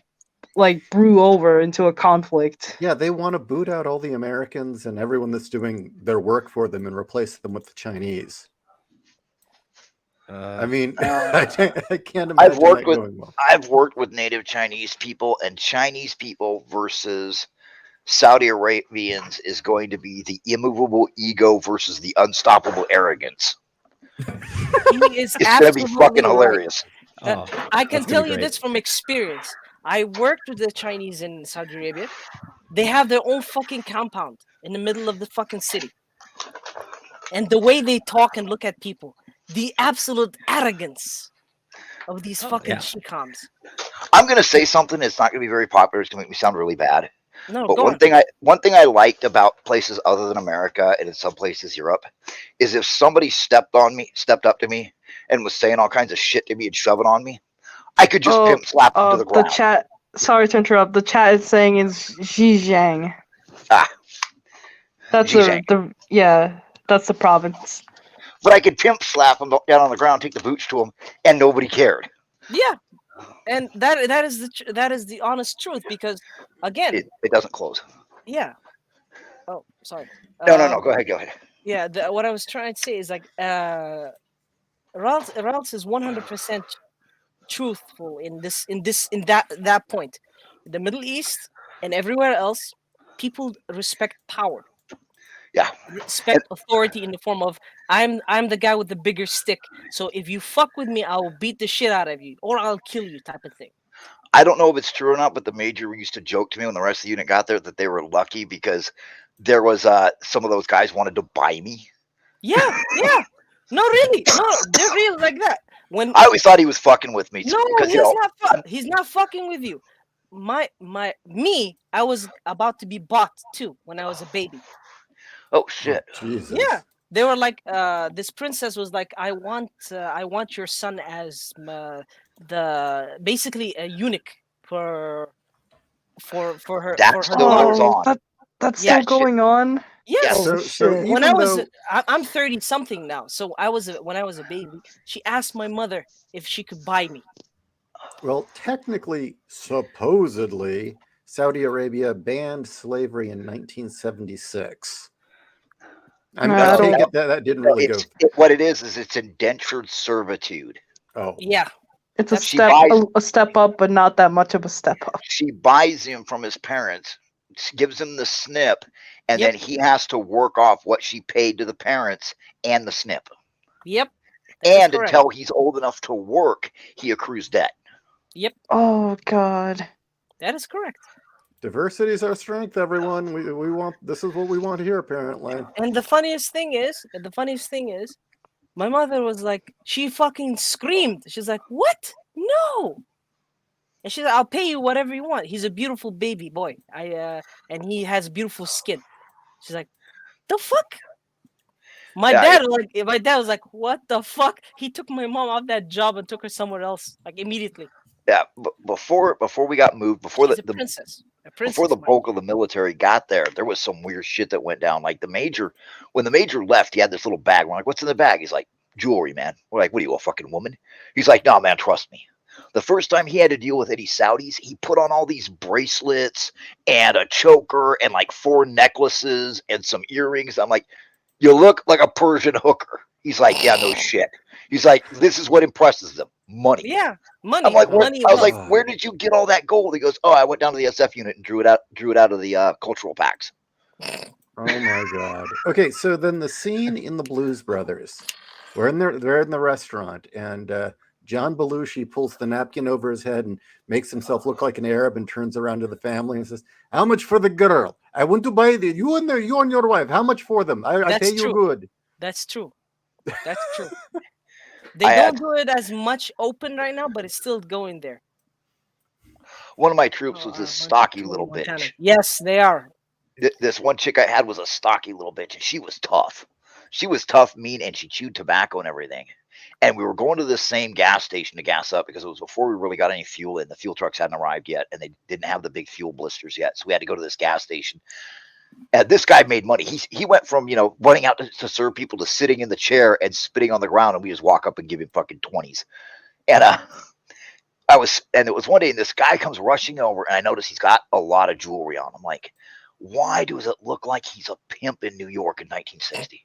S11: like brew over into a conflict.
S5: Yeah, they want to boot out all the Americans and everyone that's doing their work for them and replace them with the Chinese. I mean, I can't
S8: I've
S5: imagine that
S8: worked with
S5: going well.
S8: I've worked with native Chinese people, and Chinese people versus Saudi Arabians is going to be the immovable ego versus the unstoppable arrogance.
S10: He is
S8: It's going to be fucking
S10: absolutely right.
S8: hilarious.
S9: Oh,
S10: I can
S9: that's gonna
S10: tell
S9: be
S10: you
S9: great.
S10: this from experience. I worked with the Chinese in Saudi Arabia. They have their own fucking compound in the middle of the fucking city. And the way they talk and look at people, the absolute arrogance of these fucking
S9: yeah.
S10: shikams.
S8: I'm going to say something that's not going to be very popular. It's going to make me sound really bad.
S10: No,
S8: But
S10: go on.
S8: one thing I liked about places other than America and in some places Europe is if somebody stepped up to me, and was saying all kinds of shit to me and shoving on me, I could just pimp slap them to the
S11: The
S8: ground.
S11: chat. Sorry to interrupt. The chat is saying it's Zhejiang.
S8: Ah,
S11: That's
S8: Zhejiang.
S11: that's the province.
S8: But I could pimp slap them down on the ground, take the boots to them, and nobody cared.
S10: Yeah, and that is the honest truth, because again,
S8: It doesn't close.
S10: yeah. Oh, sorry.
S8: No. Go ahead.
S10: Yeah, what I was trying to say is like Ralph is 100% truthful in that point. In the Middle East and everywhere else, people respect power.
S8: Yeah.
S10: Respect authority in the form of I'm the guy with the bigger stick. So if you fuck with me, I will beat the shit out of you or I'll kill you, type of thing.
S8: I don't know if it's true or not, but the major used to joke to me when the rest of the unit got there that they were lucky because there was some of those guys wanted to buy me.
S10: Yeah. No, really. No, they're real like that. When
S8: I always thought he was fucking with me.
S10: No,
S8: because
S10: he's not fucking with you. I was about to be bought too when I was a baby.
S8: Oh shit.
S5: Jesus.
S10: Yeah. They were like, this princess was like, I want your son as basically a eunuch for her.
S8: That
S10: for her
S8: still
S10: daughter.
S8: goes on.
S11: That's
S10: Yeah,
S11: still going on.
S10: Yes.
S5: So
S11: shit.
S10: When I
S5: even
S10: was,
S5: though
S10: I'm 30 something now. So when I was a baby, she asked my mother if she could buy me.
S5: well, technically, supposedly, Saudi Arabia banned slavery in 1976. I
S11: I
S5: take
S11: don't.
S5: it that didn't really go.
S8: What it is it's indentured servitude.
S5: Oh,
S10: Yeah.
S11: It's a
S8: She
S11: step
S8: buys-
S11: a step up, but not that much of a step up.
S8: She buys him from his parents, gives him the snip, and
S10: Yep.
S8: then he has to work off what she paid to the parents and the snip.
S10: Yep. That is
S8: And
S10: correct.
S8: until he's old enough to work, he accrues debt.
S10: Yep.
S11: Oh god.
S10: That is correct.
S5: diversity is our strength, everyone. We want this is what we want to hear, apparently.
S10: And the funniest thing is, my mother was like, she fucking screamed. She's like, "What? No!" And she's like, "I'll pay you whatever you want. He's a beautiful baby boy. And he has beautiful skin." She's like, "The fuck?" My dad was like, "What the fuck?" He took my mom off that job and took her somewhere else, like immediately.
S8: Yeah, before we got moved, before
S10: She's
S8: the
S10: a princess.
S8: before the bulk of the military got there, there was some weird shit that went down. Like when the major left, he had this little bag. We're like, "What's in the bag?" He's like, "Jewelry, man." We're like, "What are you, a fucking woman?" He's like, "No, man, trust me." The first time he had to deal with any Saudis, he put on all these bracelets and a choker and like 4 necklaces and some earrings. I'm like, "You look like a Persian hooker." He's like, "Yeah, no shit." He's like, "This is what impresses them. Money."
S10: Yeah, money.
S8: I'm like,
S10: money.
S8: I was
S10: wealth.
S8: like, "Where did you get all that gold?" He goes, "Oh, I went down to the SF unit and drew it out of the cultural packs."
S5: Oh my god. Okay, so then the scene in the Blues Brothers, they're in the restaurant, and John Belushi pulls the napkin over his head and makes himself look like an Arab and turns around to the family and says, "How much for the girl? I want to buy you and your wife. How much for them? I
S10: That's
S5: pay you
S10: true.
S5: good."
S10: That's true. That's true. They don't do it as much open right now, but it's still going there.
S8: One of my troops was this stocky little bitch.
S10: Yes, they are.
S8: This one chick I had was a stocky little bitch, and she was tough. She was tough, mean, and she chewed tobacco and everything. And we were going to the same gas station to gas up because it was before we really got any fuel in. The fuel trucks hadn't arrived yet, and they didn't have the big fuel blisters yet. So we had to go to this gas station. And this guy made money. He went from, running out to serve people to sitting in the chair and spitting on the ground, and we just walk up and give him fucking 20s. And and it was one day, and this guy comes rushing over, and I notice he's got a lot of jewelry on. I'm like, why does it look like he's a pimp in New York in 1960?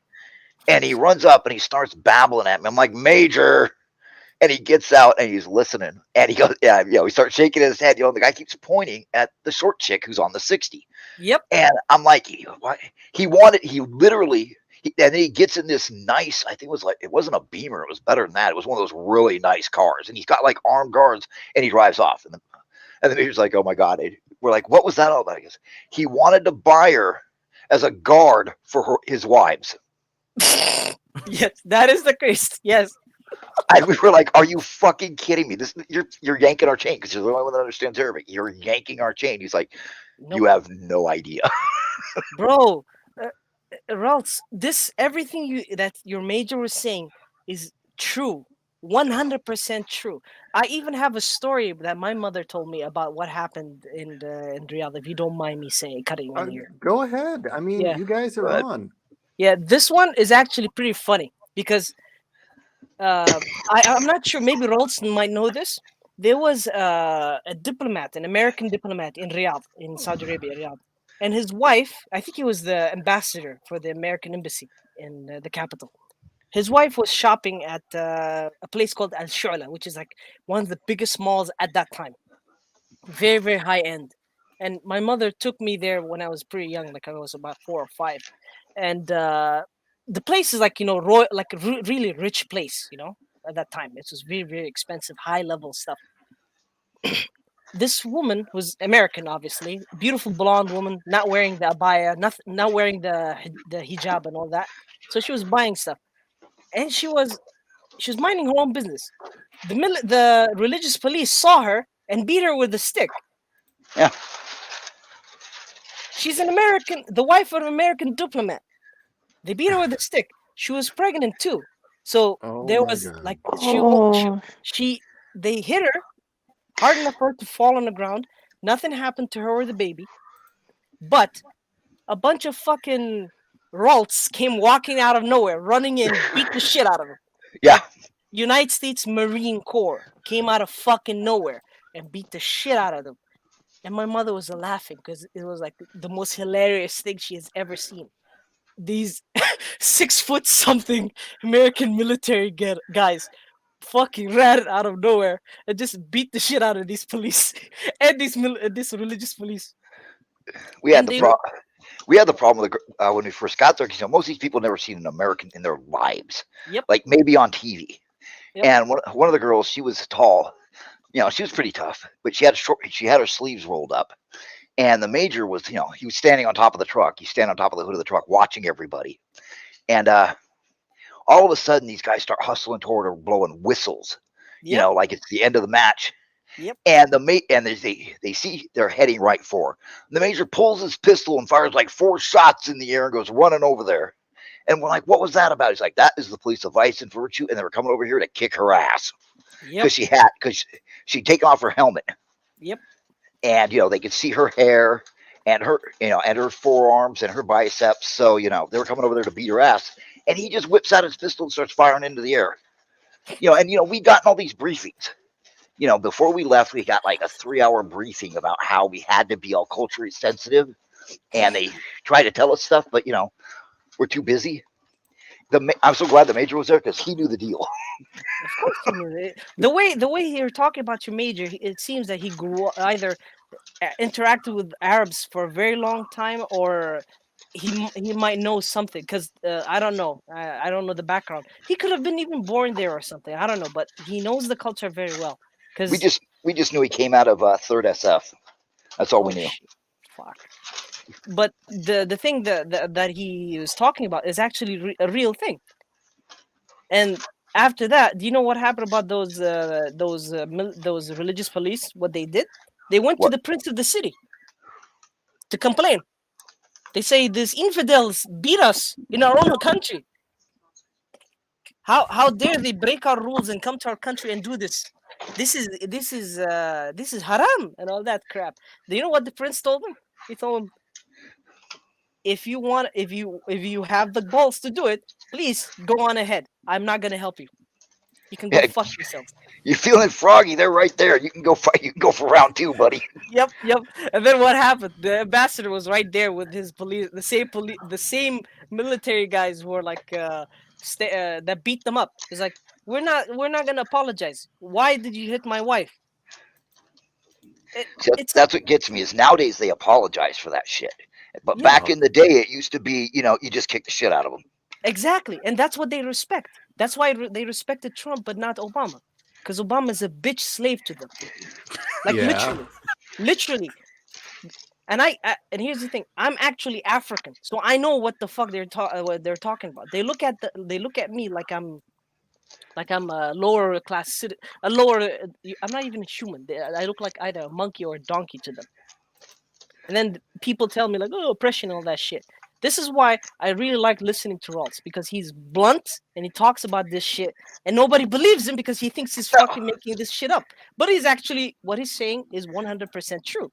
S8: And he runs up and he starts babbling at me. I'm like, Major. And he gets out and he's listening. And he goes, yeah, he starts shaking his head. The guy keeps pointing at the short chick who's on the 60.
S10: Yep.
S8: And I'm like, what? He literally, and then he gets in this nice, I think it was like, it wasn't a Beamer. It was better than that. It was one of those really nice cars. And he's got like armed guards and he drives off. And the major's like, oh my God. We're like, what was that all about? He goes, he wanted to buy her as a guard for his wives.
S10: Yes, that is the case. Yes.
S8: And we were like, "Are you fucking kidding me? You're yanking our chain because you're the only one that understands Arabic. You're yanking our chain." He's like,
S10: Nope.
S8: "You have no idea."
S10: Bro, Ralph, this everything that your major was saying is true. 100% true. I even have a story that my mother told me about what happened in Riyadh. If you don't mind me saying, cutting in here.
S5: Go ahead. I mean,
S10: Yeah,
S5: you guys are
S8: But
S5: on.
S10: yeah. This one is actually pretty funny because I'm not sure. Maybe Rolston might know this. There was a diplomat, an American diplomat in Riyadh, in Saudi Arabia, Riyadh, and his wife. I think he was the ambassador for the American embassy in the capital. His wife was shopping at a place called Al Shu'la, which is like one of the biggest malls at that time. Very, very high end. And my mother took me there when I was pretty young, like I was about 4 or 5. And the place is like, royal, like really rich place, at that time. It was very, very expensive, high level stuff. This woman was American, obviously, beautiful blonde woman, not wearing the abaya, not wearing the hijab and all that. So she was buying stuff, and she was minding her own business. The religious police saw her and beat her with a stick.
S8: yeah,
S10: She's an American, the wife of an American diplomat. They beat her with a stick. She was pregnant too. So
S5: Oh
S10: there
S5: my
S10: was
S5: God.
S10: like
S11: Oh,
S10: they hit her hard enough for her to fall on the ground. Nothing happened to her or the baby, but a bunch of fucking Ralts came walking out of nowhere, running in, beat the shit out of her.
S8: yeah.
S10: United States Marine Corps came out of fucking nowhere and beat the shit out of them. And my mother was laughing because it was like the most hilarious thing she has ever seen. These 6 foot something American military guys fucking ran out of nowhere and just beat the shit out of these police and this religious police.
S8: We had
S10: And
S8: the
S10: they
S8: pro- we had the problem with when we first got there because most of these people never seen an American in their lives,
S10: Yep,
S8: like maybe on TV.
S10: yep,
S8: And one of the girls, she was tall. She was pretty tough, but she had her sleeves rolled up. And the major was, he was standing on top of the truck. He's standing on top of the hood of the truck, watching everybody. And all of a sudden, these guys start hustling toward her, blowing whistles.
S10: yep,
S8: Like it's the end of the match.
S10: yep.
S8: And they see they're heading right for her. The major pulls his pistol and fires like 4 shots in the air and goes running over there. And we're like, what was that about? He's like, that is the police of Vice and Virtue, and they were coming over here to kick her ass
S10: Yep,
S8: because she'd taken off her helmet,
S10: yep,
S8: and they could see her hair and her forearms and her biceps. So they were coming over there to beat her ass, and he just whips out his pistol and starts firing into the air. And we gotten all these briefings. Before we left, we got like a 3-hour briefing about how we had to be all culturally sensitive, and they tried to tell us stuff, but we're too busy. I'm so glad the major was there because he knew the deal.
S10: of course he knew it. The way you're talking about your major, it seems that he either interacted with Arabs for a very long time, or he might know something. Because I don't know, I don't know the background. He could have been even born there or something. I don't know, but he knows the culture very well.
S8: We
S10: Because
S8: just we just knew he came out of Third SF. That's all we
S10: oh
S8: knew.
S10: shit, fuck. But the thing that he was talking about is actually a real thing. And after that, do you know what happened about those religious police? What they did? They went to
S8: What?
S10: the prince of the city to complain. They say these infidels beat us in our own country. How dare they break our rules and come to our country and do this? This is haram and all that crap. Do you know what the prince told him? He told him, if you have the balls to do it, please go on ahead. I'm not gonna help you. You can go fuck yourselves.
S8: You're feeling froggy. They're right there. You can go fight. You can go for round 2, buddy.
S10: Yep, yep. And then what happened? The ambassador was right there with his police, the same military guys who were like that beat them up. He's like, we're not gonna apologize. Why did you hit my wife?
S8: See,
S10: It's
S8: that's what gets me. Is nowadays they apologize for that shit. But
S10: Yeah.
S8: back in the day, it used to be, you just kick the shit out of them.
S10: exactly, and that's what they respect. That's why they respected Trump, but not Obama, because Obama is a bitch slave to them. Like
S5: Yeah.
S10: literally. And and here's the thing: I'm actually African, so I know what the fuck what they're talking about. They look at me like I'm a lower class a lower. I'm not even a human. I look like either a monkey or a donkey to them. And then people tell me like, oh, oppression and all that shit. This is why I really like listening to Ralts, because he's blunt and he talks about this shit and nobody believes him because he thinks he's fucking making this shit up. But he's actually, what he's saying is 100% true.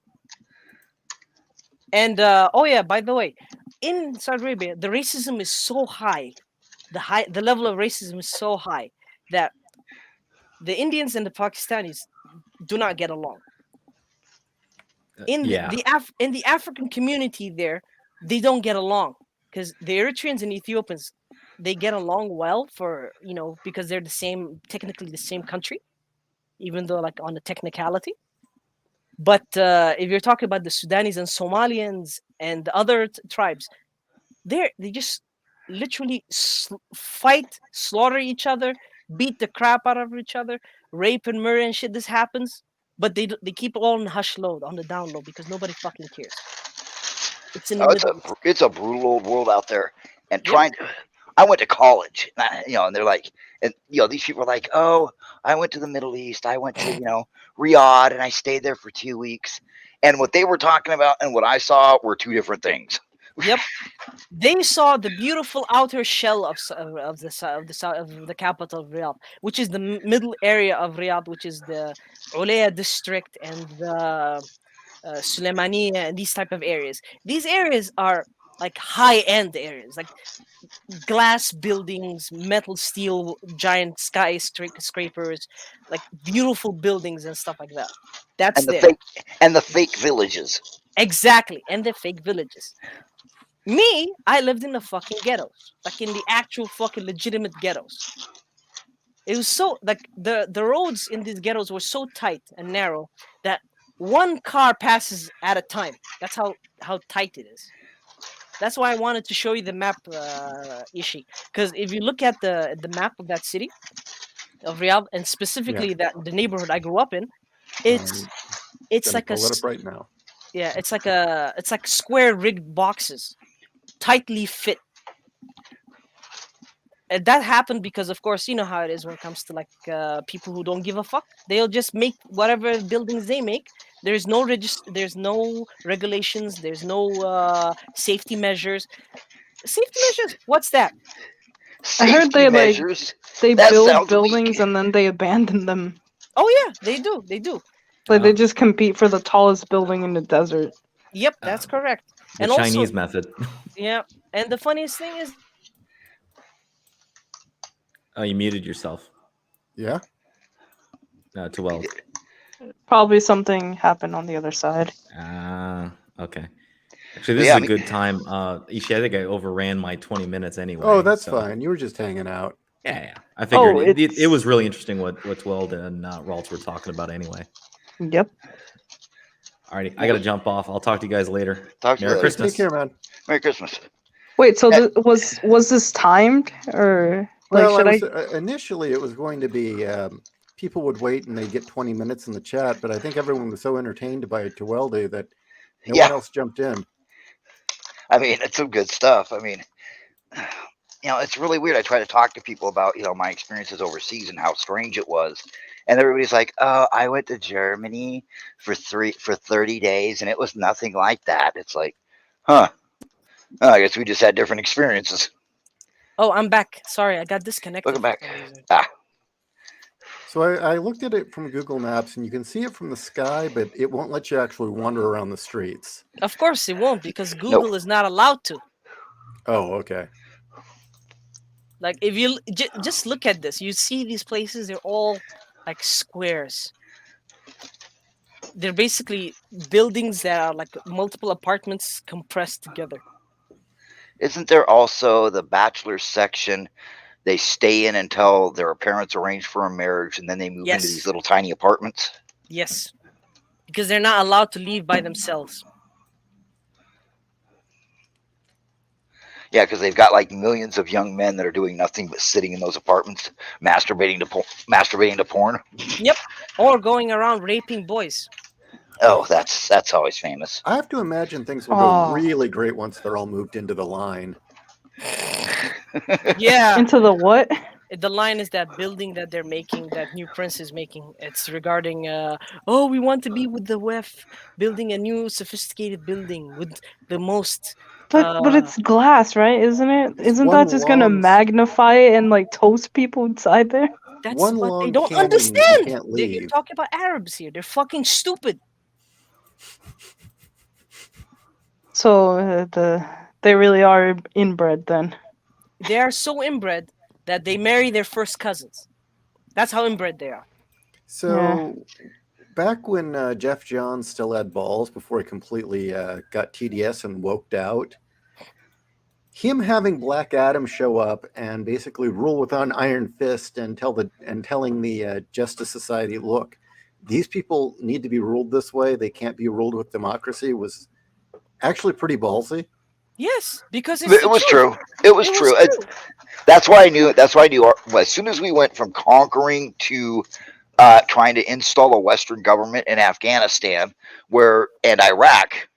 S10: And oh yeah, by the way, in Saudi Arabia, the racism is so high. The level of racism is so high that the Indians and the Pakistanis do not get along. In the African community there, they don't get along, because the Eritreans and Ethiopians, they get along well because they're technically the same country, even though like on the technicality. But if you're talking about the Sudanese and Somalians and the other tribes, they just literally fight, slaughter each other, beat the crap out of each other, rape and murder and shit. This happens, but they keep it all on hush low, on the down low, because nobody fucking cares. It's in the Middle East.
S8: It's a brutal old world out there. And I went to college, and they're like, and these people are like, oh, I went to the Middle East. I went to Riyadh, and I stayed there for 2 weeks. And what they were talking about and what I saw were two different things.
S10: Yep, they saw the beautiful outer shell of the capital of Riyadh, which is the middle area of Riyadh, which is the Ulayya district and the Suleymaniya and these type of areas. These areas are like high-end areas, like glass buildings, metal, steel, giant skyscrapers, like beautiful buildings and stuff like that. That's
S8: the fake villages.
S10: Exactly, and the fake villages. Me, I lived in the fucking ghettos, like in the actual fucking legitimate ghettos. It was so like the roads in these ghettos were so tight and narrow that one car passes at a time. That's how tight it is. That's why I wanted to show you the map, Ishi, because if you look at the map of that city of Riyadh, and specifically the neighborhood I grew up in, it's like
S5: pull it up right now.
S10: Yeah, it's like square rigged boxes, tightly fit. And that happened because, of course, you know how it is when it comes to like people who don't give a fuck. They'll just make whatever buildings they make. There's no there's no regulations. There's no safety measures. Safety measures? What's that?
S11: I heard they build buildings and then they abandon them.
S10: Oh yeah, they do. They do.
S11: Like they just compete for the tallest building in the desert.
S10: Yep, that's correct.
S9: The
S10: and
S9: Chinese
S10: also,
S9: method.
S10: Yeah, and the funniest thing is.
S9: Oh, you muted yourself.
S5: Yeah.
S9: Too well.
S11: Probably something happened on the other side.
S9: Okay. Actually, this is a good time. Ishi, I think I overran my 20 minutes anyway.
S5: Oh, that's fine. You were just hanging out.
S9: Yeah. I figured it was really interesting what Tweld and Ralts were talking about anyway.
S11: Yep.
S9: Alrighty, I gotta jump off. I'll talk to you guys later.
S8: Merry
S9: Christmas.
S5: Take care, man.
S8: Merry Christmas.
S11: Wait, so was this timed or?
S5: Well, initially it was going to be people would wait and they get 20 minutes in the chat, but I think everyone was so entertained by Tuwelde that no one else jumped in.
S8: I mean, it's some good stuff. I mean, it's really weird. I try to talk to people about, my experiences overseas and how strange it was. And everybody's like, oh, I went to Germany for 30 days and it was nothing like that. It's like, huh. Oh, I guess we just had different experiences.
S10: Oh, I'm back. Sorry, I got disconnected.
S8: Welcome back.
S5: So I looked at it from Google Maps, and you can see it from the sky, but it won't let you actually wander around the streets.
S10: Of course it won't, because Google is not allowed to.
S5: Oh, okay.
S10: Like if you just look at this, you see these places. They're all like squares. They're basically buildings that are like multiple apartments compressed together.
S8: Isn't there also the bachelor section? They stay in until their parents arrange for a marriage, and then they move into these
S10: Yes,
S8: little tiny apartments.
S10: yes, because they're not allowed to leave by themselves.
S8: Yeah, because they've got like millions of young men that are doing nothing but sitting in those apartments, masturbating to porn.
S10: Yep, or going around raping boys.
S8: Oh, that's always famous.
S5: I have to imagine things will go
S11: Oh,
S5: really great once they're all moved into the line.
S10: Yeah,
S11: into the what?
S10: the line is that building that they're making, that new prince is making. It's regarding, oh, we want to be with the WEF, building a new sophisticated building with the most.
S11: But it's glass, right? Isn't it?
S5: It's
S11: Isn't
S5: one
S11: that just gonna
S5: long,
S11: magnify it and like toast people inside there?
S10: That's
S5: one
S10: what they
S5: long
S10: don't
S5: canyon that you
S10: understand.
S5: can't
S10: You're
S5: leave.
S10: talking about Arabs here. They're fucking stupid.
S11: So they really are inbred then.
S10: They are so inbred that they marry their first cousins. That's how inbred they are.
S5: So, back when Jeff Johns still had balls before he completely got TDS and woked out, him having Black Adam show up and basically rule with an iron fist and telling the Justice Society, look, these people need to be ruled this way. They can't be ruled with democracy. Was actually pretty ballsy.
S10: Yes, because it's
S8: It
S10: the
S8: was
S10: truth.
S8: true. It was
S10: It was
S8: true.
S10: true.
S8: That's why I knew. That's why I knew. As soon as we went from conquering to trying to install a Western government in Afghanistan, and Iraq,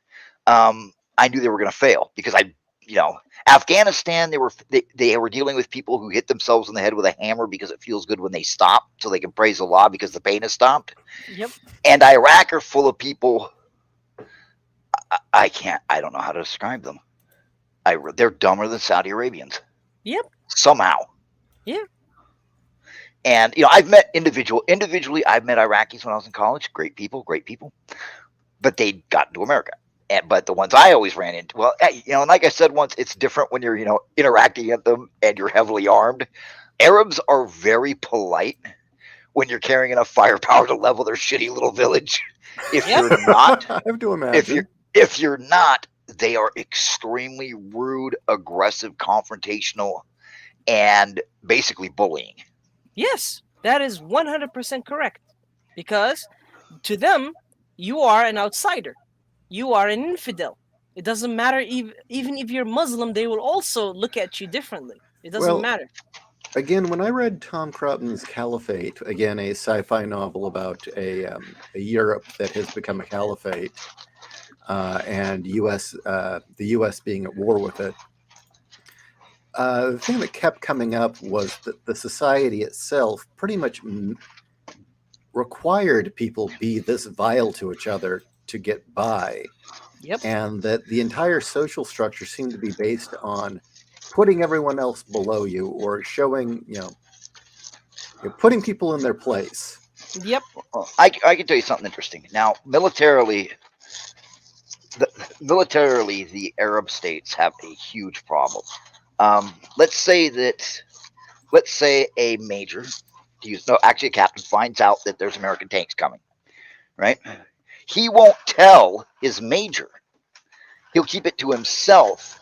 S8: I knew they were going to fail because Afghanistan, they were dealing with people who hit themselves in the head with a hammer because it feels good when they stop, so they can praise Allah because the pain has stopped.
S10: Yep.
S8: And Iraq are full of people. I don't know how to describe them. They're dumber than Saudi Arabians.
S10: Yep.
S8: Somehow.
S10: Yeah.
S8: And I've met individually. I've met Iraqis when I was in college. Great people. But they got into America. But the ones I always ran into, well, and like I said once, it's different when you're interacting with them and you're heavily armed. Arabs are very polite when you're carrying enough firepower to level their shitty little village. If
S10: Yep.
S8: you're not,
S5: I have to imagine.
S8: if you're not, they are extremely rude, aggressive, confrontational, and basically bullying.
S10: Yes, that is 100% correct. Because to them, you are an outsider. You are an infidel. It doesn't matter even if you're Muslim, they will also look at you differently. It doesn't
S5: Well,
S10: matter.
S5: Again, when I read Tom Crumpton's Caliphate, again a sci-fi novel about a Europe that has become a caliphate, and the U.S. being at war with it, the thing that kept coming up was that the society itself pretty much required people be this vile to each other to get by,
S10: Yep.
S5: and that the entire social structure seemed to be based on putting everyone else below you or showing, putting people in their place.
S10: Yep.
S8: I can tell you something interesting. Now, militarily, the Arab states have a huge problem. Let's say a major, actually a captain, finds out that there's American tanks coming, right? He won't tell his major. He'll keep it to himself,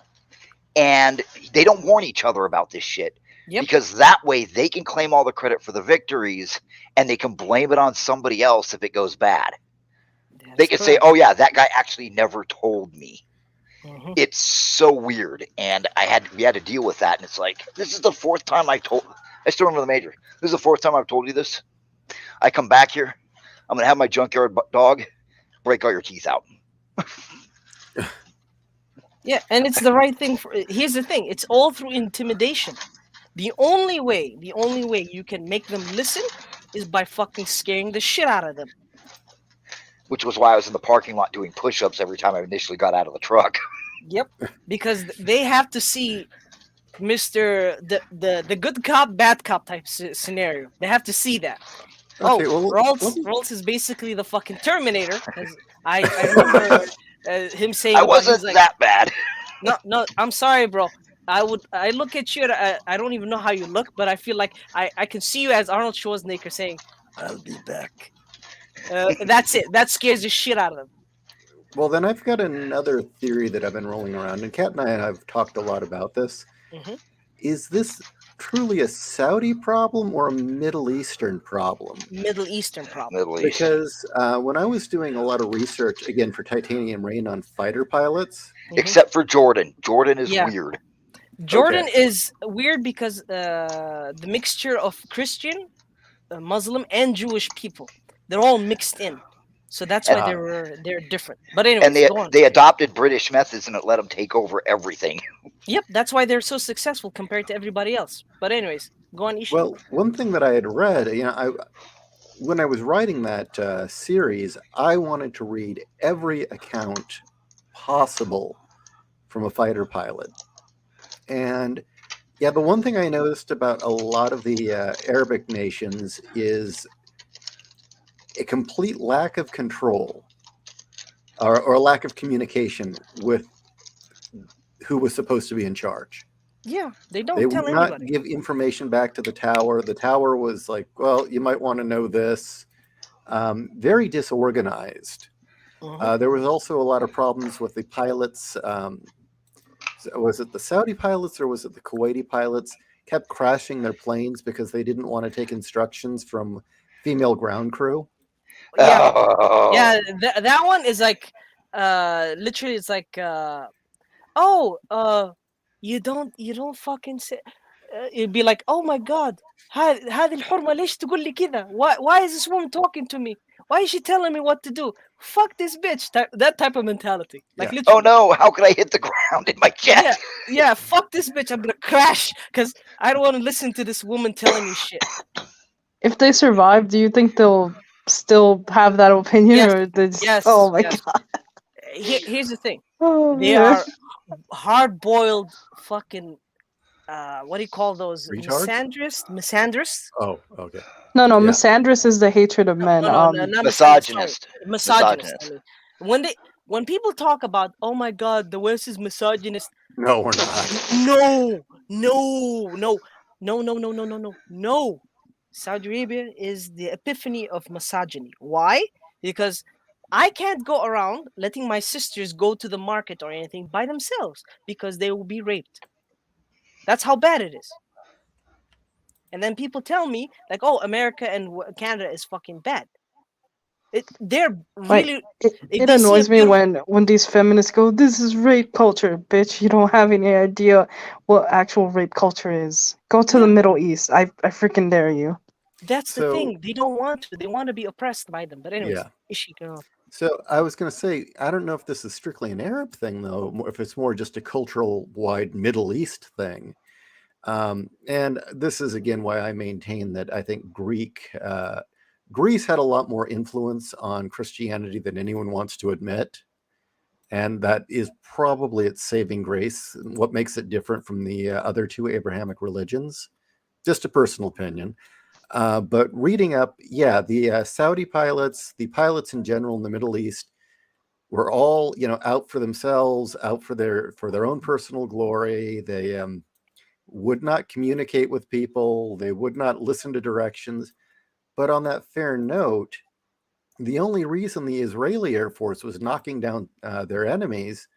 S8: and they don't warn each other about this shit.
S10: Yep.
S8: Because that way they can claim all the credit for the victories, and they can blame it on somebody else if it goes bad.
S10: That's
S8: They can say,
S10: correct.
S8: "Oh yeah, that guy actually never told me."
S10: Mhm.
S8: It's so weird, and we had to deal with that. And it's like, this is the fourth time I still remember the major. This is the fourth time I've told you this. I come back here, I'm gonna have my junkyard dog break all your teeth out.
S10: Yeah, and it's the right thing. Here's the thing: it's all through intimidation. The only way you can make them listen is by fucking scaring the shit out of them.
S8: Which was why I was in the parking lot doing push-ups every time I initially got out of the truck.
S10: Yep, because they have to see Mr. the good cop, bad cop type scenario. They have to see that.
S5: Okay, well,
S10: Rolls is basically the fucking Terminator. I remember him saying
S8: I
S10: about,
S8: wasn't
S10: he's like,
S8: that bad.
S10: no, I'm sorry, bro. I look at you. I don't even know how you look, but I feel like I can see you as Arnold Schwarzenegger saying,
S1: I'll be back.
S10: "That's it." That scares the shit out of them.
S5: Well, then I've got another theory that I've been rolling around, and Kat and I have talked a lot about this.
S10: Hmm.
S5: Is this truly a Saudi problem or a Middle Eastern problem?
S10: Middle Eastern problem.
S8: Middle East.
S5: Because when I was doing a lot of research, again, for Titanium Rain on fighter pilots,
S8: Except for Jordan. Jordan is
S10: Yeah.
S8: weird.
S10: Jordan
S5: Okay.
S10: is weird because the mixture of Christian, Muslim, and Jewish people, they're all mixed in. So that's why they're different. But
S8: And
S10: anyways, go on.
S8: they adopted British methods and it let them take over everything.
S10: Yep, that's why they're so successful compared to everybody else. But anyways, go on, Ishi.
S5: well, one thing that I had read, when I was writing that series, I wanted to read every account possible from a fighter pilot. And yeah, the one thing I noticed about a lot of the Arabic nations is a complete lack of control or a lack of communication with who was supposed to be in charge.
S10: Yeah, they don't
S5: They
S10: tell
S5: would not
S10: anybody.
S5: give information back to the tower. The tower was like, well, you might want to know this. Very disorganized.
S10: Mhm.
S5: There was also a lot of problems with the pilots. Was it the Saudi pilots or was it the Kuwaiti pilots kept crashing their planes because they didn't want to take instructions from female ground crew?
S10: Yeah,
S8: Oh.
S10: yeah. That one is like, literally, it's like, oh, you don't fucking say. It'd be like, oh my god, هذه الحرمة ليش تقول لي كذا? Why is this woman talking to me? Why is she telling me what to do? Fuck this bitch. That type of mentality. Like
S5: Yeah.
S8: Oh
S10: literally.
S8: no, how could I hit the ground in my
S10: Yeah,
S8: jet?
S10: yeah. Fuck this bitch. I'm gonna crash because I don't want to listen to this woman telling me shit.
S11: If they survive, do you think they'll still have that opinion,
S10: Yes,
S11: or they just?
S10: yes,
S11: Oh my
S10: yes.
S11: god!
S10: Here's the thing.
S11: Oh
S10: They
S11: man.
S10: are hard-boiled fucking what do you call those?
S5: Retards?
S10: Misandrists?
S5: Oh, okay.
S11: No,
S5: Yeah.
S11: misandrous is the hatred of men.
S10: No, not
S8: Misogynist.
S10: sorry, misogynist. I
S8: Misogynist.
S10: mean, when people talk about, oh my god, the West is misogynist.
S5: No, we're not.
S10: No, no, no, no, no, no, no, no, no, no. Saudi Arabia is the epiphany of misogyny. Why? Because I can't go around letting my sisters go to the market or anything by themselves because they will be raped. That's how bad it is. And then people tell me like, "Oh, America and Canada is fucking bad." They're
S11: Like
S10: really.
S11: it
S10: They see a
S11: annoys me
S10: beautiful.
S11: when these feminists go, "This is rape culture, bitch. You don't have any idea what actual rape culture is. Go to the
S10: Yeah,
S11: Middle East. I freaking dare you."
S10: that's the
S5: So,
S10: thing. They don't want to. They want to be oppressed by them. But anyways,
S5: yeah.
S10: Ishi, go on.
S5: So I was going to say, I don't know if this is strictly an Arab thing, though, if it's more just a cultural wide Middle East thing. And this is, again, why I maintain that I think Greece had a lot more influence on Christianity than anyone wants to admit. And that is probably its saving grace, what makes it different from the other two Abrahamic religions. Just a personal opinion. But reading up, yeah, the Saudi pilots, the pilots in general in the Middle East, were all out for themselves, out for their own personal glory. They would not communicate with people. They would not listen to directions. But on that fair note, the only reason the Israeli Air Force was knocking down their enemies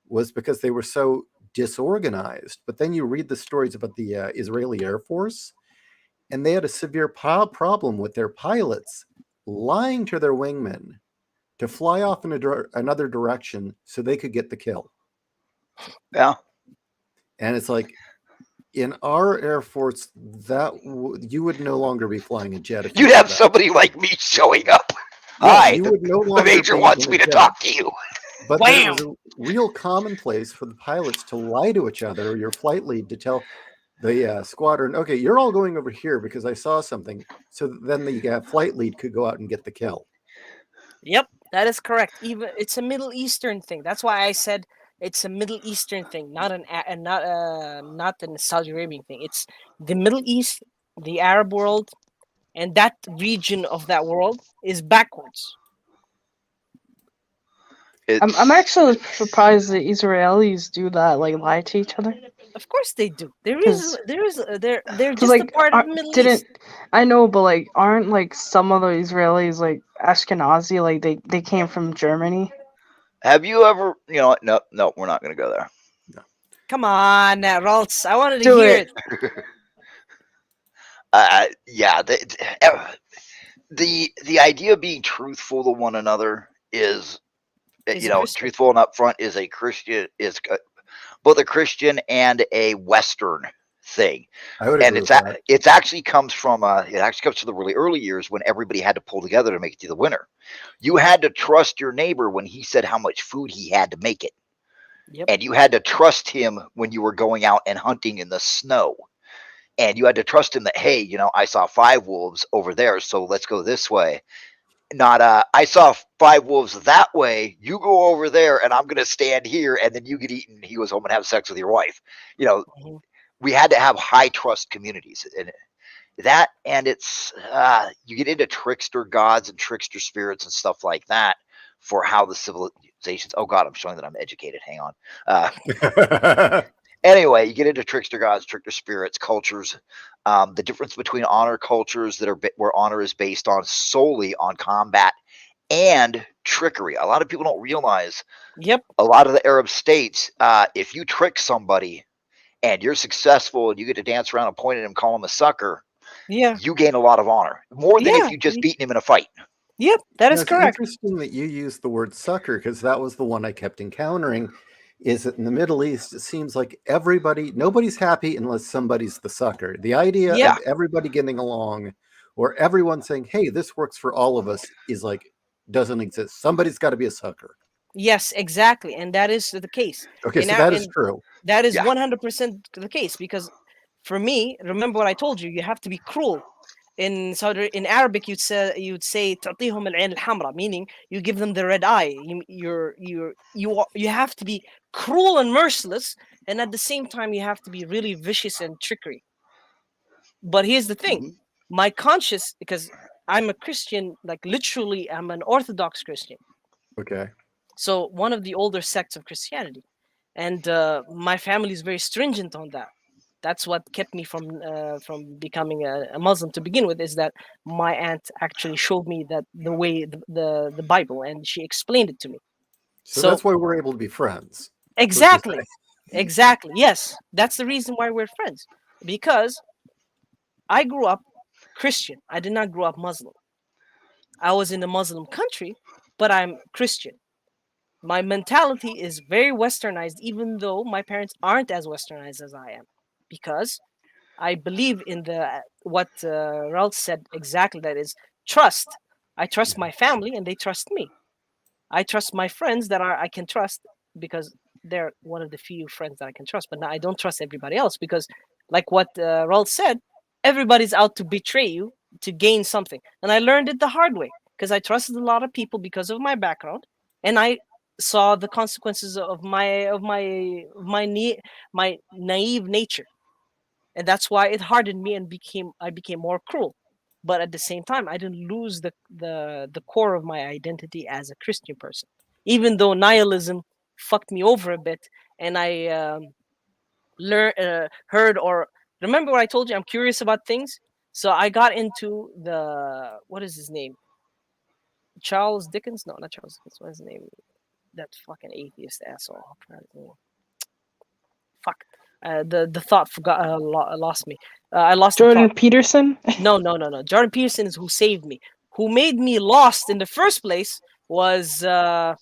S5: was because they were so disorganized. But then you read the stories about the Israeli Air Force, and they had a severe problem with their pilots lying to their wingmen to fly off in another direction so they could get the kill.
S8: Yeah.
S5: And it's like, in our Air Force, that you would no longer be flying a jet. If
S8: You'd
S5: did
S8: have
S5: that.
S8: somebody like me showing up.
S5: Yeah,
S8: Hi,
S5: you would no
S8: the
S5: longer
S8: major
S5: be
S8: wants
S5: in
S8: me
S5: a
S8: to
S5: jet.
S8: talk to you.
S5: But then it
S10: Wham!
S5: was a real commonplace for the pilots to lie to each other, or your flight lead to tell the squadron, okay, you're all going over here because I saw something. So then the flight lead could go out and get the kill.
S10: Yep, that is correct. Even it's a Middle Eastern thing. That's why I said it's a Middle Eastern thing, not not a Saudi Arabian thing. It's the Middle East, the Arab world, and that region of that world is backwards.
S11: I'm actually surprised the Israelis do that, like lie to each other.
S10: Of course they do. They're
S11: Cause
S10: just a
S11: like
S10: part of the Middle
S11: didn't
S10: East.
S11: I know, but like aren't like some of the Israelis like Ashkenazi? Like they came from Germany.
S8: Have you ever? You know what? No, we're not going to go there.
S10: Come on, Ralts. I wanted to
S11: Do
S10: hear
S11: it.
S10: it.
S8: Yeah. The idea of being truthful to one another is,
S10: He's a Christian.
S8: truthful and upfront is a Christian both a Christian and a Western thing.
S5: I would
S8: And
S5: agree with that.
S8: it actually comes from the really early years when everybody had to pull together to make it through the winter. You had to trust your neighbor when he said how much food he had to make it.
S10: Yep.
S8: And you had to trust him when you were going out and hunting in the snow. And you had to trust him that, hey, I saw 5 wolves over there, so let's go this way. Not I saw 5 wolves that way, you go over there and I'm gonna stand here and then you get eaten. He goes home and have sex with your wife.
S10: Mhm.
S8: We had to have high trust communities. And it's you get into trickster gods and trickster spirits and stuff like that for how the civilizations. Oh God, I'm showing that I'm educated. Hang on. Anyway, you get into trickster gods, trickster spirits, cultures. The difference between honor cultures that are where honor is based on solely on combat and trickery. A lot of people don't realize.
S10: Yep.
S8: A lot of the Arab states, if you trick somebody and you're successful and you get to dance around and point at him, call him a sucker,
S10: Yeah.
S8: you gain a lot of honor, more than if
S10: Yeah.
S8: you just beaten him in a fight.
S10: Yep. That is
S5: It's
S10: correct.
S5: interesting that you used the word sucker because that was the one I kept encountering. Is that in the Middle East, it seems like nobody's happy unless somebody's the sucker. The idea
S10: Yep.
S5: of everybody getting along or everyone saying, hey, this works for all of us is like, doesn't exist. Somebody's got to be a sucker.
S10: Yes, exactly, and that is the case.
S5: Okay,
S10: In
S5: so
S10: our,
S5: that is
S10: in
S5: true.
S10: that is
S8: Yeah.
S10: 100% the case because, for me, remember what I told you. You have to be cruel. In Arabic, you'd say تعطيهم العين الحمراء, meaning you give them the red eye. You have to be cruel and merciless, and at the same time you have to be really vicious and trickery. But here's the thing,
S8: Mhm.
S10: my conscience, because I'm a Christian, like literally, I'm an Orthodox Christian.
S5: Okay.
S10: So one of the older sects of Christianity, and my family is very stringent on that. That's what kept me from becoming a Muslim to begin with. Is that my aunt actually showed me that the way the Bible, and she explained it to me.
S5: So
S10: So
S5: that's why we're able to be friends.
S10: exactly, exactly, yes, that's the reason why we're friends. Because I grew up Christian. I did not grow up Muslim. I was in a Muslim country, but I'm Christian. My mentality is very westernized, even though my parents aren't as westernized as I am, because I believe in what Ralph said exactly. That is trust. I trust my family, and they trust me. I trust my friends that I can trust because they're one of the few friends that I can trust. But now I don't trust everybody else because, like what Ralph said, everybody's out to betray you to gain something, and I learned it the hard way because I trusted a lot of people because of my background, and I saw the consequences of my naive nature, and that's why it hardened me and I became more cruel. But at the same time, I didn't lose the core of my identity as a Christian person, even though nihilism fucked me over a bit, and I heard or remember what I told you. I'm curious about things, so I got into the what is his name? Charles Dickens? No, not Charles Dickens. What's his name? That fucking atheist asshole. I forgot his name. Fuck. The thought forgot lost me. I lost the
S11: Jordan
S10: thought.
S11: Peterson.
S10: No. Jordan Peterson is who saved me. Who made me lost in the first place was that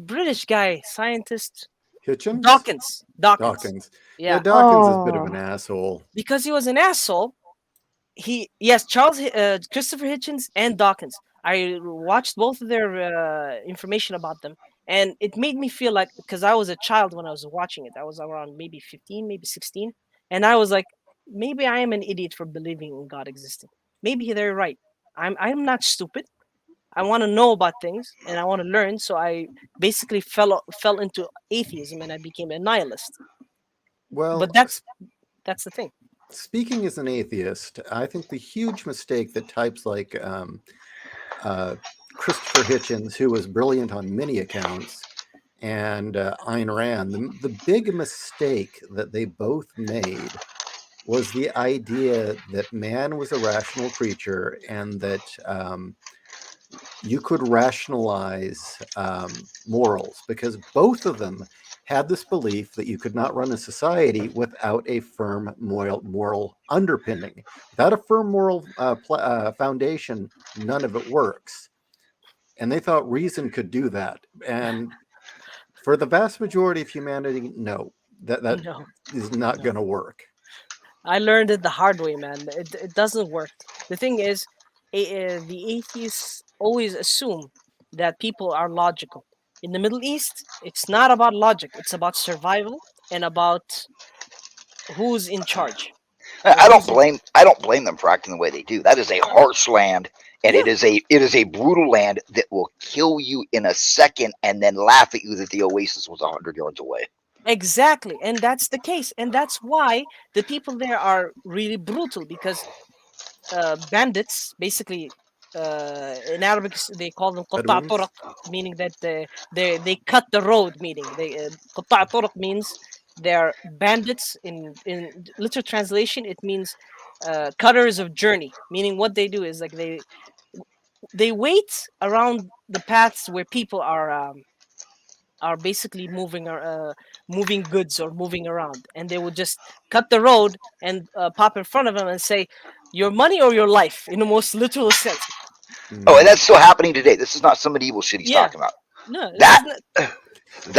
S10: British guy, scientist
S5: Hitchens?
S10: Dawkins.
S5: Dawkins. Yeah,
S10: Yeah,
S5: Dawkins is a bit of an
S11: Oh,
S5: asshole.
S10: because he was an asshole. Charles Christopher Hitchens and Dawkins. I watched both of their information about them, and it made me feel like, because I was a child when I was watching it. I was around maybe 15, maybe 16, and I was like, maybe I am an idiot for believing in God existing. Maybe they're right. I'm not stupid. I want to know about things and I want to learn. So I basically fell into atheism and I became a nihilist.
S5: Well,
S10: But that's the thing.
S5: speaking as an atheist, I think the huge mistake that types like uh, Christopher Hitchens, who was brilliant on many accounts, and Ayn Rand, the big mistake that they both made was the idea that man was a rational creature and that you could rationalize morals, because both of them had this belief that you could not run a society without a firm moral underpinning. Without a firm moral foundation, none of it works. And they thought reason could do that. And for the vast majority of humanity, no, that
S10: No,
S5: is not
S10: no.
S5: going to work.
S10: I learned it the hard way, man. It doesn't work. The thing is, the atheists always assume that people are logical. In the Middle East, it's not about logic. It's about survival and about who's in charge or
S8: I don't
S10: who's in.
S8: blame I don't blame them for acting the way they do. That is a harsh land, and
S10: Yeah,
S8: it is a brutal land that will kill you in a second, and then laugh at you that the oasis was 100 yards away.
S10: exactly. And that's the case. And that's why the people there are really brutal because bandits, basically, in Arabic they call them قطاع
S5: Bedouins.
S10: طرق, meaning that they cut the road. Meaning they قطاع طرق means they're bandits. In literal translation, it means cutters of journey. Meaning what they do is like they wait around the paths where people are basically moving goods or moving around, and they would just cut the road and pop in front of them and say, "Your money or your life," in the most literal sense.
S8: Oh, and
S5: Mhm.
S8: that's still happening today. This is not some medieval shit he's
S10: Yeah,
S8: talking about.
S10: no, this is
S8: That
S10: not.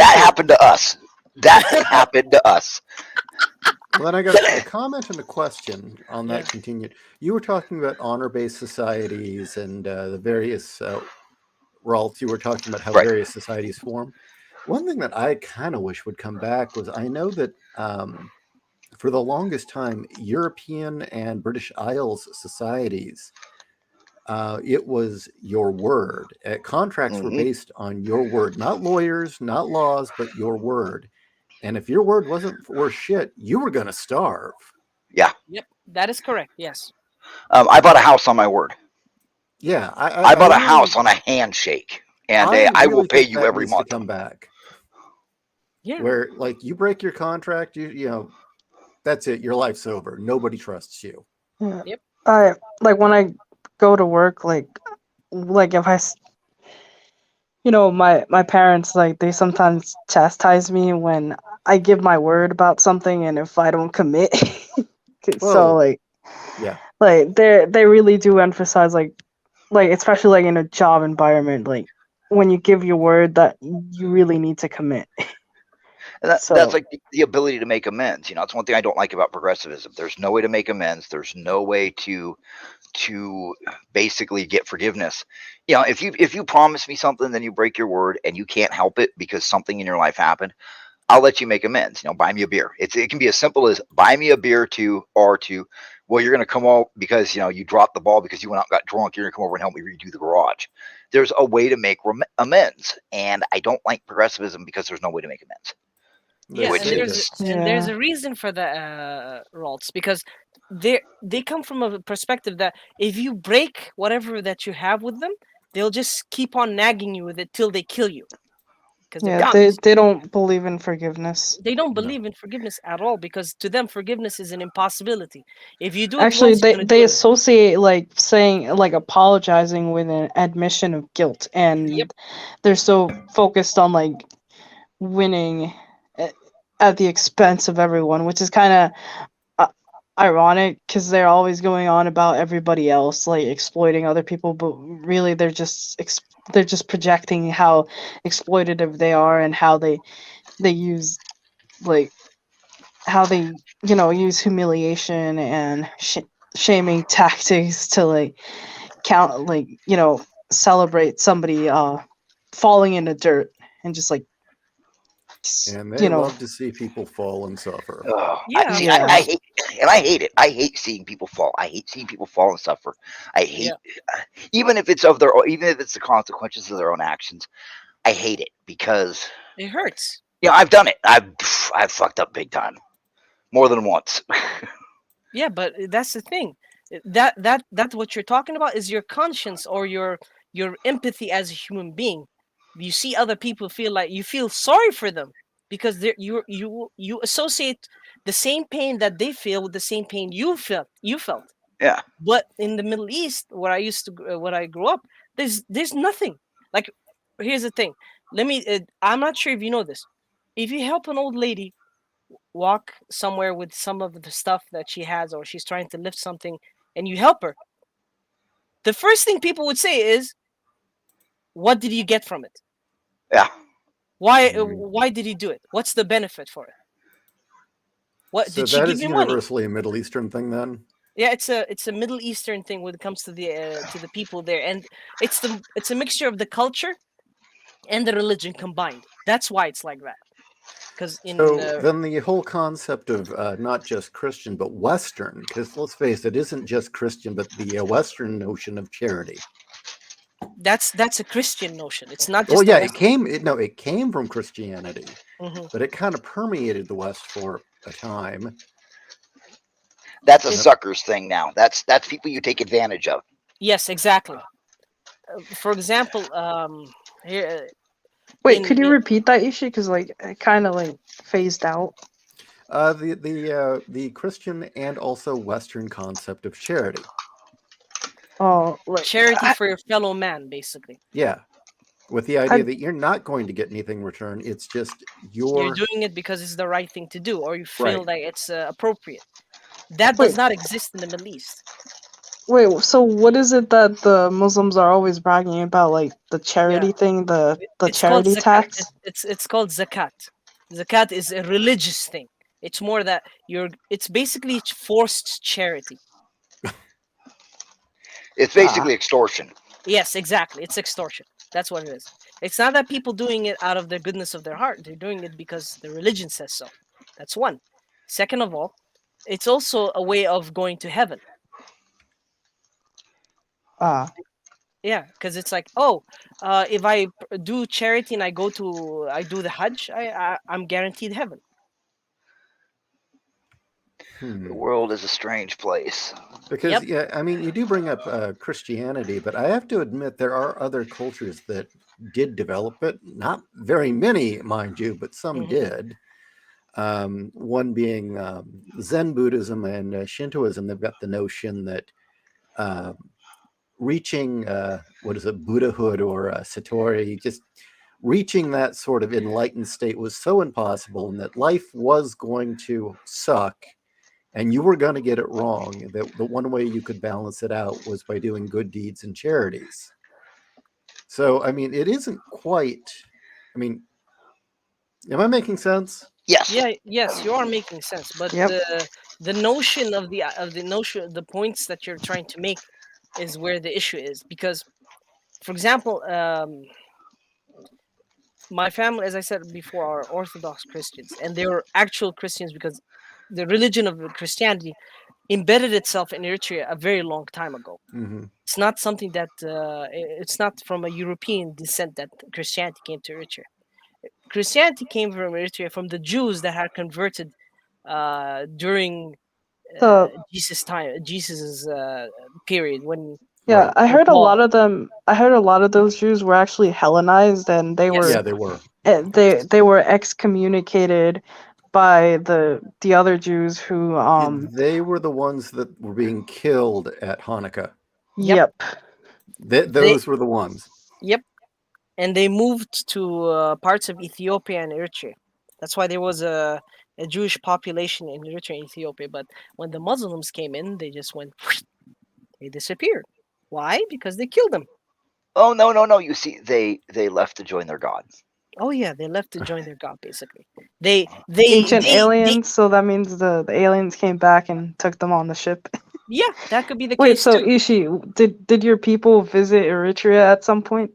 S8: that happened to us. That happened to us.
S5: Well, then I got a comment and a question on
S10: Yeah,
S5: that continued. You were talking about honor-based societies and the various Ralph, you were talking about how
S8: Right.
S5: various societies form. One thing that I kind of wish would come back was I know that for the longest time, European and British Isles societies, it was your word. Contracts were
S8: Hmm.
S5: based on your word, not lawyers, not laws, but your word. And if your word wasn't worth shit, you were going to starve.
S8: Yeah.
S10: yep, that is correct. Yes.
S8: I bought a house on my word.
S5: Yeah,
S8: I
S5: I
S8: bought a
S5: really,
S8: house on a handshake, and
S5: I
S8: I will
S5: really
S8: pay
S5: think
S8: you
S5: that
S8: every
S5: needs to
S8: month.
S5: come back.
S10: Yeah.
S5: Where like you break your contract, you know that's it. Your life's over. Nobody trusts you.
S11: Yeah.
S10: Yep.
S11: I like when I go to work, like if my parents, like, they sometimes chastise me when I give my word about something, and if I don't commit. So
S5: Well, yeah,
S11: they really do emphasize, like especially like in a job environment, like when you give your word that you really need to commit.
S8: And that's
S11: So
S8: like the ability to make amends. It's one thing I don't like about progressivism. There's no way to make amends. There's no way to basically get forgiveness. If you promise me something, then you break your word, and you can't help it because something in your life happened. I'll let you make amends. Buy me a beer. It can be as simple as buy me a beer to, well, you're going to come out because you dropped the ball because you went out and got drunk. You're going to come over and help me redo the garage. There's a way to make amends, and I don't like progressivism because there's no way to make amends.
S5: they
S10: Yeah,
S8: Which
S10: and
S5: say
S10: there's
S5: that.
S10: a,
S8: is
S10: and there's
S11: yeah,
S10: a reason for the Ralts, because they come from a perspective that if you break whatever that you have with them, they'll just keep on nagging you with it till they kill you because they're
S11: yeah, they
S10: commies.
S11: they don't believe in forgiveness.
S10: They don't
S5: No,
S10: believe in forgiveness at all because to them forgiveness is an impossibility. If you do it
S11: Actually,
S10: once,
S11: they
S10: you're gonna do
S11: they
S10: it again.
S11: associate like saying, like, apologizing with an admission of guilt,
S10: Yep.
S11: and they're so focused on like winning a- at the expense of everyone, which is kind of ironic because they're always going on about everybody else, like exploiting other people, but really they're just projecting how exploitative they are, and how they use, like, how they use humiliation and shaming tactics to, like, count, like, celebrate somebody falling in the dirt, and just like s-
S5: and they
S11: you know
S5: love to see people fall and suffer.
S8: oh, I
S10: Yeah,
S8: see.
S10: of
S8: I
S11: yeah,
S10: course.
S8: hate, and I hate it. I hate seeing people fall. I hate seeing people fall and suffer. I hate,
S10: Yeah,
S8: even if it's the consequences of their own actions. I hate it because
S10: it hurts.
S8: I've done it. I've fucked up big time, more than once.
S10: Yeah, but that's the thing. That's what you're talking about is your conscience or your empathy as a human being. you see other people feel like you feel sorry for them because you associate the same pain that they feel with the same pain you felt.
S8: Yeah.
S10: But in the Middle East, where where I grew up, there's nothing. Like, here's the thing. I'm not sure if you know this. If you help an old lady walk somewhere with some of the stuff that she has, or she's trying to lift something, and you help her, the first thing people would say is, "What did you get from it?
S8: Yeah.
S10: Why did he do it? What's the benefit for it? What
S5: So
S10: did she
S5: that
S10: give
S5: is
S10: you money?"
S5: universally a Middle Eastern thing, then.
S10: Yeah, it's a Middle Eastern thing when it comes to the people there, and it's a mixture of the culture and the religion combined. That's why it's like that. Because in
S5: So then the whole concept of not just Christian but Western, because let's face it, isn't just Christian, but the Western notion of charity.
S10: that's a Christian notion. It's not
S5: Well,
S10: just a
S5: yeah,
S10: Western.
S5: it came from Christianity,
S10: Mhm.
S5: but it kind of permeated the West for a time.
S8: That's a
S10: It,
S8: sucker's thing now. That's people you take advantage of.
S10: yes, exactly. For example, here
S11: Wait,
S10: in
S11: could you repeat that, Ishi? Because like it kind of like phased out.
S5: The Christian and also Western concept of charity.
S11: Oh, like
S10: charity for your fellow man, basically.
S5: Yeah, with the idea
S11: have
S5: that you're not going to get anything in return. It's just
S10: You're
S5: your
S10: doing it because it's the right thing to do, or you feel
S5: right.
S10: that it's appropriate. That does
S11: wait,
S10: not exist in the Middle East.
S11: wait. So what is it that the Muslims are always bragging about? Like the
S10: Yeah,
S11: charity thing, the
S10: it's called
S11: charity
S10: zakat.
S11: tax.
S10: It's called zakat. Zakat is a religious thing. It's more that it's basically forced charity.
S8: It's
S11: Ah,
S8: basically extortion.
S10: Yes, exactly. It's extortion. That's what it is. It's not that people doing it out of the goodness of their heart. They're doing it because the religion says so. That's one. Second of all, it's also a way of going to heaven.
S11: ah.
S10: Yeah, because it's like, oh, if I do charity and I do the Hajj, I'm guaranteed heaven.
S8: The world is a strange place.
S5: Because,
S10: Yep.
S5: yeah, I mean, you do bring up Christianity, but I have to admit there are other cultures that did develop it. Not very many, mind you, but some
S10: Hmm.
S5: did. One being Zen Buddhism and Shintoism. They've got the notion that uh, reaching, what is it, Buddhahood or Satori, just reaching that sort of enlightened state was so impossible and that life was going to suck and you were going to get it wrong. That the one way you could balance it out was by doing good deeds and charities. So, I mean, it isn't quite, I mean, am I making sense?
S8: Yes.
S10: Yeah. Yes, you are making sense, but
S11: Yep.
S10: the notion the points that you're trying to make is where the issue is. Because, for example, my family, as I said before, are Orthodox Christians, and they were actual Christians because the religion of Christianity embedded itself in Eritrea a very long time ago.
S5: Mm-hmm.
S10: It's not something that it's not from a European descent that Christianity came to Eritrea. Christianity came from Eritrea from the Jews that had converted during
S11: The
S10: Jesus's period when
S11: yeah,
S5: Right.
S11: I heard a
S10: Paul.
S11: lot of them. I heard a lot of those Jews were actually Hellenized, and
S10: Yes.
S5: Yeah, they were.
S11: they were excommunicated by the other Jews who
S5: They were the ones that were being killed at Hanukkah.
S10: Yep.
S11: yep.
S10: They.
S5: Those were the ones.
S10: Yep. And they moved to parts of Ethiopia and Eritrea. That's why there was a Jewish population in Eritrea and Ethiopia. But when the Muslims came in, they just went, they disappeared. Why? Because they killed them.
S8: Oh no. You see, they left to join their god.
S10: Oh yeah, they left to join their god. Basically, they
S11: Ancient aliens, so that means the aliens came back and took them on the ship.
S10: yeah, that could be the
S11: Wait,
S10: case
S11: so
S10: too.
S11: Ishi, did your people visit Eritrea at some point?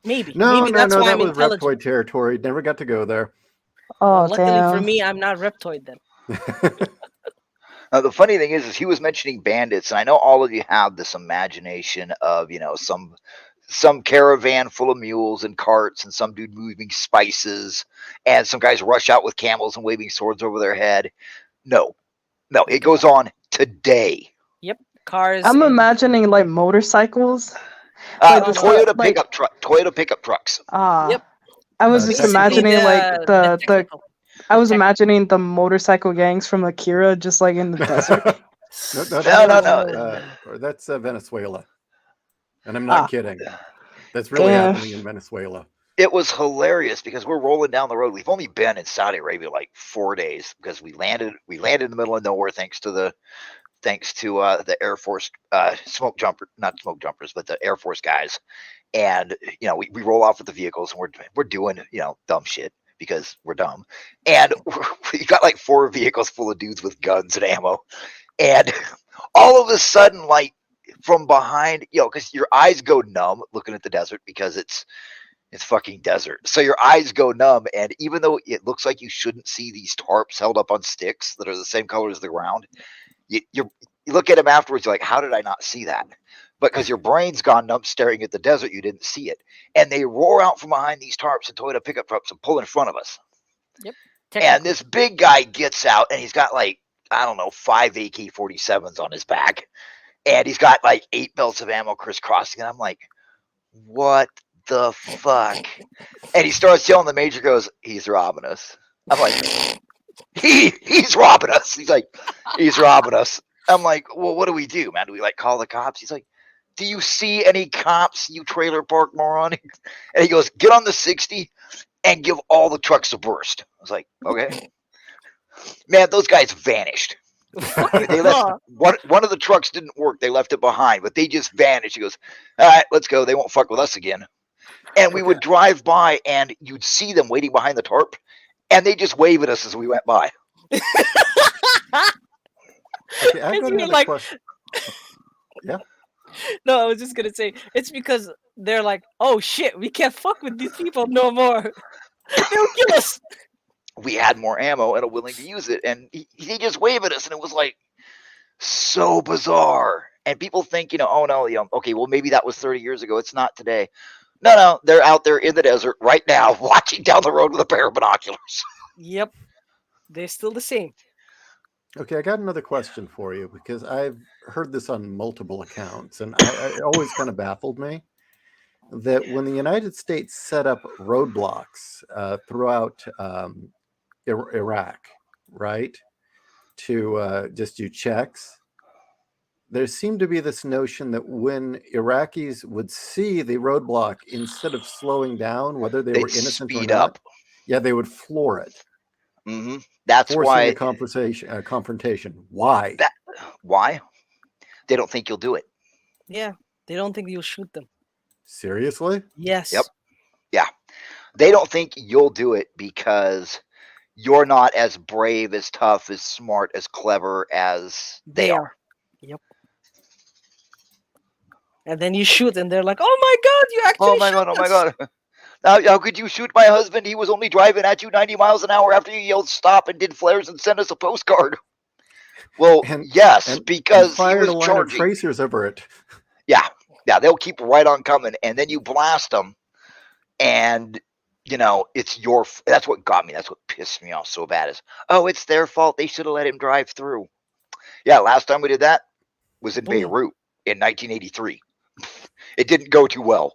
S10: Maybe
S5: No,
S10: that's why
S5: that
S10: I'm
S5: was
S10: intelligent.
S5: Reptoid territory. Never got to go there.
S11: Oh
S10: Well, luckily for
S11: damn.
S10: me, I'm not reptoid then.
S8: Now, the funny thing is he was mentioning bandits, and I know all of you have this imagination of some caravan full of mules and carts, and some dude moving spices, and some guys rush out with camels and waving swords over their head. No, it goes on today.
S10: Yep, cars
S11: I'm
S10: and
S11: imagining like motorcycles Like
S7: No,
S11: the
S7: no,
S11: stuff,
S7: no.
S8: Toyota pickup trucks.
S11: ah,
S10: Yep.
S11: I was just
S10: Basically,
S11: imagining like
S10: the technical.
S11: I
S10: the
S11: was
S10: tech-
S11: imagining the motorcycle gangs from Akira just like in the desert.
S5: No, that's Venezuela, and I'm not
S11: Ah,
S5: kidding. That's really
S11: damn.
S5: happening in Venezuela.
S8: It was hilarious because we're rolling down the road. We've only been in Saudi Arabia like 4 days because we landed in the middle of nowhere thanks to the Air Force not smoke jumpers, but the Air Force guys. And we roll off with the vehicles and we're doing dumb shit because we're dumb. And we got like 4 vehicles full of dudes with guns and ammo. And all of a sudden, like from behind, because your eyes go numb looking at the desert because it's fucking desert. So your eyes go numb, and even though it looks like you shouldn't see these tarps held up on sticks that are the same color as the ground, you look at them afterwards, you're like, how did I not see that? But because your brain's gone numb staring at the desert, you didn't see it. And they roar out from behind these tarps and Toyota pickup trucks and pull in front of us.
S10: Yep.
S8: And this big guy gets out, and he's got like, I don't know, 5 AK-47s on his back. And he's got like 8 belts of ammo crisscrossing. And I'm like, what the fuck? And he starts yelling. The major goes, he's robbing us. I'm like, he's robbing us. He's like, he's robbing us. I'm like, well, what do we do, man? Do we like call the cops? He's like, do you see any cops, you trailer park moron? And he goes, get on the 60 and give all the trucks a burst. I was like, okay. Man, those guys vanished. They left one of the trucks didn't work. They left it behind, but they just vanished. He goes, all right, let's go. They won't fuck with us again. And we would drive by, and you'd see them waiting behind the tarp, and they just wave at us as we went by.
S5: Okay, I've got another question. Yeah.
S10: No, I was just gonna say it's because they're like, oh shit, we can't fuck with these people no more. They'll kill us.
S8: We had more ammo and are willing to use it, and he just waved at us, and it was like so bizarre. And people think, oh no, okay, well maybe that was 30 years ago. It's not today. No, they're out there in the desert right now, watching down the road with a pair of binoculars.
S10: Yep, they're still the same.
S5: Okay, I got another question for you because I've heard this on multiple accounts, and it always kind of baffled me that when the United States set up roadblocks throughout Iraq, right, to just do checks, there seemed to be this notion that when Iraqis would see the roadblock, instead of slowing down, whether they were innocent or not, yeah, they would floor it.
S8: Mm-hmm. That's
S5: forcing
S8: why
S5: a confrontation. Why?
S8: Why? They don't think you'll do it.
S10: Yeah, they don't think you'll shoot them.
S5: Seriously?
S10: Yes.
S8: Yep. Yeah. They don't think you'll do it because you're not as brave, as tough, as smart, as clever as they are.
S10: Yep. And then you shoot, and they're like, "Oh my god, you actually!"
S8: Oh my god! Oh my god! How could you shoot my husband? He was only driving at you 90 miles an hour after you yelled stop and did flares and sent us a postcard. Well, yes, because he was
S5: a line
S8: charging.
S5: Of tracers over it.
S8: Yeah, they'll keep right on coming, and then you blast them, and it's your. That's what got me. That's what pissed me off so bad. Is it's their fault. They should have let him drive through. Yeah, last time we did that was in Beirut in 1983. It didn't go too well.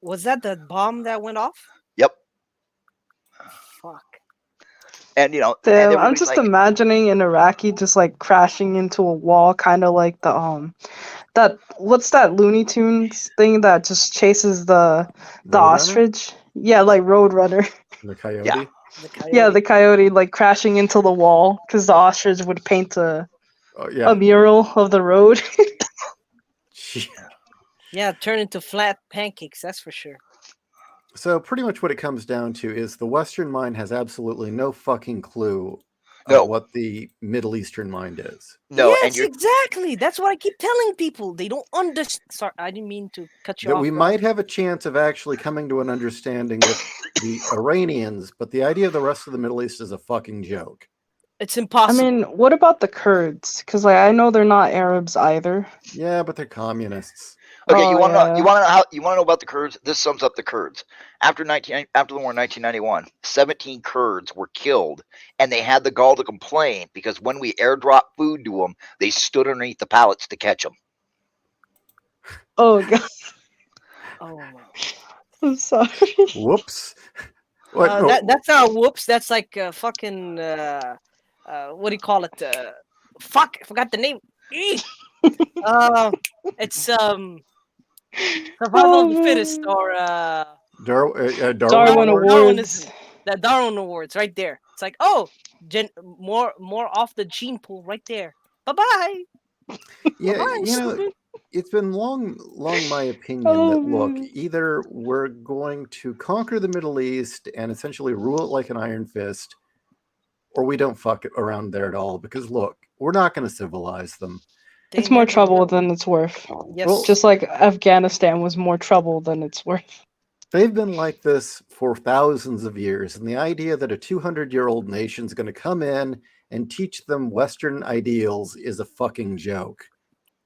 S10: Was that the bomb that went off?
S8: Yep.
S10: Fuck.
S8: And
S11: Damn, I'm just imagining an Iraqi just like crashing into a wall, kind of like the that what's that Looney Tunes thing that just chases the ostrich? Yeah, like Roadrunner.
S5: The coyote.
S8: Yeah.
S11: Yeah, the coyote like crashing into the wall because the ostrich would paint a mural of the road.
S10: Yeah, turn into flat pancakes, that's for sure.
S5: So pretty much what it comes down to is the Western mind has absolutely no fucking clue what the Middle Eastern mind is.
S8: No,
S10: yes, exactly. That's what I keep telling people. They don't understand. Sorry, I didn't mean to cut you off.
S5: We might have a chance of actually coming to an understanding with the Iranians, but the idea of the rest of the Middle East is a fucking joke.
S10: It's impossible.
S11: I mean, what about the Kurds? Because I know they're not Arabs either.
S5: Yeah, but they're communists.
S8: Okay, you want to know about the Kurds? This sums up the Kurds. After the war in 1991, 17 Kurds were killed, and they had the gall to complain because when we airdropped food to them, they stood underneath the pallets to catch them.
S11: Oh god.
S10: Oh my.
S11: I'm sorry.
S5: Whoops. What? No.
S10: That's not a whoops. That's like fucking. What do you call it? Fuck! I forgot the name. Eek! Uh, it's survival of
S11: Oh,
S10: the fittest,
S11: man.
S10: or
S5: Darwin
S11: Darwin
S5: Award.
S11: Awards.
S10: the Darwin Awards, right there. It's like, oh, more off the gene pool, right there. Bye bye.
S5: Yeah,
S10: Bye, stupid.
S5: it's been long my opinion
S11: Oh,
S5: that look,
S11: man.
S5: either we're going to conquer the Middle East and essentially rule it like an iron fist, or we don't fuck it around there at all. Because look, we're not going to civilize them.
S10: They
S11: It's more
S10: never
S11: trouble
S10: will.
S11: than it's worth.
S10: Yes.
S5: Well,
S11: Just like Afghanistan was more trouble than it's worth.
S5: they've been like this for thousands of years, and the idea that a 200-year-old nation's going to come in and teach them Western ideals is a fucking joke.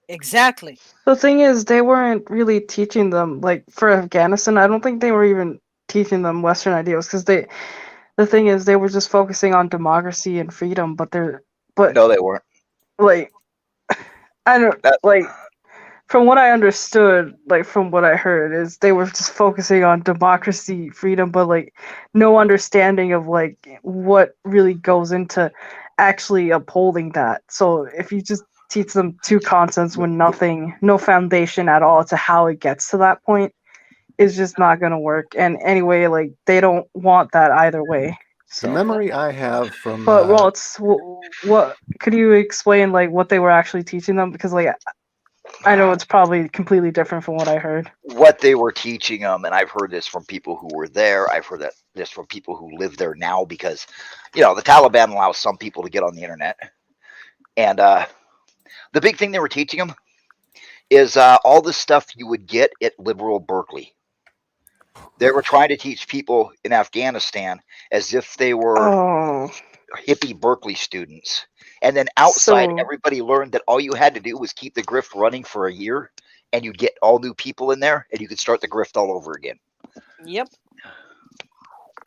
S10: Exactly.
S11: The thing is, they weren't really teaching them, like, for Afghanistan, I don't think they were even teaching them Western ideals, because the thing is, they were just focusing on democracy and freedom, but
S8: No, they weren't.
S11: like, I don't,
S8: That-
S11: like, from what I understood, like, from what I heard, is they were just focusing on democracy, freedom, but, like, no understanding of, like, what really goes into actually upholding that. So if you just teach them two concepts with no foundation at all to how it gets to that point, it's just not going to work. And anyway, like, they don't want that either way.
S5: The
S11: So,
S5: memory I have from
S11: but Waltz, what could you explain, like, what they were actually teaching them? Because, like, I know it's probably completely different from what I heard.
S8: What they were teaching them, and I've heard this from people who were there. I've heard this from people who live there now, because, the Taliban allows some people to get on the internet, and the big thing they were teaching them is all the stuff you would get at liberal Berkeley. They were trying to teach people in Afghanistan as if they were
S11: Oh,
S8: hippie Berkeley students. And then outside,
S11: so
S8: everybody learned that all you had to do was keep the grift running for a year, and you'd get all new people in there, and you could start the grift all over again.
S10: Yep.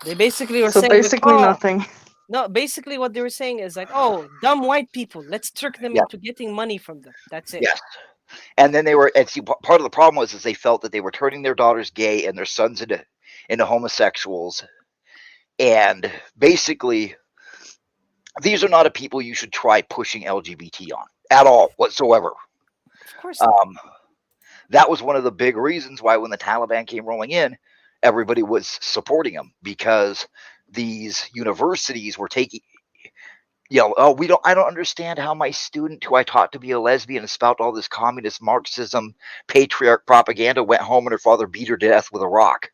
S10: They basically were
S11: so
S10: saying, like,
S11: basically
S10: oh,
S11: nothing.
S10: no, basically what they were saying is like, oh, dumb white people, let's trick them
S8: Yeah.
S10: into getting money from them. That's it.
S8: Yes. And then they were, and see, part of the problem was is they felt that they were turning their daughters gay and their sons into homosexuals. And basically, these are not a people you should try pushing LGBT on at all whatsoever.
S10: Of course not.
S8: That was one of the big reasons why when the Taliban came rolling in, everybody was supporting them, because these universities were taking, oh, I don't understand how my student who I taught to be a lesbian and spout all this communist Marxism, patriarch propaganda went home and her father beat her to death with a rock.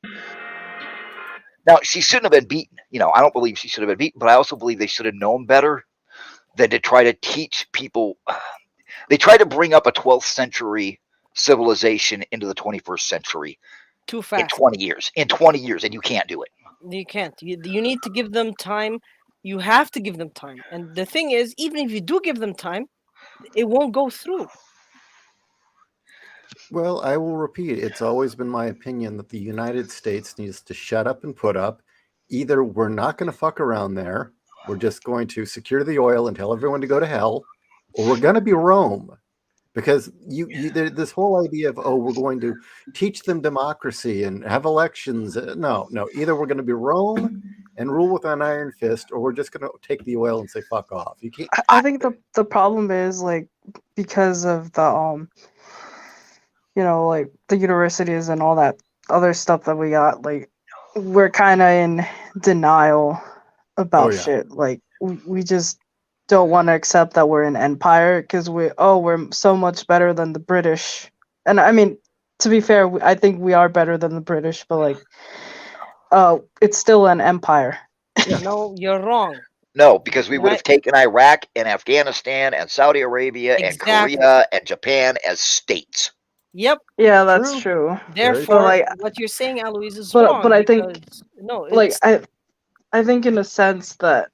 S8: Now, she shouldn't have been beaten. I don't believe she should have been beaten, but I also believe they should have known better than to try to teach people. They try to bring up a 12th century civilization into the 21st century
S10: Too
S8: in
S10: fast.
S8: 20 years. In 20 years, and you can't do it.
S10: You can't. You need to give them time. You have to give them time. And the thing is, even if you do give them time, it won't go through.
S5: Well, I will repeat, it's always been my opinion that the United States needs to shut up and put up. Either we're not going to fuck around there, we're just going to secure the oil and tell everyone to go to hell, or we're going to be Rome. Because this whole idea of, we're going to teach them democracy and have elections. No. Either we're going to be Rome and rule with an iron fist, or we're just going to take the oil and say, fuck off. You can't.
S11: I think the problem is, like, because of the like the universities and all that other stuff that we got, like, we're kind of in denial about
S5: yeah.
S11: shit. Like, we just don't want to accept that we're an empire, because we're so much better than the British. And I mean, to be fair, I think we are better than the British, but, like, it's still an empire.
S10: No, you're wrong.
S8: No, because we would have
S10: Right.
S8: taken Iraq and Afghanistan and Saudi Arabia and
S10: Exactly.
S8: Korea and Japan as states.
S10: Yep.
S11: Yeah, that's true.
S10: Therefore,
S11: like,
S10: what you're saying, Alois, is
S11: but
S10: wrong.
S11: I think,
S10: because, no,
S11: like,
S10: it's
S11: I think in a sense that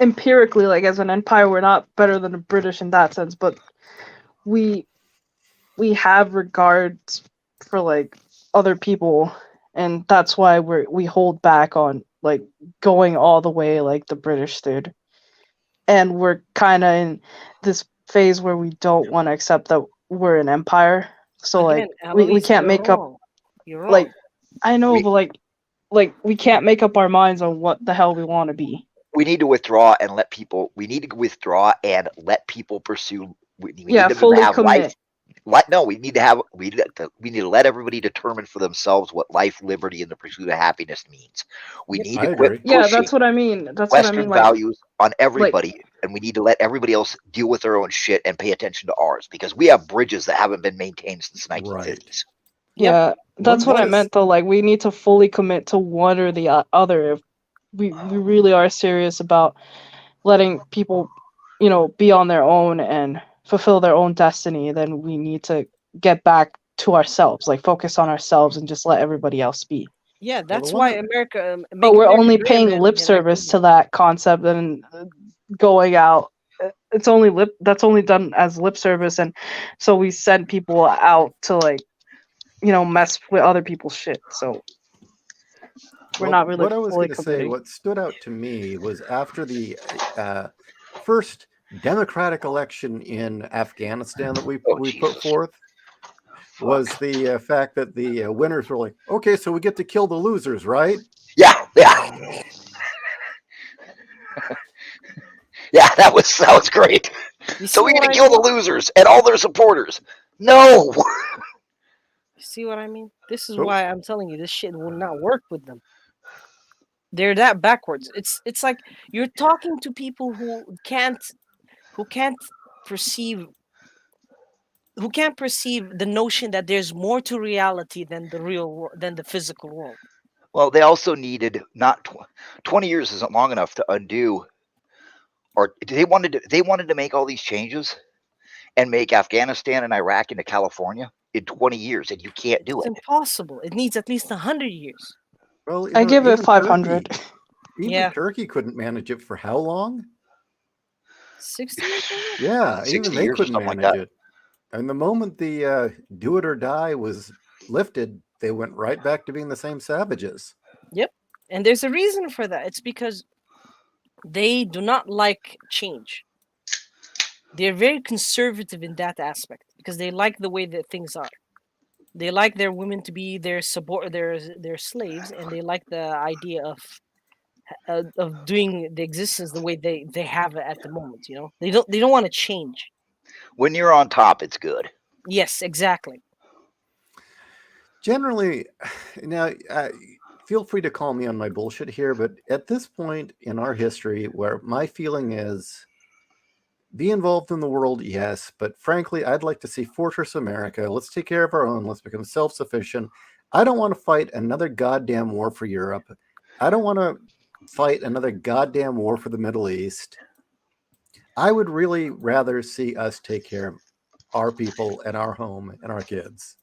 S11: empirically, like, as an empire, we're not better than the British in that sense, but we have regards for, like, other people, and that's why we hold back on, like, going all the way like the British did. And we're kind of in this phase where we don't want to accept that we're an empire. So,
S10: again,
S11: like, we
S10: Alois,
S11: can't
S10: you're
S11: make
S10: wrong. You're wrong.
S11: Like, I know,
S8: We
S11: but like we can't make up our minds on what the hell we want to be.
S8: we need to withdraw and let people. We need to withdraw and let people pursue. We
S11: Yeah,
S8: need them to
S11: fully
S8: have life.
S11: commit.
S8: No, we need to have. We need to let everybody determine for themselves what life, liberty, and the pursuit of happiness means. We
S10: Yep.
S8: need
S5: I
S8: to quit
S5: agree.
S11: Yeah,
S8: pushing
S11: that's what I mean. That's what I mean.
S8: Western values on
S11: Like
S8: everybody, and we need to let everybody else deal with their own shit and pay attention to ours because we have bridges that haven't been maintained since the
S5: Right.
S8: 1950s.
S10: Yep.
S11: yeah, that's what
S5: One
S11: I
S5: is
S11: meant though. Like we need to fully commit to one or the other if we really are serious about letting people, be on their own and fulfill their own destiny. Then we need to get back to ourselves, like focus on ourselves and just let everybody else be.
S10: Yeah,
S5: well the
S10: that's
S5: one
S10: why
S5: that
S10: America
S11: But
S10: make
S11: we're
S10: America
S11: only
S10: great
S11: paying
S10: again,
S11: lip
S10: and I
S11: service
S10: told you.
S11: to that concept and going out. It's only that's only done as lip service, and so we send people out to mess with other people's shit. So we're
S5: well
S11: not really
S5: what I was
S11: fully
S5: going to say,
S11: committing.
S5: what stood out to me was after the first democratic election in Afghanistan that we
S8: Oh
S5: we put
S8: Jesus!
S5: forth was
S8: Fuck.
S5: the fact that the winners were like, okay, so we get to kill the losers, right?
S8: Yeah, yeah, yeah. That was great.
S10: You
S8: So
S10: see
S8: we
S10: what
S8: get to
S10: I
S8: kill the
S10: mean?
S8: losers and all their supporters. No.
S10: You see what I mean? This is
S5: But
S10: why I'm telling you this shit will not work with them. They're that backwards. It's like you're talking to people who can't perceive who can't perceive the notion that there's more to reality than than the physical world.
S8: Well, they also needed not 20 years isn't long enough to undo, or they wanted to make all these changes and make Afghanistan and Iraq into California in 20 years, and you can't do
S10: It's
S8: it.
S10: impossible. It needs at least 100 years.
S5: well,
S11: I give it 500.
S5: Even
S10: Yeah,
S5: Turkey couldn't manage it for how long?
S10: 60 years maybe.
S5: Yeah, even
S8: 60
S5: they
S8: years or
S5: couldn't
S8: something like
S5: manage
S8: that.
S5: it. And the moment the do it or die was lifted, they went right back to being the same savages.
S10: Yep. And there's a reason for that. It's because they do not like change. They're very conservative in that aspect because they like the way that things are. They like their women to be their slaves, and they like the idea of doing the existence the way they have it at the moment. They don't want to change.
S8: When you're on top, it's good.
S10: Yes, exactly.
S5: Generally, now feel free to call me on my bullshit here, but at this point in our history, where my feeling is be involved in the world, yes, but frankly, I'd like to see Fortress America. Let's take care of our own. Let's become self sufficient. I don't want to fight another goddamn war for Europe. I don't want to fight another goddamn war for the Middle East. I would really rather see us take care of our people and our home and our kids.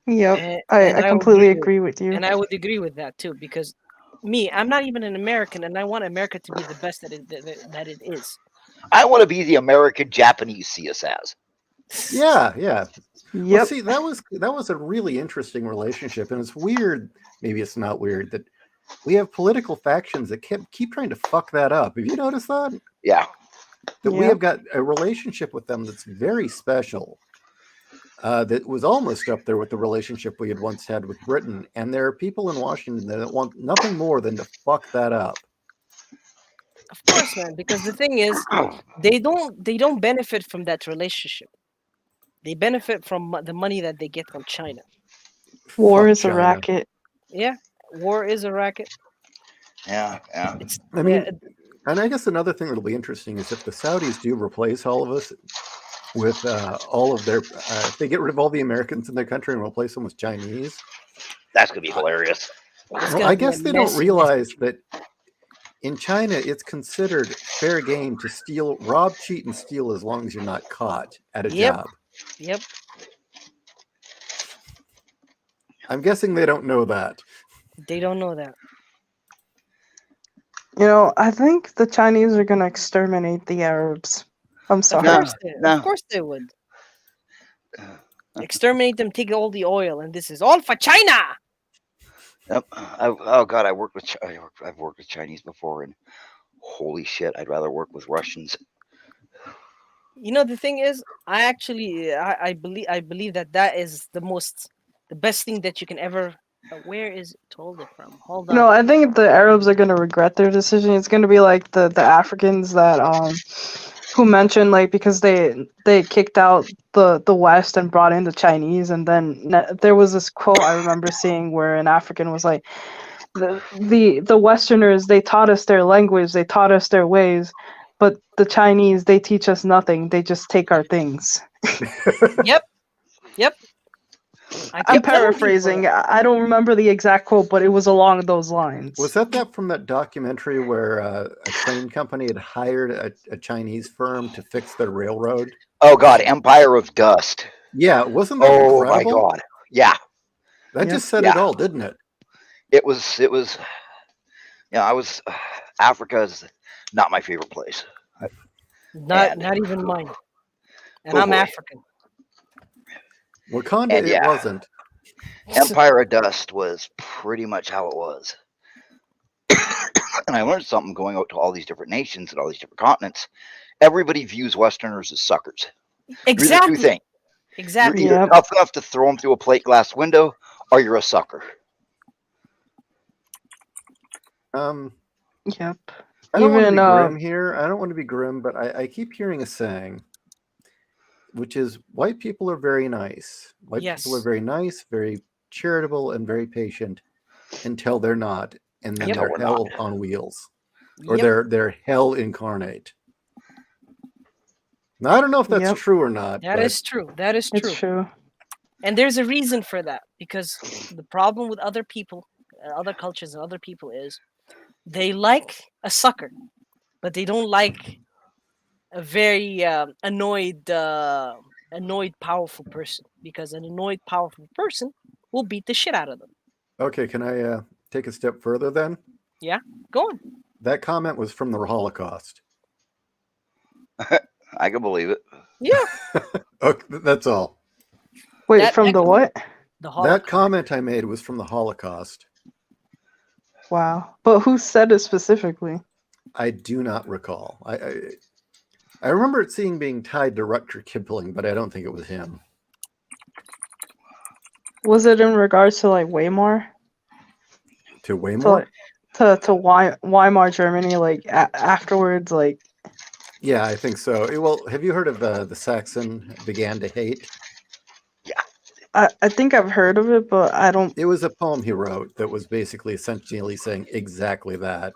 S11: Yep,
S10: And,
S11: I
S10: and I would
S11: completely
S10: agree with
S11: agree with you.
S10: and I would agree with that too because I'm not even an American, and I want America to be the best that it is.
S8: I want to be the American Japanese see us as.
S5: Yeah, yeah. Well,
S11: Yep.
S5: see, that was a really interesting relationship, and it's weird. Maybe it's not weird that we have political factions that keep trying to fuck that up. Have you noticed that?
S8: Yeah.
S5: That we
S11: Yep.
S5: have got a relationship with them that's very special. That was almost up there with the relationship we had once had with Britain, and there are people in Washington that want nothing more than to fuck that up.
S10: Of course, man, because the thing is, they don't benefit from that relationship. They benefit from the money that they get from China.
S11: War
S5: Fuck
S11: is a
S5: China.
S11: racket.
S10: Yeah, war is a racket.
S8: Yeah. Yeah.
S10: It's
S5: I mean, and I guess another thing that'll be interesting is if the Saudis do replace all of us with all of their, if they get rid of all the Americans in their country and replace them with Chinese.
S8: That's gonna be hilarious.
S10: it's
S5: Well,
S10: gonna
S5: I
S10: be a
S5: guess they don't
S10: messy, messy.
S5: realize that in China it's considered fair game to steal, rob, cheat, and steal as long as you're not caught at a
S10: Yep,
S5: job.
S10: yep.
S5: I'm guessing they don't know that.
S10: They don't know that.
S11: I think the Chinese are gonna exterminate the Arabs. I'm
S10: Of
S11: sorry.
S8: No.
S10: course, of
S8: No.
S10: course they would exterminate them, take all the oil, and this is all for China.
S8: Yep. Oh God, I've worked with Chinese before, and holy shit, I'd rather work with Russians.
S10: The thing is, I believe that is the best thing that you can ever Where is it? Hold it from? Hold
S11: No,
S10: on.
S11: I think the Arabs are gonna regret their decision. It's gonna be like the Africans that who mentioned like because they kicked out the West and brought in the Chinese, and then there was this quote I remember seeing where an African was like, the Westerners, they taught us their language, they taught us their ways, but the Chinese, they teach us nothing. They just take our things.
S10: Yep. Yep. I
S11: I'm
S10: keep telling people
S11: paraphrasing.
S10: that.
S11: I don't remember the exact quote, but it was along those lines.
S5: Was that from that documentary where a train company had hired a Chinese firm to fix their railroad?
S8: Oh God, Empire of Dust.
S5: Yeah, wasn't that
S8: Oh my
S5: incredible?
S8: God. Yeah,
S5: That
S11: Yep.
S5: just said
S8: Yeah.
S5: it all, didn't it?
S8: it was. I was. Africa is not my favorite place.
S10: Not
S8: And
S10: not even mine. And
S8: oh
S10: I'm
S8: boy.
S10: African.
S5: Wakanda,
S8: And
S5: it
S8: yeah,
S5: wasn't.
S8: Empire of Dust was pretty much how it was. And I learned something going out to all these different nations and all these different continents. Everybody views Westerners as suckers. You're either two
S10: Exactly.
S8: things. You're
S10: Exactly.
S8: either
S11: Yep.
S8: tough enough to throw them through a plate glass window, or you're a sucker.
S5: Um,
S11: Yep.
S5: I don't want to
S11: Even
S5: be grim here. I don't want to be grim, but I keep hearing a saying, which is white people are very nice. White people are
S10: Yes.
S5: very nice, very charitable, and very patient until they're not, and then
S8: Until
S5: they're
S8: we're not.
S5: hell on wheels, or
S10: Yep.
S5: they're hell incarnate. Now I don't know if that's
S11: Yep.
S5: true or not,
S10: That
S5: but
S10: is true. That is
S11: it's
S10: true.
S11: true.
S10: And there's a reason for that because the problem with other people, other cultures and other people is they like a sucker, but they don't like a very annoyed powerful person because an annoyed powerful person will beat the shit out of them.
S5: okay. Can I take a step further then?
S10: Yeah, go on.
S5: That comment was from the Holocaust.
S8: I can believe it.
S10: Yeah,
S5: Okay, that's all.
S11: Wait,
S10: that
S11: from
S10: that
S11: the
S10: com-
S11: what?
S10: the
S5: That
S10: Holocaust.
S5: comment I made was from the Holocaust.
S11: Wow. But who said it specifically?
S5: I do not recall. I remember it seeing being tied to Rutger Kipling, but I don't think it was him.
S11: Was it in regards to like Weimar?
S5: To
S11: To
S5: Waymore?
S11: like Weimar, Germany, like afterwards, like
S5: Yeah, I think so. Well, have you heard of the Saxon began to hate?
S8: Yeah.
S11: I think I've heard of it, but I don't.
S5: It was a poem he wrote that was basically essentially saying exactly that.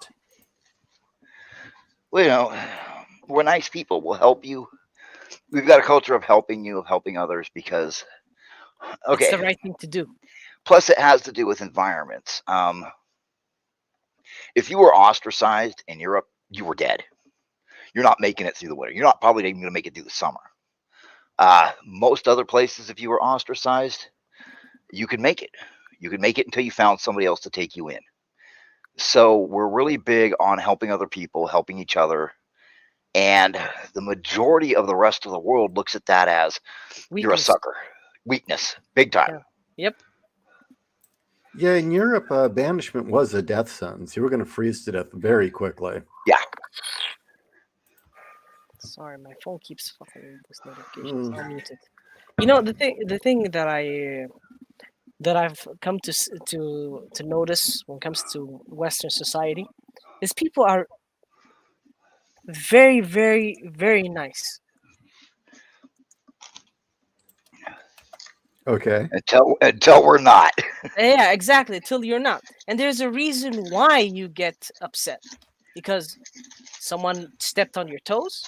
S8: Well, we're nice people. We'll help you. We've got a culture of helping you, of helping others, because
S10: It's
S8: okay.
S10: the right thing to do.
S8: Plus, it has to do with environments. If you were ostracized in Europe, you were dead. You're not making it through the winter. You're not probably even going to make it through the summer. Most other places, if you were ostracized, you could make it. You could make it until you found somebody else to take you in. So we're really big on helping other people, helping each other. And the majority of the rest of the world looks at that as you're a
S10: Weakness.
S8: sucker. Weakness. Big time.
S10: Yeah. Yep.
S5: Yeah, in Europe, banishment was a death sentence. You were going to freeze to death very quickly.
S8: Yeah.
S10: Sorry, my phone keeps fucking this notifications. I'll mute it. You know the thing that I've come to notice when it comes to Western society is people are very, very, very nice.
S5: Okay.
S8: Until we're not.
S10: Yeah, exactly. Till you're not, and there's a reason why you get upset because someone stepped on your toes,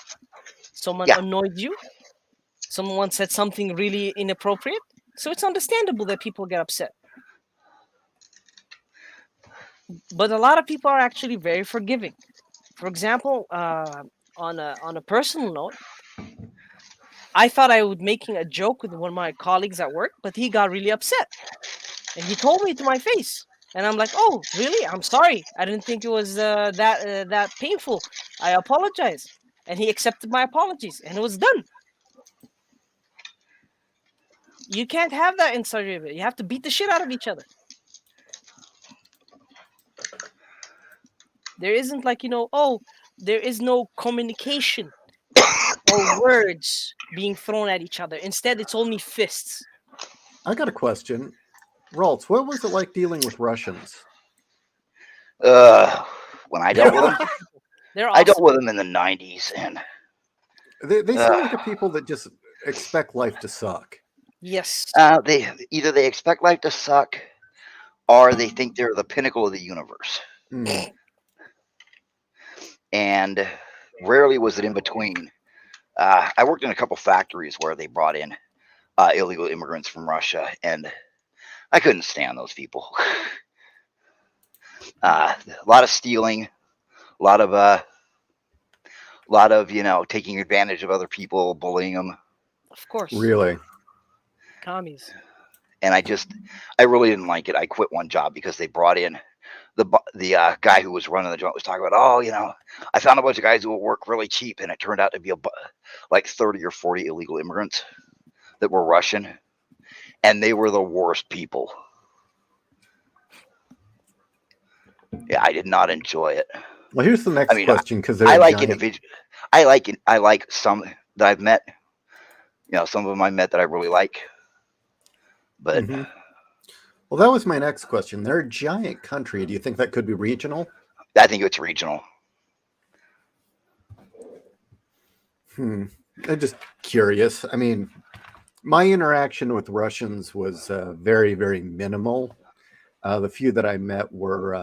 S10: someone
S8: Yeah.
S10: annoyed you, someone said something really inappropriate. So it's understandable that people get upset. But a lot of people are actually very forgiving. For example, on a personal note, I thought I was making a joke with one of my colleagues at work, but he got really upset, and he told me to my face. And I'm like, "Oh, really? I'm sorry. I didn't think it was that painful. I apologize." And he accepted my apologies, and it was done. You can't have that in Saudi Arabia. You have to beat the shit out of each other. There isn't like there is no communication or words being thrown at each other. Instead, it's only fists.
S5: I got a question. Raltz, what was it like dealing with Russians?
S8: When I
S10: They're
S8: dealt with them,
S10: awesome people. They're
S8: I dealt
S10: awesome.
S8: with them in the '90s, and
S5: They seem like
S8: uh,
S5: a people that just expect life to suck.
S10: Yes.
S8: they either they expect life to suck, or they think they're the pinnacle of the universe,
S5: Mm,
S8: and rarely was it in between. I worked in a couple factories where they brought in illegal immigrants from Russia, and I couldn't stand those people. A lot of stealing, a lot of taking advantage of other people, bullying them,
S10: Of course.
S5: really?
S10: Commies.
S8: and I really didn't like it. I quit one job because they brought in the guy who was running the joint was talking about, oh, I found a bunch of guys who will work really cheap, and it turned out to be like 30 or 40 illegal immigrants that were Russian, and they were the worst people. Yeah, I did not enjoy it.
S5: Well, here's the
S8: I
S5: next
S8: mean,
S5: question because
S8: I
S5: they're
S8: like
S5: giant.
S8: individual. I like some that I've met. Some of them I met that I really like, but
S5: Mhm. Well, that was my next question. They're a giant country. Do you think that could be regional?
S8: I think it's regional.
S5: I'm just curious. I mean, my interaction with Russians was very, very minimal. The few that I met were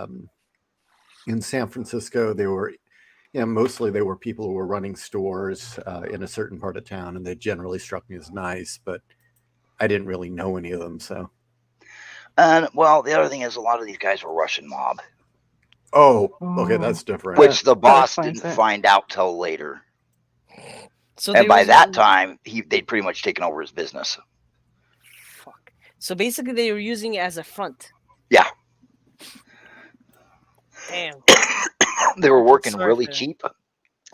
S5: in San Francisco. They were, mostly they were people who were running stores in a certain part of town, and they generally struck me as nice, but I didn't really know any of them. So,
S8: And well, the other thing is a lot of these guys were Russian mob,
S5: oh, okay,
S11: Oh,
S5: that's different.
S8: which the
S11: that
S8: boss
S11: explains
S8: didn't
S11: it.
S8: find out till later.
S10: So
S8: And
S10: they
S8: by
S10: was
S8: that time, they'd pretty much taken over his business.
S10: fuck. So basically, they were using it as a front.
S8: Yeah,
S10: Damn.
S8: they were
S10: I feel
S8: working
S10: sorry
S8: really
S10: for them.
S8: cheap.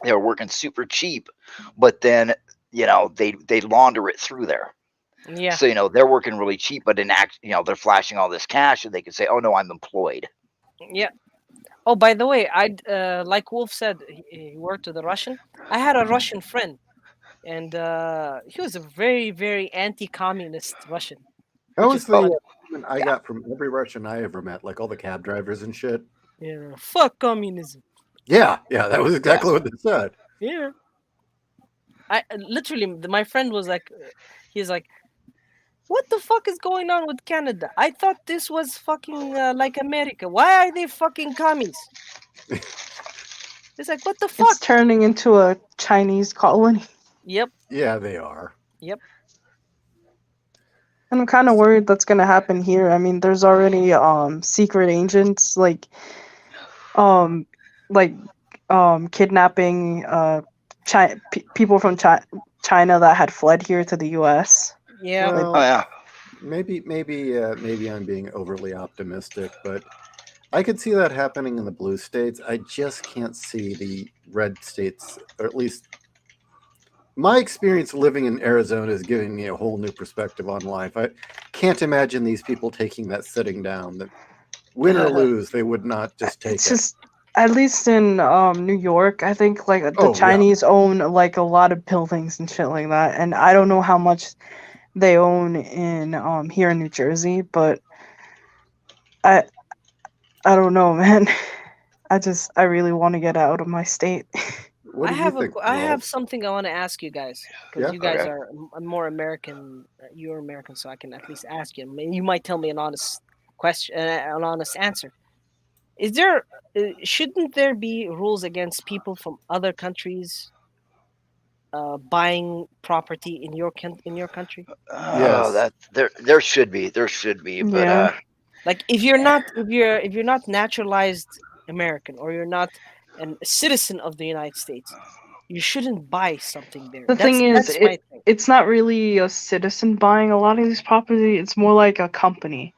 S8: They were working super cheap, but then they launder it through there.
S10: Yeah.
S8: So they're working really cheap, but in act, they're flashing all this cash, and they can say, "Oh no, I'm employed."
S10: Yeah. Oh, by the way, I like Wolf said, he worked with a Russian. I had a Russian friend, and he was a very, very anti-communist Russian,
S5: That
S10: which
S5: was
S10: is
S5: the
S10: funny.
S5: comment I got from every Russian I ever met, like all the cab drivers and shit.
S10: Yeah. Fuck communism.
S5: Yeah, that was
S8: Yeah,
S5: exactly what they said.
S10: Yeah. I literally, my friend was like, he's like, what the fuck is going on with Canada? I thought this was fucking like America. Why are they fucking commies? It's like, what the
S11: It's
S10: fuck?
S11: turning into a Chinese colony.
S10: Yep.
S5: Yeah, they are.
S10: Yep.
S11: And I'm kind of worried that's gonna happen here. I mean, there's already secret agents um like kidnapping people from China that had fled here to the U.S.
S10: Yeah.
S8: oh
S5: Well,
S8: yeah.
S5: maybe I'm being overly optimistic, but I could see that happening in the blue states. I just can't see the red states, or at least my experience living in Arizona is giving me a whole new perspective on life. I can't imagine these people taking that sitting down. That win or lose, they would not just take
S11: It's
S5: it.
S11: just at least in New York, I think like the
S5: Oh, yeah.
S11: Chinese own like a lot of buildings and shit like that, and I don't know how much they own in here in New Jersey, but I I don't know, man. I really want to get out of my state.
S5: What do you think,
S10: I have
S5: Rolf?
S10: something I want to ask you guys because
S5: Yeah.
S10: you guys
S8: Okay.
S10: are more American. You're American, so I can at least ask you. You might tell me an honest question, an honest answer. Is there shouldn't there be rules against people from other countries buying property in your country?
S8: Oh,
S5: Yes.
S8: that there should be but
S11: Yeah.
S10: Like if you're not naturalized American or you're not a citizen of the United States, you shouldn't buy something there.
S11: The thing is,
S10: That's my thing.
S11: it's not really a citizen buying a lot of these property. It's more like a company.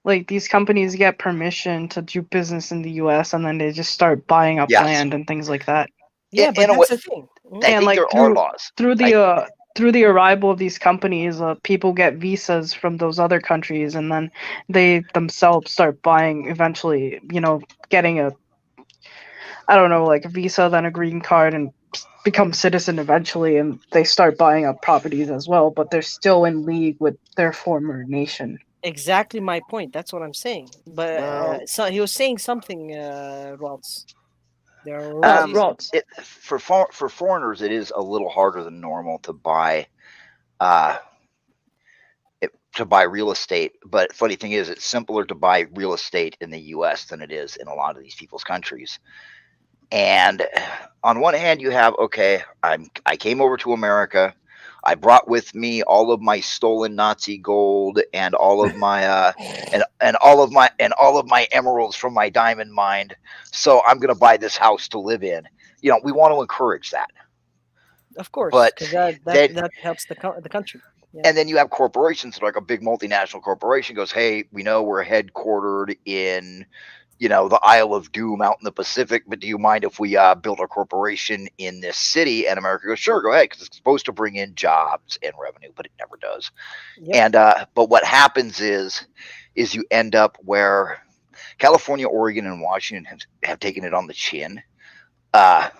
S11: Like these companies get permission to do business in the U.S. and then they just start buying up
S8: yes,
S11: land and things like that.
S10: Yeah, but
S8: in a way,
S10: that's the thing.
S8: I
S11: And
S8: think
S11: like
S8: there are laws.
S11: through the arrival of these companies, people get visas from those other countries, and then they themselves start buying. Eventually, getting I don't know, like a visa, then a green card, and become citizen eventually, and they start buying up properties as well. But they're still in league with their former nation.
S10: Exactly my point. That's what I'm saying. But
S5: Well,
S10: so he was saying something, Ralts. There are
S8: Well,
S10: royalties.
S11: Rot.
S8: for foreigners, it is a little harder than normal uh, to buy real estate. But funny thing is, it's simpler to buy real estate in the U.S. than it is in a lot of these people's countries. And on one hand, you have okay, I came over to America. I brought with me all of my stolen Nazi gold and all of my all of my emeralds from my diamond mine. So I'm going to buy this house to live in. We want to encourage that.
S10: Of course,
S8: But
S10: because that
S8: then
S10: that helps the country. Yeah.
S8: and then you have corporations like a big multinational corporation goes, hey, we know we're headquartered in the Isle of Doom out in the Pacific, but do you mind if we build a corporation in this city? And America goes, sure, go ahead, because it's supposed to bring in jobs and revenue, but it never does.
S10: Yep.
S8: And but what happens is you end up where California, Oregon, and Washington have taken it on the chin. Uh,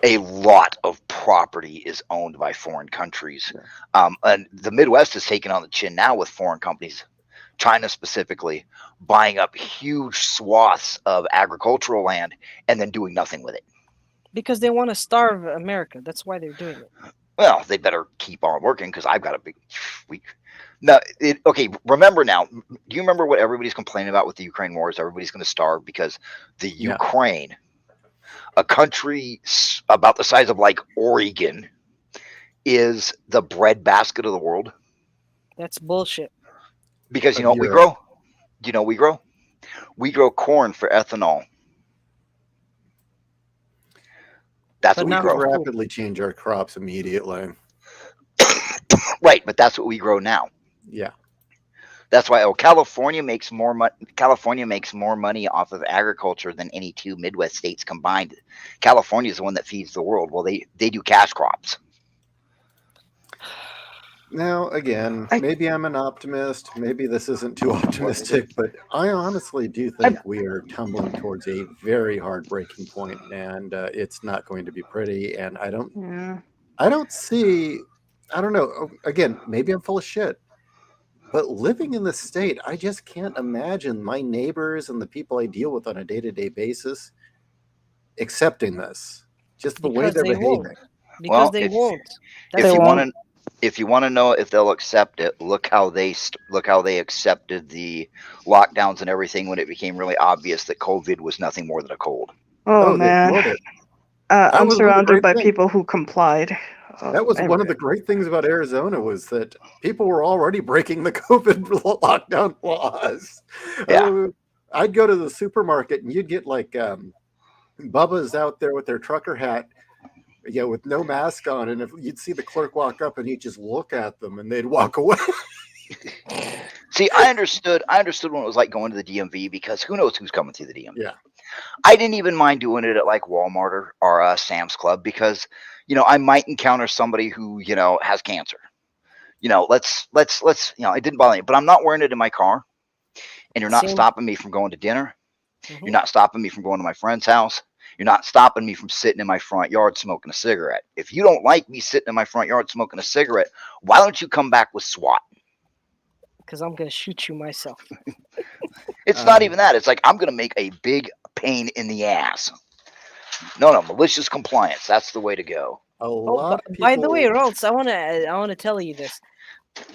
S8: a lot of property is owned by foreign countries. And the Midwest is taken on the chin now with foreign companies, China specifically, buying up huge swaths of agricultural land and then doing nothing with it.
S10: Because they want to starve America. That's why they're doing it.
S8: Well, they better keep on working because I've got a big. Okay, remember now. Do you remember what everybody's complaining about with the Ukraine war? Is everybody's going to starve because the
S5: Yeah.
S8: Ukraine, a country about the size of like Oregon, is the breadbasket of the world?
S10: That's bullshit.
S8: Because you
S5: Of
S8: know what we
S5: Europe.
S8: grow? Do you know what we grow? We grow corn for ethanol. That's
S10: But
S8: what we
S10: not
S5: We
S8: grow.
S10: for food.
S5: rapidly change our crops immediately.
S8: Right, but that's what we grow now.
S5: Yeah.
S8: That's why California makes more money. California makes more money off of agriculture than any two Midwest states combined. California is the one that feeds the world. Well, they do cash crops.
S5: Now, again,
S11: I-
S5: maybe I'm an optimist. Maybe this isn't too optimistic, but I honestly do
S11: I-
S5: think we are tumbling towards a very hard breaking point, and it's not going to be pretty. And
S11: Yeah.
S5: I don't see. I don't know. Again, maybe I'm full of shit, but living in the state, I just can't imagine my neighbors and the people I deal with on a day-to-day basis accepting this. Just the way
S10: Because
S5: they're
S10: they won't.
S5: behaving.
S10: Because
S8: Well,
S10: they
S8: if
S10: won't.
S8: if
S10: That's
S11: They
S8: you
S10: the
S8: want
S11: won't.
S8: to if you want to know if they'll accept it, look how they accepted the lockdowns and everything when it became really obvious that COVID was nothing more than a cold.
S11: Oh
S5: Oh, they
S11: man.
S5: ignored it. That
S11: I'm
S5: was one of the
S11: surrounded
S5: great
S11: by
S5: things.
S11: people who complied.
S5: That was one of the great things about Arizona was that people were already breaking the COVID lockdown laws.
S8: Yeah.
S5: I'd go to the supermarket and you'd get like Bubba's out there with their trucker hat, with no mask on, and if you'd see the clerk walk up and he'd just look at them and they'd walk away.
S8: See, I understood what it was like going to the DMV because who knows who's coming through the DMV.
S5: Yeah.
S8: I didn't even mind doing it at like Walmart or Sam's Club because I might encounter somebody who has cancer. Let's it didn't bother me, but I'm not wearing it in my car, and you're not
S10: same.
S8: stopping me from going to dinner.
S10: Mhm.
S8: You're not stopping me from going to my friend's house. You're not stopping me from sitting in my front yard smoking a cigarette. If you don't like me sitting in my front yard smoking a cigarette, why don't you come back with SWAT?
S10: Because I'm gonna shoot you myself.
S8: It's not even that. It's like I'm gonna make a big pain in the ass. No, malicious compliance. That's the way to go.
S5: A
S10: Oh,
S5: lot of
S10: by the way,
S5: people.
S10: Rolls, I wanna tell you this.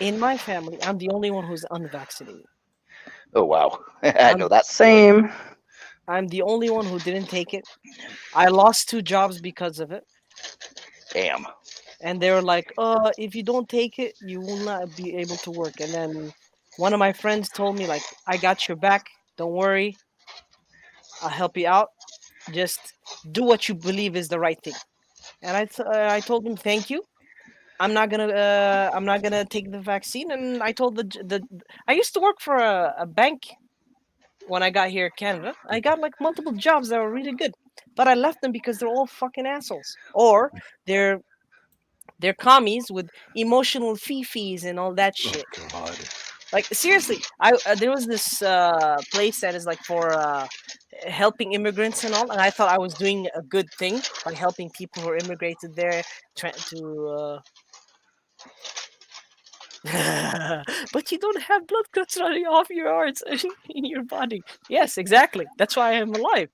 S10: In my family, I'm the only one who's unvaccinated.
S8: Oh wow, I
S10: I'm
S8: know that feeling.
S11: Same.
S10: I'm the only one who didn't take it. I lost 2 jobs because of it,
S8: Damn.
S10: and they were like, if you don't take it, you will not be able to work." And then one of my friends told me, like, "I got your back. Don't worry. I'll help you out. Just do what you believe is the right thing." And I told him, "Thank you. I'm not gonna take the vaccine." And I told the I used to work for a bank when I got here in Canada. I got like multiple jobs that were really good, but I left them because they're all fucking assholes, or they're they're commies with emotional fees and all that
S5: Oh
S10: shit.
S5: God.
S10: Like seriously, I there was this place that is like for helping immigrants and all, and I thought I was doing a good thing by helping people who are immigrated there to But you don't have blood clots running off your arms in your body. Yes, exactly. That's why I'm alive.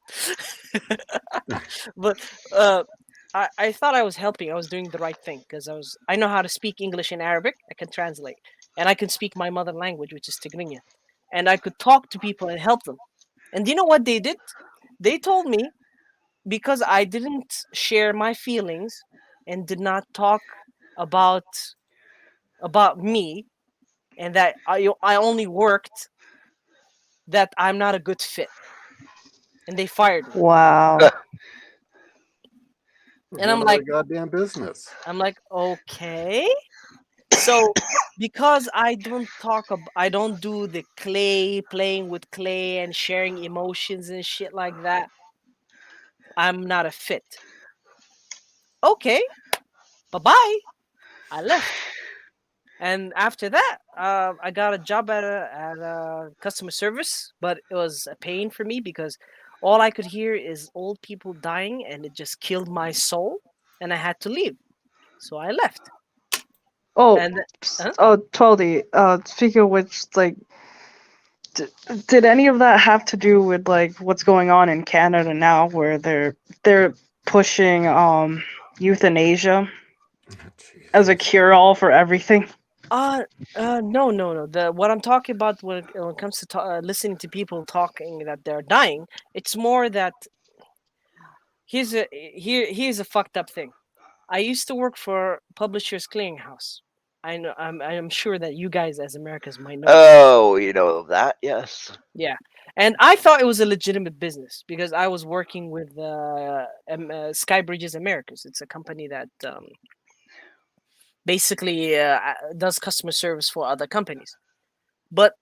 S10: But uh, I thought I was helping. I was doing the right thing because I know how to speak English and Arabic. I can translate, and I can speak my mother language, which is Tigrinya, and I could talk to people and help them. And do you know what they did? They told me because I didn't share my feelings and did not talk about me and that I only worked, that I'm not a good fit, and they fired me.
S11: Wow.
S5: It's
S10: And
S5: none of their goddamn business.
S10: I'm like, okay. So because I don't do the clay, playing with clay and sharing emotions and shit like that, I'm not a fit. Okay, bye-bye. I left. And after that, I got a job at a customer service, but it was a pain for me because all I could hear is old people dying, and it just killed my soul. And I had to leave, so I left.
S11: Oh,
S10: And
S11: oh, 12D. Speaking of which, like, d- did any of that have to do with like what's going on in Canada now, where they're pushing euthanasia as a cure-all for everything?
S10: uh, no, no, no. The what I'm talking about when it comes to listening to people talking that they're dying, it's more that here's a fucked up thing. I used to work for Publishers Clearinghouse. I know. I'm sure that you guys, as Americans, might know that.
S8: Oh, you know that? Yes.
S10: Yeah, and I thought it was a legitimate business because I was working with Sky Bridges Americas. It's a company that basically does customer service for other companies. But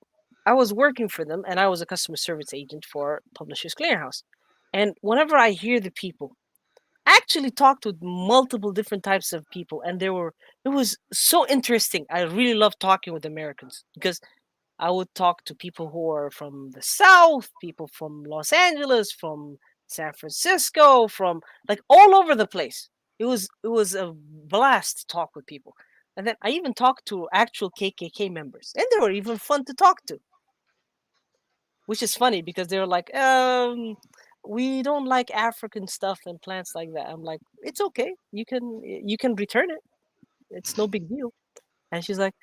S10: I was working for them, and I was a customer service agent for Publishers Clearinghouse. And whenever I hear the people, I actually talked with multiple different types of people, and it was so interesting. I really love talking with Americans because I would talk to people who are from the South, people from Los Angeles, from San Francisco, from like all over the place. It was a blast to talk with people. And then I even talked to actual KKK members, and they were even fun to talk to, which is funny because they were like, we don't like African stuff and plants like that. I'm like, it's okay. You can return it. It's no big deal. And she's like,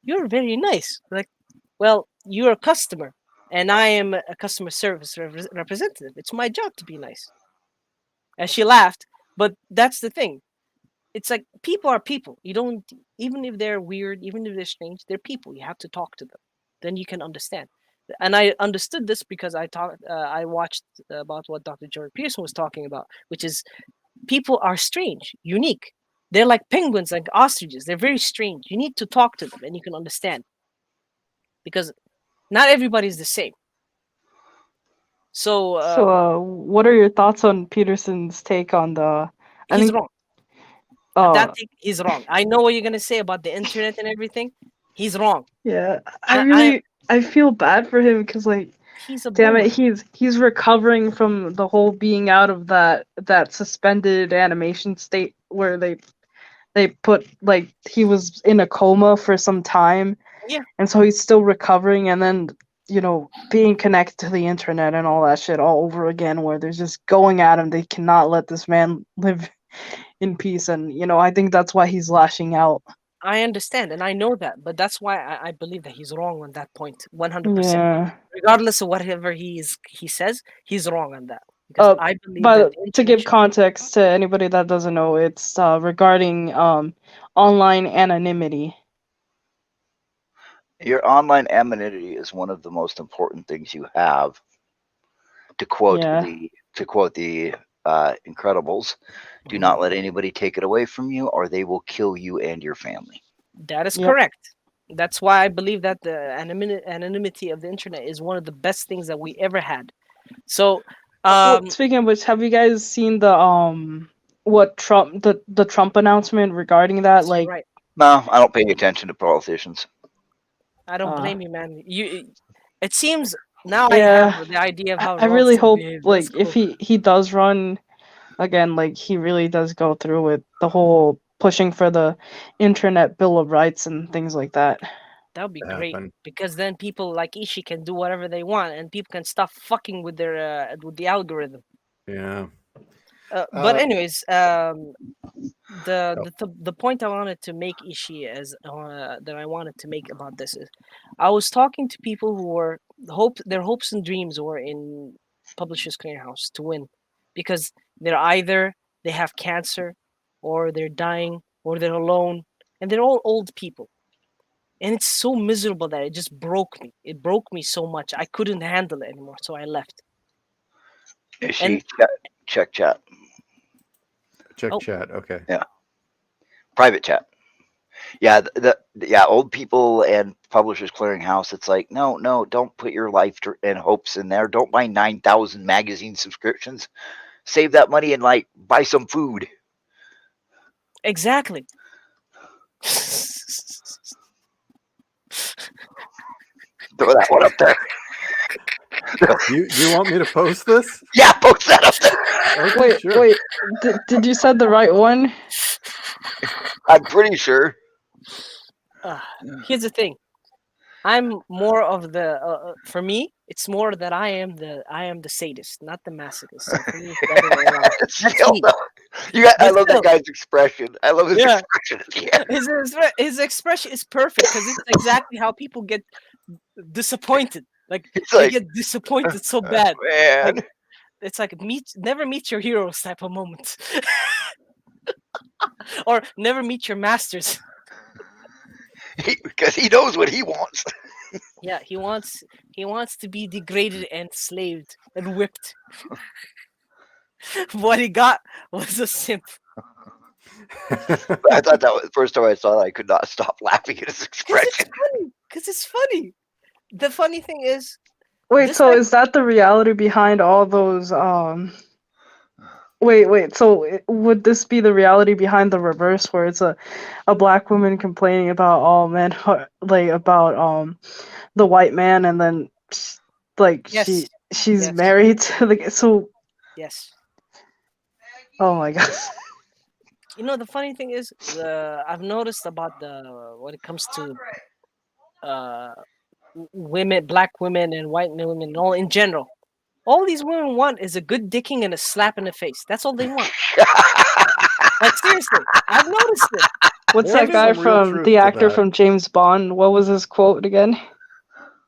S10: you're very nice. Like, well, you're a customer, and I am a customer service representative. It's my job to be nice. And she laughed, but that's the thing. It's like people are people. You don't, even if they're weird, even if they're strange, they're people. You have to talk to them. Then you can understand. And I understood this because I watched about what Dr. Jordan Peterson was talking about, which is people are strange, unique. They're like penguins, like ostriches. They're very strange. You need to talk to them, and you can understand because not everybody's the same. So
S11: So, what are your thoughts on Peterson's take on the? I
S10: he's
S11: think.
S10: wrong. That thing, he's wrong. I know what you're gonna say about the internet and everything. He's wrong.
S11: Yeah,
S10: I
S11: I feel bad for him because like,
S10: he's a
S11: damn it,
S10: boomer.
S11: he's recovering from the whole being out of that suspended animation state where they put like he was in a coma for some time,
S10: Yeah,
S11: and so he's still recovering, and then being connected to the internet and all that shit all over again, where they're just going at him. They cannot let this man live in peace, and I think that's why he's lashing out.
S10: I understand, and I know that, but that's why I believe that he's wrong on that point, 100%.
S11: Yeah.
S10: Regardless of whatever he says, he's wrong on that because I believe that
S11: But
S10: the
S11: to
S10: internet
S11: give
S10: should be.
S11: context to anybody that doesn't know, it's regarding online anonymity.
S8: Your online anonymity is one of the most important things you have. To quote
S11: Yeah.
S8: the Incredibles, do not let anybody take it away from you, or they will kill you and your family.
S10: That is
S11: Yep.
S10: correct. That's why I believe that the anonymity of the internet is one of the best things that we ever had. So,
S11: Speaking of which, have you guys seen the what Trump the Trump announcement regarding that? Like,
S10: right.
S8: No, I don't pay attention to politicians.
S10: I don't
S11: uh,
S10: blame you, man. It seems now I
S11: yeah,
S10: have the idea of how
S11: I really
S10: Ronson
S11: hope
S10: behaves. That's
S11: like if
S10: cool.
S11: he does run again, like he really does go through with the whole pushing for the Internet Bill of Rights and things like that.
S10: That would be great
S5: Happen.
S10: because then people like Ishi can do whatever they want, and people can stop fucking with their with the algorithm.
S5: Yeah.
S10: But
S5: Uh,
S10: anyways, the,
S5: oh,
S10: the point I wanted to make Ishi is that I wanted to make about this is, I was talking to people who were their hopes and dreams were in Publishers Clearinghouse to win, because they're either they have cancer, or they're dying, or they're alone, and they're all old people. And it's so miserable that it just broke me. It broke me so much. I couldn't handle it anymore, so I left.
S8: Is
S10: And
S8: she check chat?
S5: check
S10: oh,
S5: chat. Okay.
S8: Yeah, private chat. Yeah, old people and Publishers Clearinghouse. It's like, no, don't put your life and hopes in there. Don't buy 9,000 magazine subscriptions. Save that money and like buy some food.
S10: exactly.
S8: Throw that one up there.
S5: You want me to post this?
S8: Yeah, post that up there.
S5: Okay,
S11: Wait,
S5: sure.
S11: wait. Did you said the right one?
S8: I'm pretty sure.
S10: Here's the thing. I'm more of the for me, it's more that I am the sadist, not the masochist. So for me, it's the other way around. That's
S8: Still,
S10: me.
S8: though. I
S10: But
S8: love
S10: still,
S8: that guy's expression. I love his
S10: yeah,
S8: expression at the end.
S10: his expression is perfect because it's exactly how people get disappointed. Like
S8: It's
S10: they
S8: like,
S10: get disappointed so bad.
S8: man,
S10: Like it's like never meet your heroes type of moment, or never meet your masters.
S8: because he knows what he wants.
S10: Yeah, he wants to be degraded and enslaved and whipped. What he got was a simp.
S8: I thought that was the first time I saw that. I could not stop laughing at his expression.
S10: Because it's funny. The funny thing is,
S11: Wait,
S10: this
S11: so
S10: guy-
S11: is that the reality behind all those Wait, so would this be the reality behind the reverse, where it's a black woman complaining about all men, like about the white man, and then like
S10: yes,
S11: she's
S10: yes,
S11: married to the so
S10: yes.
S11: oh my god.
S10: You know, the funny thing is, I've noticed about when it comes to women, black women and white women, all in general. All these women want is a good dicking and a slap in the face. That's all they want. Like seriously, I've noticed it.
S11: What's
S5: There's
S11: that guy
S5: some real
S11: from
S5: truth
S11: the
S5: to
S11: actor
S5: that.
S11: from James Bond? What was his quote again?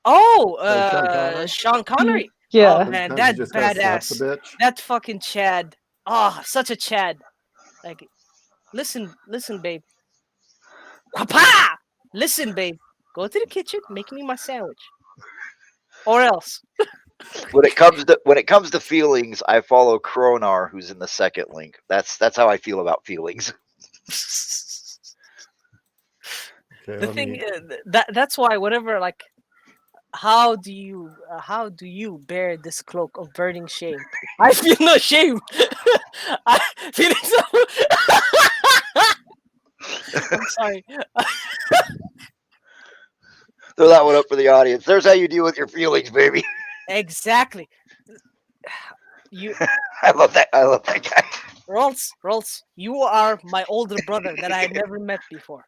S10: Oh,
S5: Sean Connery?
S10: Sean Connery.
S11: Yeah.
S10: Oh man,
S5: Sometimes
S10: that
S5: you just gotta slap the
S10: badass.
S5: bitch.
S10: That fucking Chad. Ah, such a Chad. Like, listen, babe. Papa! Listen, babe. Go to the kitchen, make me my sandwich. Or else.
S8: When it comes to feelings, I follow Kronar, who's in the second link. That's how I feel about feelings.
S5: Okay,
S10: The
S5: let
S10: thing
S5: me.
S10: that's why whatever, like, how do you bear this cloak of burning shame? I feel no shame. I feel so. I'm sorry.
S8: Throw that one up for the audience. There's how you deal with your feelings, baby.
S10: Exactly. You
S8: I love that guy.
S10: Rolls, you are my older brother that I had never met before.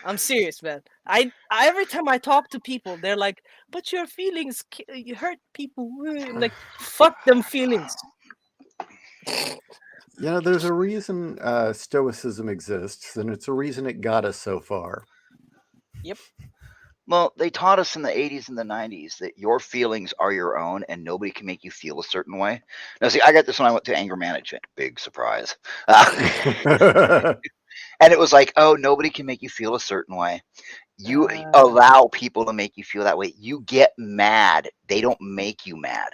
S10: I'm serious, man. I every time I talk to people, they're like, "But your feelings, you hurt people." I'm like, fuck them feelings.
S5: You know, there's a reason Stoicism exists, and it's a reason it got us so far.
S10: Yep.
S8: Well, they taught us in the 80s and the 90s that your feelings are your own and nobody can make you feel a certain way. Now, see, I got this when I went to anger management. Big surprise. And it was like, oh, nobody can make you feel a certain way. You allow people to make you feel that way. You get mad. They don't make you mad.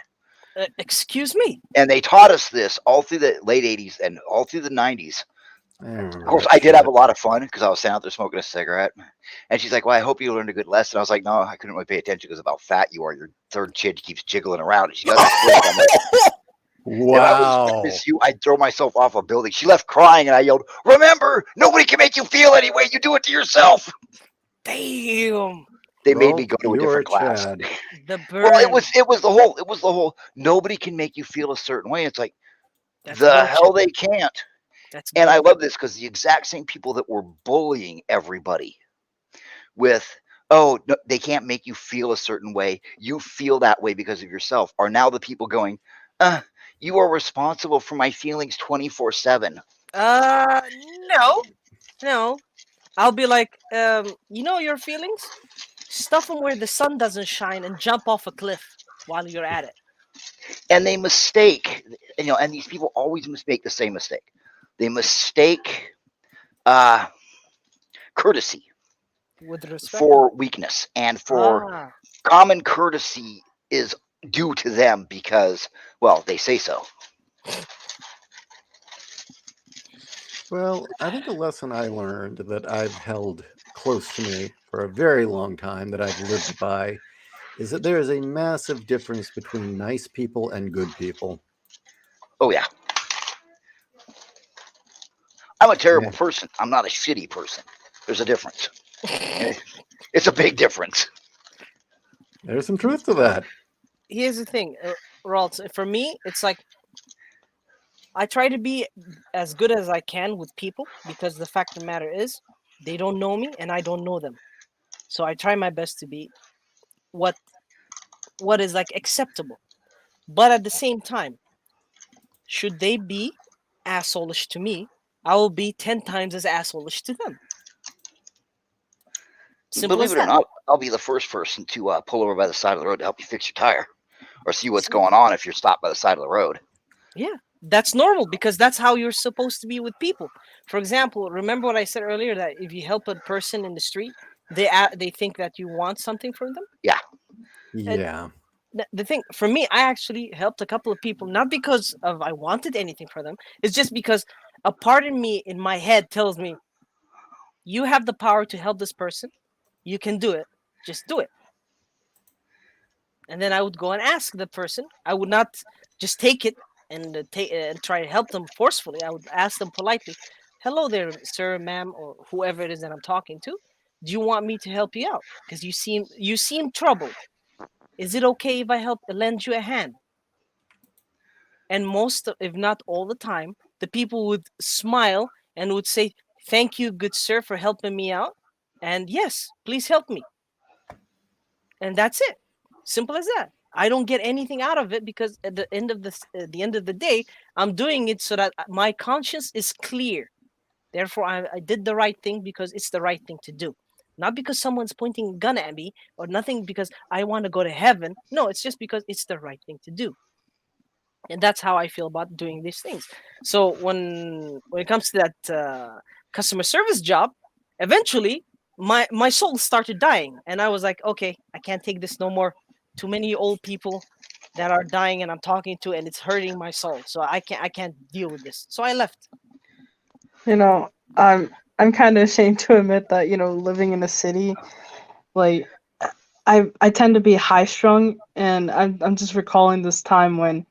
S10: Excuse me.
S8: And they taught us this all through the late 80s and all through the 90s. Of course, I did have a lot of fun because I was standing out there smoking a cigarette. And she's like, well, I hope you learned a good lesson. I was like, no, I couldn't really pay attention because of how fat you are. Your third chin keeps jiggling around. And she goes,
S5: wow.
S8: I'd throw myself off a building. She left crying and I yelled, remember, nobody can make you feel any way. You do it to yourself.
S10: Damn.
S8: They made me go to a different class.
S5: Chad.
S10: The burn.
S8: Well, it was the whole nobody can make you feel a certain way. It's like,
S10: That's
S8: the
S10: bullshit.
S8: hell they can't.
S10: That's
S8: And I
S10: bull.
S8: love this because the exact same people that were bullying everybody with, oh, no, they can't make you feel a certain way, you feel that way because of yourself, are now the people going, you are responsible for my feelings 24/7.
S10: No, no. I'll be like, you know your feelings? Stuff them where the sun doesn't shine and jump off a cliff while you're at it.
S8: And they mistake, and these people always mistake the same mistake. They mistake courtesy
S10: With respect.
S8: for weakness, and for
S10: Ah,
S8: common courtesy is due to them because, well, they say so.
S5: Well, I think a lesson I learned that I've held close to me for a very long time that I've lived by is that there is a massive difference between nice people and good people.
S8: Oh yeah, I'm a terrible
S5: Yeah.
S8: person. I'm not a shitty person. There's a difference. It's a big difference.
S5: There's some truth to that.
S10: here's the thing, Ralt. For me, it's like I try to be as good as I can with people because the fact of the matter is they don't know me and I don't know them. So I try my best to be what is like acceptable. But at the same time, should they be assholeish to me, I will be 10 times as assholeish to them. Simple
S8: Believe
S10: as
S8: it or
S10: that.
S8: not, I'll be the first person to pull over by the side of the road to help you fix your tire, or see what's
S10: Simple.
S8: going on if you're stopped by the side of the road.
S10: Yeah, that's normal because that's how you're supposed to be with people. For example, remember what I said earlier that if you help a person in the street, they think that you want something from them.
S8: Yeah.
S10: And
S5: Yeah.
S10: the thing for me, I actually helped a couple of people not because of I wanted anything for them. It's just because a part of me in my head tells me, you have the power to help this person. You can do it. Just do it. And then I would go and ask the person. I would not just take it and and try to help them forcefully. I would ask them politely, "Hello there, sir, ma'am, or whoever it is that I'm talking to. Do you want me to help you out? Because you seem troubled. Is it okay if I help lend you a hand?" And most, if not all the time, the people would smile and would say, "Thank you, good sir, for helping me out. And yes, please help me." And that's it. Simple as that. I don't get anything out of it because at the end of the end of the day, I'm doing it so that my conscience is clear. Therefore, I did the right thing because it's the right thing to do. Not because someone's pointing a gun at me or nothing because I want to go to heaven. No, it's just because it's the right thing to do. And that's how I feel about doing these things. So when it comes to that customer service job, eventually my soul started dying, and I was like, okay, I can't take this no more. Too many old people that are dying, and I'm talking to, and it's hurting my soul. So I can't deal with this. So I left.
S11: You know, I'm kind of ashamed to admit that, living in a city, like I tend to be high strung, and I'm just recalling this time when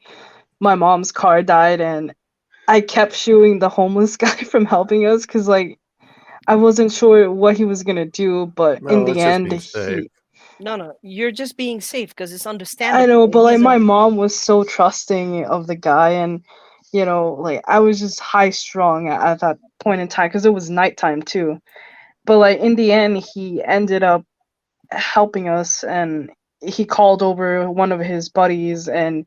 S11: my mom's car died and I kept shooing the homeless guy from helping us because like I wasn't sure what he was gonna do, but in
S5: No,
S11: the
S5: it's just
S11: end
S5: being safe.
S10: No, you're just being safe because it's
S11: I
S10: understandable.
S11: know, but like
S10: He's a
S11: my mom was so trusting of the guy, and like I was just high strung at that point in time because it was nighttime too. But like in the end, he ended up helping us, and he called over one of his buddies and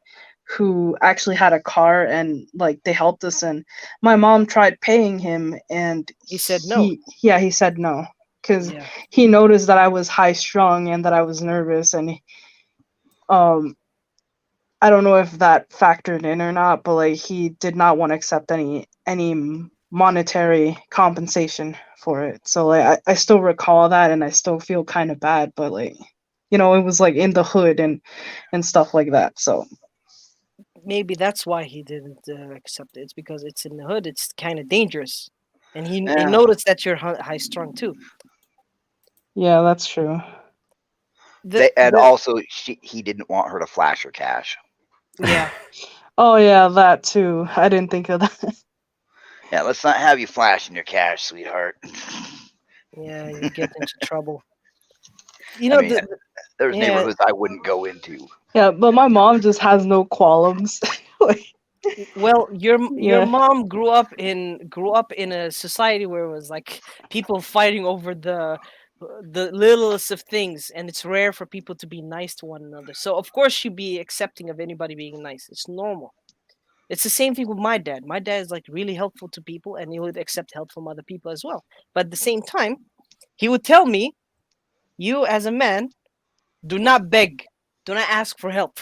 S11: who actually had a car, and like they helped us. And my mom tried paying him, and
S10: he said no.
S11: he said no because
S10: Yeah.
S11: he noticed that I was high strung and that I was nervous, and um I don't know if that factored in or not, but like he did not want to accept any monetary compensation for it. So like I still recall that, and I still feel kind of bad, but like it was like in the hood and stuff like that. So
S10: Maybe that's why he didn't accept it. It's because it's in the hood. It's kind of dangerous, and he
S8: Yeah.
S10: noticed that you're high strung too.
S11: yeah, that's true.
S8: And
S10: The
S8: also, he didn't want her to flash her cash.
S10: Yeah,
S11: Oh yeah, that too. I didn't think of that.
S8: Yeah, let's not have you flashing your cash, sweetheart.
S10: yeah, you get into trouble. You
S8: I
S10: know
S8: mean, there's
S10: yeah,
S8: neighborhoods I wouldn't go into.
S11: Yeah, but my mom just has no qualms. Like,
S10: Well, your
S11: Yeah.
S10: mom grew up in a society where it was like people fighting over the littlest of things, and it's rare for people to be nice to one another. So of course she'd be accepting of anybody being nice. It's normal. It's the same thing with my dad. My dad is like really helpful to people, and he would accept help from other people as well. But at the same time, he would tell me, "You as a man, do not beg, do not ask for help,"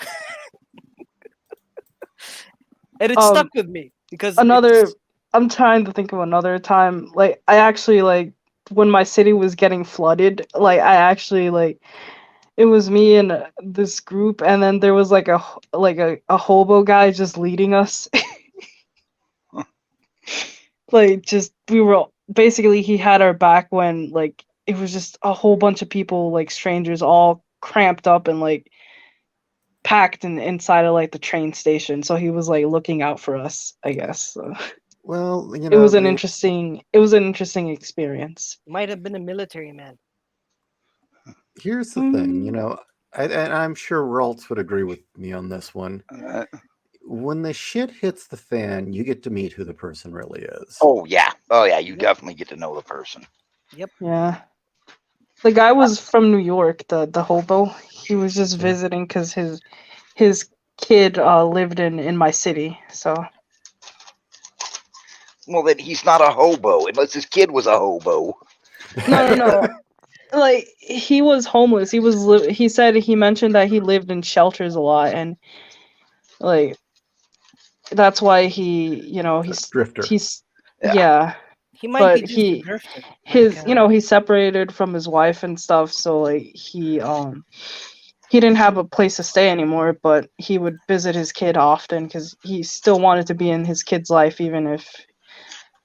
S10: and it stuck
S11: Um,
S10: with me because
S11: another.
S10: it's
S11: I'm trying to think of another time. Like I actually like when my city was getting flooded. Like I actually like it was me and this group, and then there was like a hobo guy just leading us. Like just we were basically he had our back when like it was just a whole bunch of people like strangers all cramped up and like packed inside of like the train station, so he was like looking out for us, I guess. So
S5: Well,
S11: it was an interesting experience.
S10: might have been a military man.
S5: here's the thing,
S11: Mm,
S5: and I'm sure Raltz would agree with me on this one.
S8: Uh,
S5: When the shit hits the fan, you get to meet who the person really is.
S8: oh yeah, you
S10: Yep.
S8: definitely get to know the person.
S10: Yep.
S11: yeah. The guy was from New York, the hobo. He was just
S5: Yeah.
S11: visiting because his kid lived in my city. So
S8: Well, then he's not a hobo unless his kid was a hobo.
S11: no. Like he was homeless. He said he mentioned that he lived in shelters a lot, and like that's why
S5: Drifter.
S11: he's
S8: Yeah.
S11: yeah.
S10: He might be
S11: But
S10: just a
S11: he
S10: drifter. Like
S11: his he separated from his wife and stuff, so like he didn't have a place to stay anymore, but he would visit his kid often because he still wanted to be in his kid's life, even if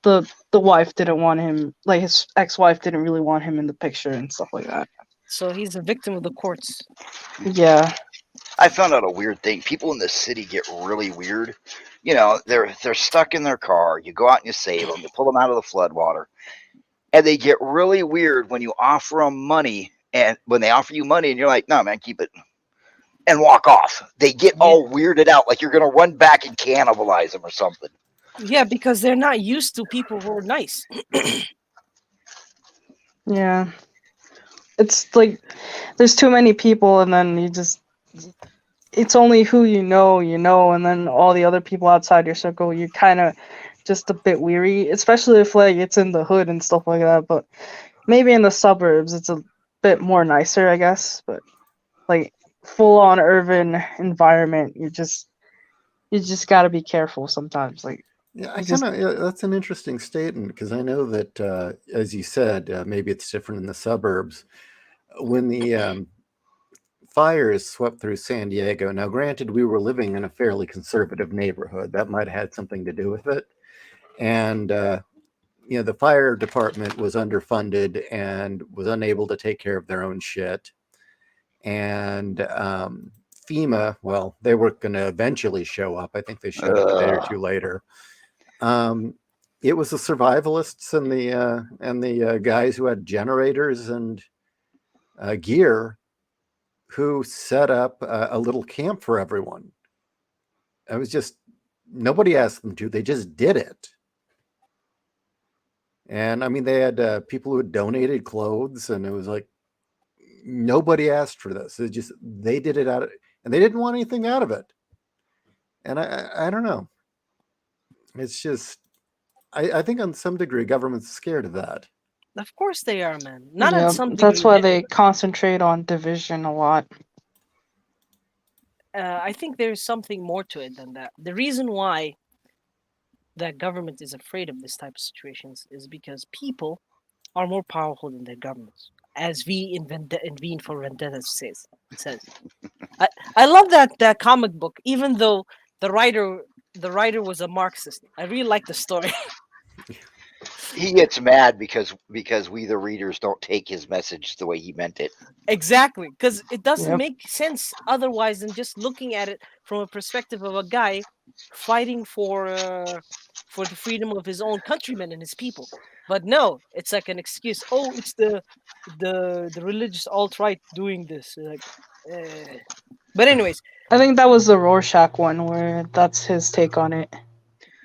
S11: the wife didn't want him, like his ex-wife didn't really want him in the picture and stuff like that.
S10: so he's a victim of the courts.
S11: Yeah.
S8: I found out a weird thing. People in the city get really weird. You know, they're stuck in their car. You go out and you save them. You pull them out of the floodwater, and they get really weird when you offer them money. And when they offer you money, and you're like, "No, man, keep it," and walk off. They get
S10: Yeah.
S8: all weirded out, like you're gonna run back and cannibalize them or something.
S10: Yeah, because they're not used to people who are nice.
S11: Yeah. It's like there's too many people, and then it's only who you know, and then all the other people outside your circle, you're kind of just a bit weary, especially if like it's in the hood and stuff like that. But maybe in the suburbs, it's a bit more nicer, I guess. But like full on urban environment, you just got to be careful sometimes. Like
S5: Yeah, I
S11: you
S5: kind
S11: just
S5: of, that's an interesting statement because I know that, as you said, maybe it's different in the suburbs. When the fires swept through San Diego, now granted, we were living in a fairly conservative neighborhood. That might have had something to do with it. And, the fire department was underfunded and was unable to take care of their own shit. And FEMA, well, they were going to eventually show up. I think they showed up a day or two later. It was the survivalists and the guys who had generators and gear who set up a little camp for everyone. It was just nobody asked them to; they just did it. And I mean, they had people who had donated clothes, and it was like nobody asked for this. They did it and they didn't want anything out of it. And I don't know. It's just I think on some degree government's scared of that.
S10: Of course they are, man. Not on
S11: yeah.
S10: some
S11: That's
S10: degree.
S11: why they concentrate on division a lot.
S10: I think there's something more to it than that. The reason why the government is afraid of this type of situations is because people are more powerful than their governments, as V for Vendetta says. I love that comic book, even though the writer was a Marxist. I really like the story.
S8: He gets mad because we the readers don't take his message the way he meant it.
S10: Exactly, because it doesn't
S11: Yep.
S10: make sense otherwise than just looking at it from a perspective of a guy fighting for the freedom of his own countrymen and his people. But no, it's like an excuse. Oh, it's the religious alt right doing this. Like, eh. But anyways,
S11: I think that was the Rorschach one where that's his take on it.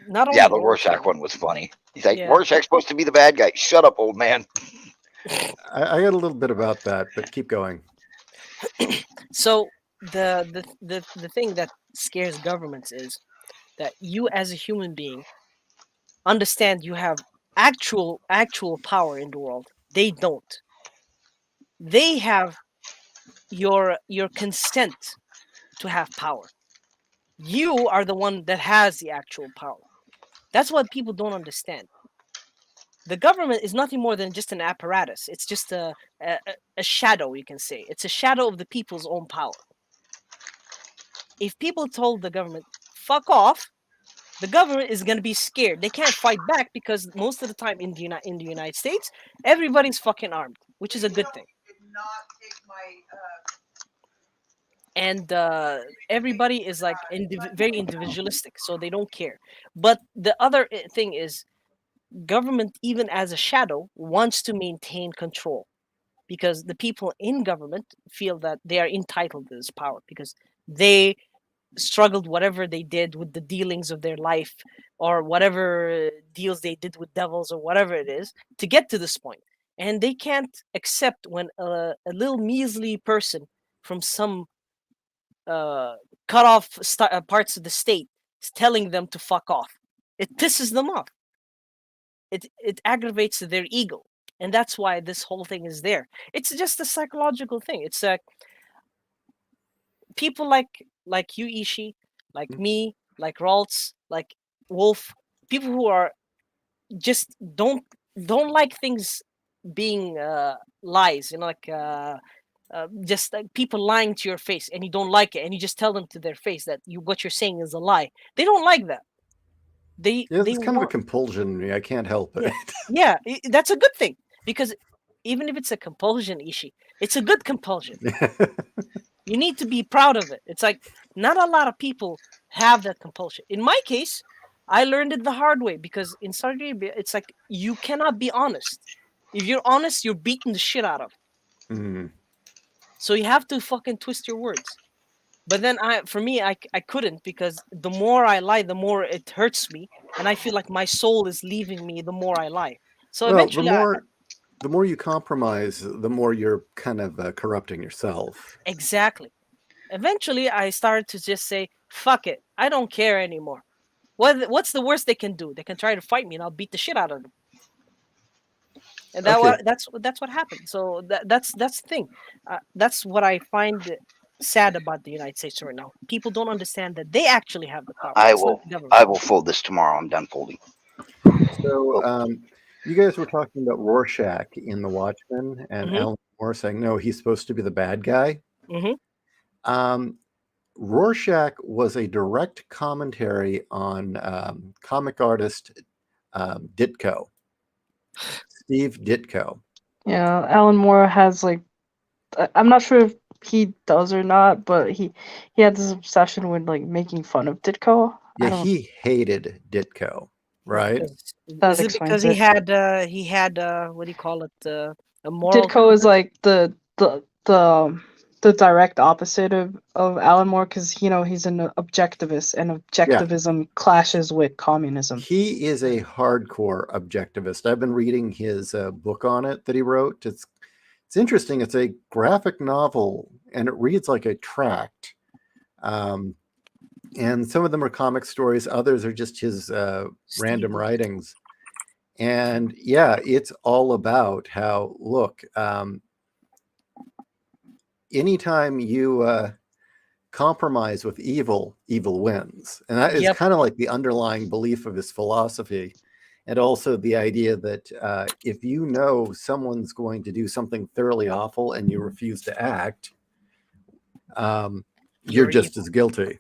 S10: not only
S8: Yeah, the
S10: Rorschach.
S8: Rorschach one was funny. He's like,
S10: Yeah.
S8: Rorschach's supposed to be the bad guy. Shut up, old man.
S5: I got a little bit about that, but keep going.
S10: So the thing that scares governments is that you as a human being understand you have actual power in the world. They don't. They have your consent to have power. You are the one that has the actual power. That's what people don't understand. The government is nothing more than just an apparatus. It's just a shadow, you can say. It's a shadow of the people's own power. If people told the government, fuck off, the government is going to be scared. They can't fight back because most of the time in the United States, everybody's fucking armed, which is a good thing. And everybody is like very individualistic, so they don't care. But the other thing is, government, even as a shadow, wants to maintain control because the people in government feel that they are entitled to this power because they struggled whatever they did with the dealings of their life or whatever deals they did with devils or whatever it is to get to this point, and they can't accept when a little measly person from some cut off parts of the state is telling them to fuck off. It pisses them off. It aggravates their ego, and that's why this whole thing is there. It's just a psychological thing. It's people like you, Ishi, like me, like Raltz, like Wolf, people who are just don't like things being lies, like just like people lying to your face, and you don't like it, and you just tell them to their face that what you're saying is a lie. They don't like that.
S5: Yeah,
S10: They
S5: it's kind of a
S10: want,
S5: compulsion. I can't help it.
S10: that's a good thing because even if it's a compulsion, Ishi, it's a good compulsion. You need to be proud of it. It's like not a lot of people have that compulsion. In my case, I learned it the hard way because in Saudi Arabia, it's like you cannot be honest. If you're honest, you're beaten the shit out of.
S5: Mm.
S10: So you have to fucking twist your words. But then for me, I couldn't because the more I lie, the more it hurts me, and I feel like my soul is leaving me the more I lie. So
S5: Well,
S10: eventually,
S5: the more you compromise, the more you're kind of corrupting yourself.
S10: exactly. Eventually, I started to just say, "Fuck it, I don't care anymore." What's the worst they can do? They can try to fight me, and I'll beat the shit out of them. And
S5: Okay,
S10: that's what happened. So that's the thing. That's what I find sad about the United States right now. People don't understand that they actually have the power.
S8: I
S10: It's not
S8: will
S10: the government.
S8: I will fold this tomorrow. I'm done folding.
S5: so
S8: Oh,
S5: you guys were talking about Rorschach in The Watchmen, and
S10: Hmm.
S5: Alan Moore saying no, he's supposed to be the bad guy.
S10: Hmm.
S5: Um, Rorschach was a direct commentary on comic artist Ditko, Steve Ditko.
S11: Yeah, Alan Moore has like I'm not sure if he does or not, but he had this obsession with like making fun of Ditko.
S5: Yeah, he hated Ditko, right?
S11: That
S10: Is it because
S11: explains it.
S10: he had what do you call it, a moral
S11: Ditko is
S10: compass?
S11: like the direct opposite of Alan Moore because he's an objectivist, and
S5: Yeah,
S11: objectivism clashes with communism.
S5: he is a hardcore objectivist. I've been reading his book on it that he wrote. It's interesting. It's a graphic novel, and it reads like a tract. And some of them are comic stories. Others are just his random
S10: Steve.
S5: writings. And yeah, it's all about how, look, anytime you compromise with evil, evil wins. And that is
S10: Yep.
S5: kind of like the underlying belief of his philosophy. And also the idea that if you know someone's going to do something thoroughly awful and you refuse to act, you're
S10: You're
S5: just
S10: evil.
S5: as guilty.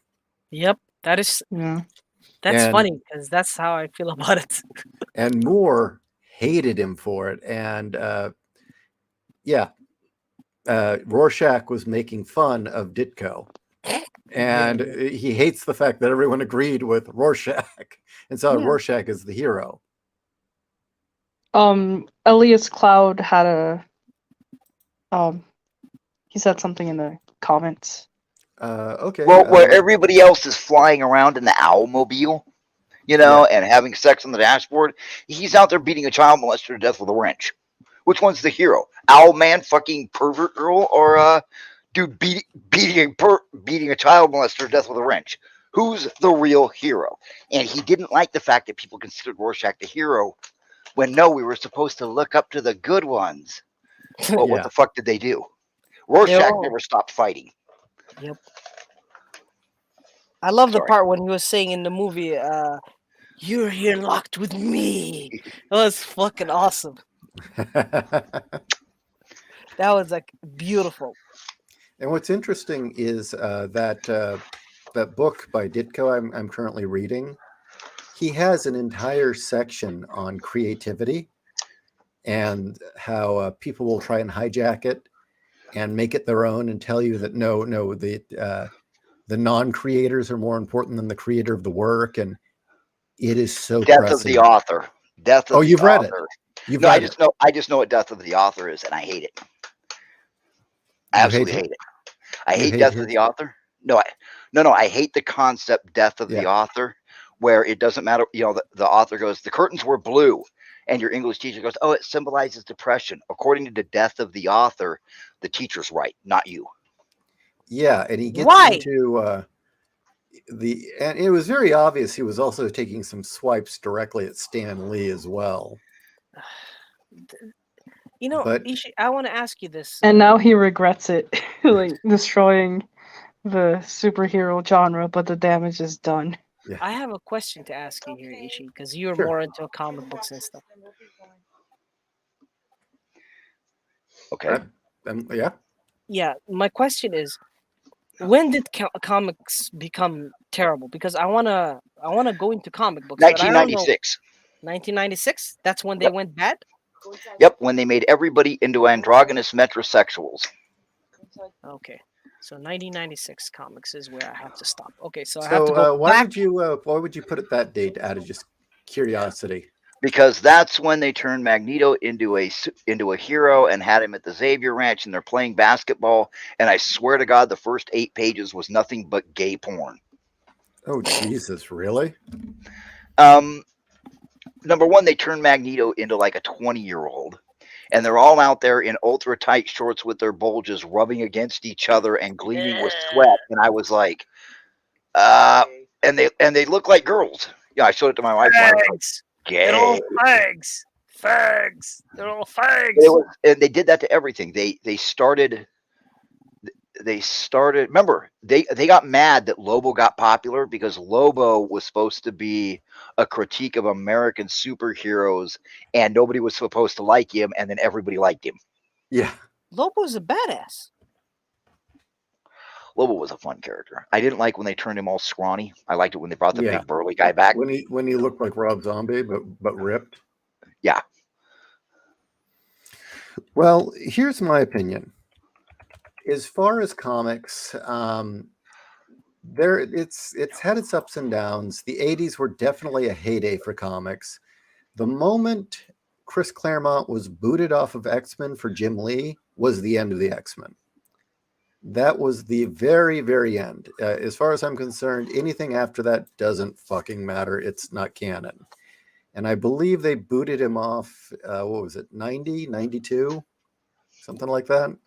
S10: Yep. That's
S5: And
S10: funny because that's how I feel about it.
S5: and Moore hated him for it. And yeah, Rorschach was making fun of Ditko. And he hates the fact that everyone agreed with Rorschach and saw
S10: Yeah.
S5: Rorschach as the hero.
S11: Elias Cloud had he said something in the comments.
S5: Okay.
S8: Well, where everybody else is flying around in the Owlmobile, and having sex on the dashboard, he's out there beating a child molester to death with a wrench. Which one's the hero? Owlman, fucking pervert girl, or dude beating a child molester to death with a wrench? Who's the real hero? And he didn't like the fact that people considered Rorschach the hero when no, we were supposed to look up to the good ones. Well, what
S5: Yeah.
S8: the fuck did they do?
S10: They're
S8: Rorschach
S10: all.
S8: never stopped fighting.
S10: Yep. I love the
S8: Sorry.
S10: part when he was saying in the movie, "You're here locked with me." That was fucking awesome. That was like beautiful.
S5: And what's interesting is that book by Ditko I'm currently reading. He has an entire section on creativity and how people will try and hijack it and make it their own and tell you that no, the non-creators are more important than the creator of the work, and it is so
S8: Death of the
S5: prescient.
S8: author. Death of
S5: Oh,
S8: the
S5: you've read it.
S8: author.
S5: You've
S8: No,
S5: read it.
S8: I just know what Death of the Author is, and I hate it. I
S5: You
S8: absolutely
S5: hate
S8: hate it. I
S5: you
S8: hate
S5: hate
S8: Death of
S5: his.
S8: the Author. No, I hate the concept Death of the
S5: Yeah.
S8: Author, where it doesn't matter. The author goes, the curtains were blue, and your English teacher goes, oh, it symbolizes depression. According to the Death of the Author, the teacher's right, not you.
S5: Yeah, and he gets
S10: Why?
S5: into and it was very obvious he was also taking some swipes directly at Stan Lee as well. But
S10: I want to ask you this.
S11: And now he regrets it, like destroying the superhero genre, but the damage is done.
S5: yeah,
S10: I have a question to ask you here, Ishi, because you're
S5: sure.
S10: more into comic books and stuff.
S8: Okay.
S5: Yeah.
S10: Yeah, my question is, when did comics become terrible? Because I wanna go into comic books, but I don't know.
S8: 1996.
S10: 1996. That's when they
S8: Yep.
S10: went bad.
S8: Yep. When they made everybody into androgynous metrosexuals.
S10: Okay, so 1996 comics is where I have to stop. Okay, so I have to go
S5: So why
S10: back.
S5: would you put it that date out of just curiosity?
S8: Because that's when they turned Magneto into a hero and had him at the Xavier Ranch, and they're playing basketball. And I swear to God, the first 8 pages was nothing but gay porn.
S5: Oh Jesus, really?
S8: Number one, they turned Magneto into like a 20-year-old, and they're all out there in ultra tight shorts with their bulges rubbing against each other and gleaming with sweat. And I was like, and they look like girls. Yeah, I showed it to my wife. And I was like,
S10: Fags.
S8: gay.
S10: They're all fags. Fags. They're all fags.
S8: And they did that to everything. They started. Remember, they got mad that Lobo got popular because Lobo was supposed to be a critique of American superheroes, and nobody was supposed to like him, and then everybody liked him.
S5: Yeah.
S10: Lobo's a badass.
S8: Lobo was a fun character. I didn't like when they turned him all scrawny. I liked it when they brought the
S5: Yeah.
S8: big burly guy back.
S5: When he looked like Rob Zombie, but ripped.
S8: Yeah.
S5: Well, here's my opinion. As far as comics, it's had its ups and downs. The 80s were definitely a heyday for comics. The moment Chris Claremont was booted off of X-Men for Jim Lee was the end of the X-Men. That was the very, very end. As far as I'm concerned, anything after that doesn't fucking matter. It's not canon. And I believe they booted him off, what was it, 90, 92? Something like that.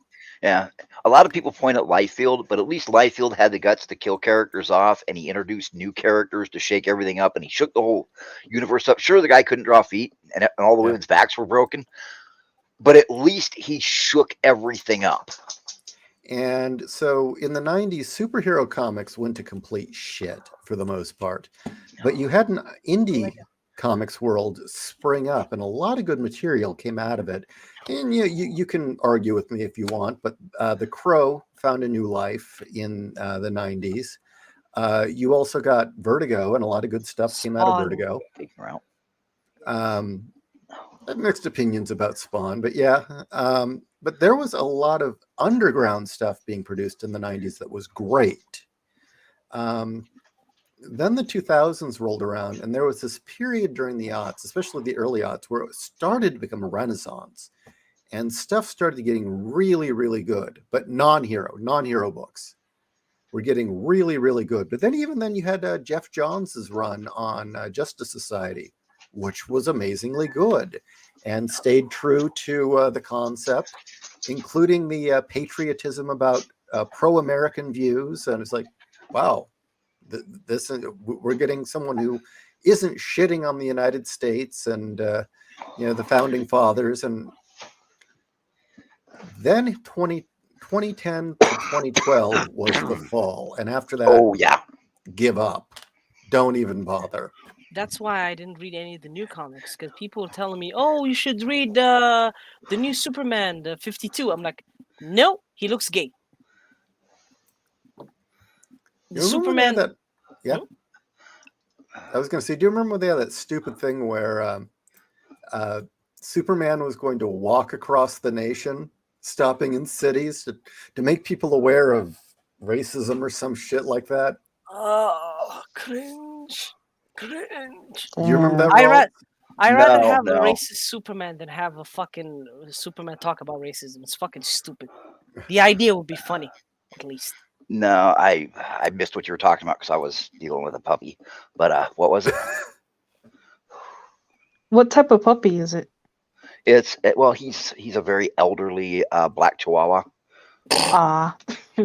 S8: Yeah. A lot of people point at Liefeld, but at least Liefeld had the guts to kill characters off, and he introduced new characters to shake everything up, and he shook the whole universe up. Sure, the guy couldn't draw feet, and all the women's backs were broken, but at least he shook everything up.
S5: And so in the 90s, superhero comics went to complete shit for the most part. But you had an indie comics world spring up, and a lot of good material came out of it. And you can argue with me if you want, but The Crow found a new life in the 90s. You also got Vertigo, and a lot of good stuff came out of Vertigo. Mixed opinions about Spawn, but yeah. But there was a lot of underground stuff being produced in the 90s that was great. Then the 2000s rolled around, and there was this period during the aughts, especially the early aughts, where it started to become a renaissance. And stuff started getting really, really good, but non-hero books. were getting really, really good. But then even then, you had Jeff Johns' run on Justice Society, which was amazingly good and stayed true to the concept, including the patriotism about pro-American views. And it's like, wow, this we're getting someone who isn't shitting on the United States and the founding fathers. And then 2010 to 2012 was the fall, and after that,
S8: Oh yeah.
S5: give up, don't even bother.
S10: That's why I didn't read any of the new comics, because people were telling me, "Oh, you should read the new Superman, the 52." I'm like, no, he looks gay. The
S5: You remember they had
S10: Superman.
S5: that? Yeah, I was going to say, do you remember they had that stupid thing where Superman was going to walk across the nation, stopping in cities to make people aware of racism or some shit like that?
S10: Oh, cringe. Cringe.
S5: Do you remember that,
S10: I
S5: Rob?
S10: rather
S8: No,
S10: have a
S8: no.
S10: racist Superman than have a fucking Superman talk about racism. It's fucking stupid. The idea would be funny, at least.
S8: No, I missed what you were talking about because I was dealing with a puppy. But what was it?
S11: What type of puppy is it?
S8: Well, he's a very elderly black Chihuahua.
S11: Ah,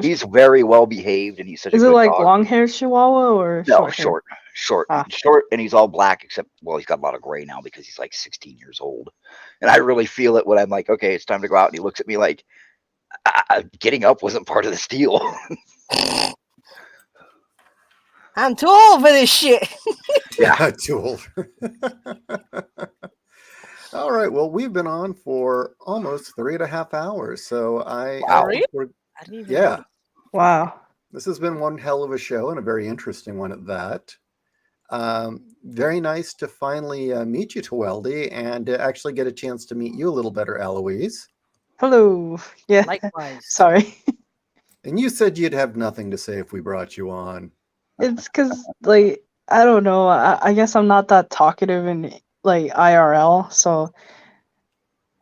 S8: He's very well behaved, and he's such
S11: is
S8: a
S11: it
S8: good
S11: like
S8: dog.
S11: long hair Chihuahua or
S8: No,
S11: short hair?
S8: short,
S11: Ah.
S8: short, and he's all black except, well, he's got a lot of gray now because he's like 16 years old. And I really feel it when I'm like, okay, it's time to go out, and he looks at me like, getting up wasn't part of the deal.
S10: I'm too old for this shit.
S5: Yeah, too old. All right. Well, we've been on for almost 3.5 hours. So
S8: Wow.
S5: think we're,
S10: I didn't even
S5: yeah,
S10: know.
S11: Wow.
S5: this has been one hell of a show and a very interesting one at that. Very nice to finally meet you, Tweldy, and to actually get a chance to meet you a little better, Eloise.
S11: Hello. Yeah.
S10: Likewise.
S11: Sorry.
S5: And you said you'd have nothing to say if we brought you on.
S11: It's because, like, I don't know. I guess I'm not that talkative in, like, IRL, so.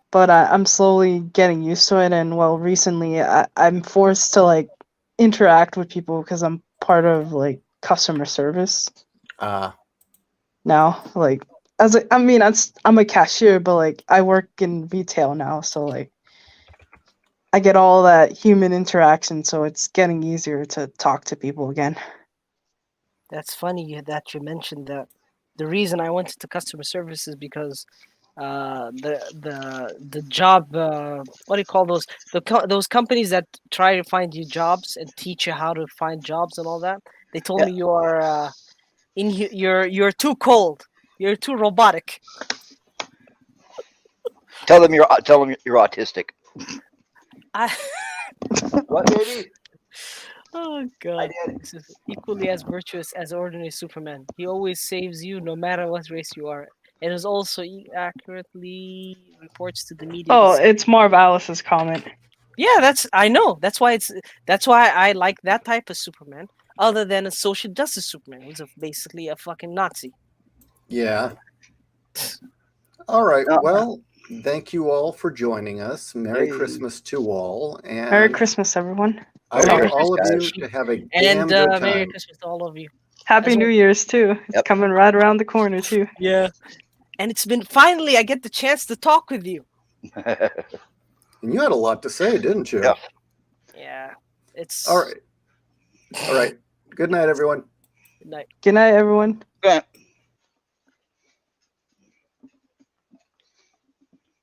S11: But I'm slowly getting used to it, and, well, recently I'm forced to, like, interact with people because I'm part of, like, customer service now. Like, I'm a cashier, but, like, I work in retail now, so, like, I get all that human interaction, so it's getting easier to talk to people again.
S10: That's funny that you mentioned that. The reason I went into customer service is because the job, what do you call those, those companies that try to find you jobs and teach you how to find jobs and all that. They told
S8: Yeah.
S10: me you are you're too cold. You're too robotic.
S8: Tell them you're autistic.
S10: I
S8: What, baby?
S10: Oh God! This is equally as virtuous as ordinary Superman. He always saves you, no matter what race you are. It is also accurately reports to the media.
S11: Oh, it's Marv Alice's comment.
S10: Yeah, I know. That's why I like that type of Superman, other than a social justice Superman, who's basically a fucking Nazi.
S5: Yeah. All right.
S8: No.
S5: Well, thank you all for joining us. Merry
S8: Hey.
S5: Christmas to all. And
S11: Merry Christmas, everyone.
S5: I
S8: Merry
S5: want all of
S8: Christmas,
S5: you
S8: guys.
S5: to have a
S10: And
S5: damn good
S10: Merry
S5: time.
S10: Christmas to all of you.
S11: Happy
S10: As
S11: New
S10: well.
S11: Year's too. It's
S8: Yep.
S11: coming right around the corner too.
S10: Yeah. And it's been finally I get the chance to talk with you.
S5: And you had a lot to say, didn't you?
S8: Yeah.
S10: Yeah. It's
S5: All right. All right. Good night, everyone.
S10: Good night.
S11: Good night, everyone.
S8: Yeah.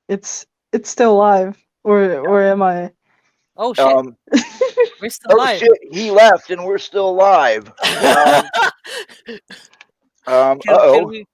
S11: It's still live, or am I?
S10: Oh shit. We're still
S8: Oh
S10: live.
S8: shit, he left and we're still live.
S10: Can
S8: Uh-oh.
S10: we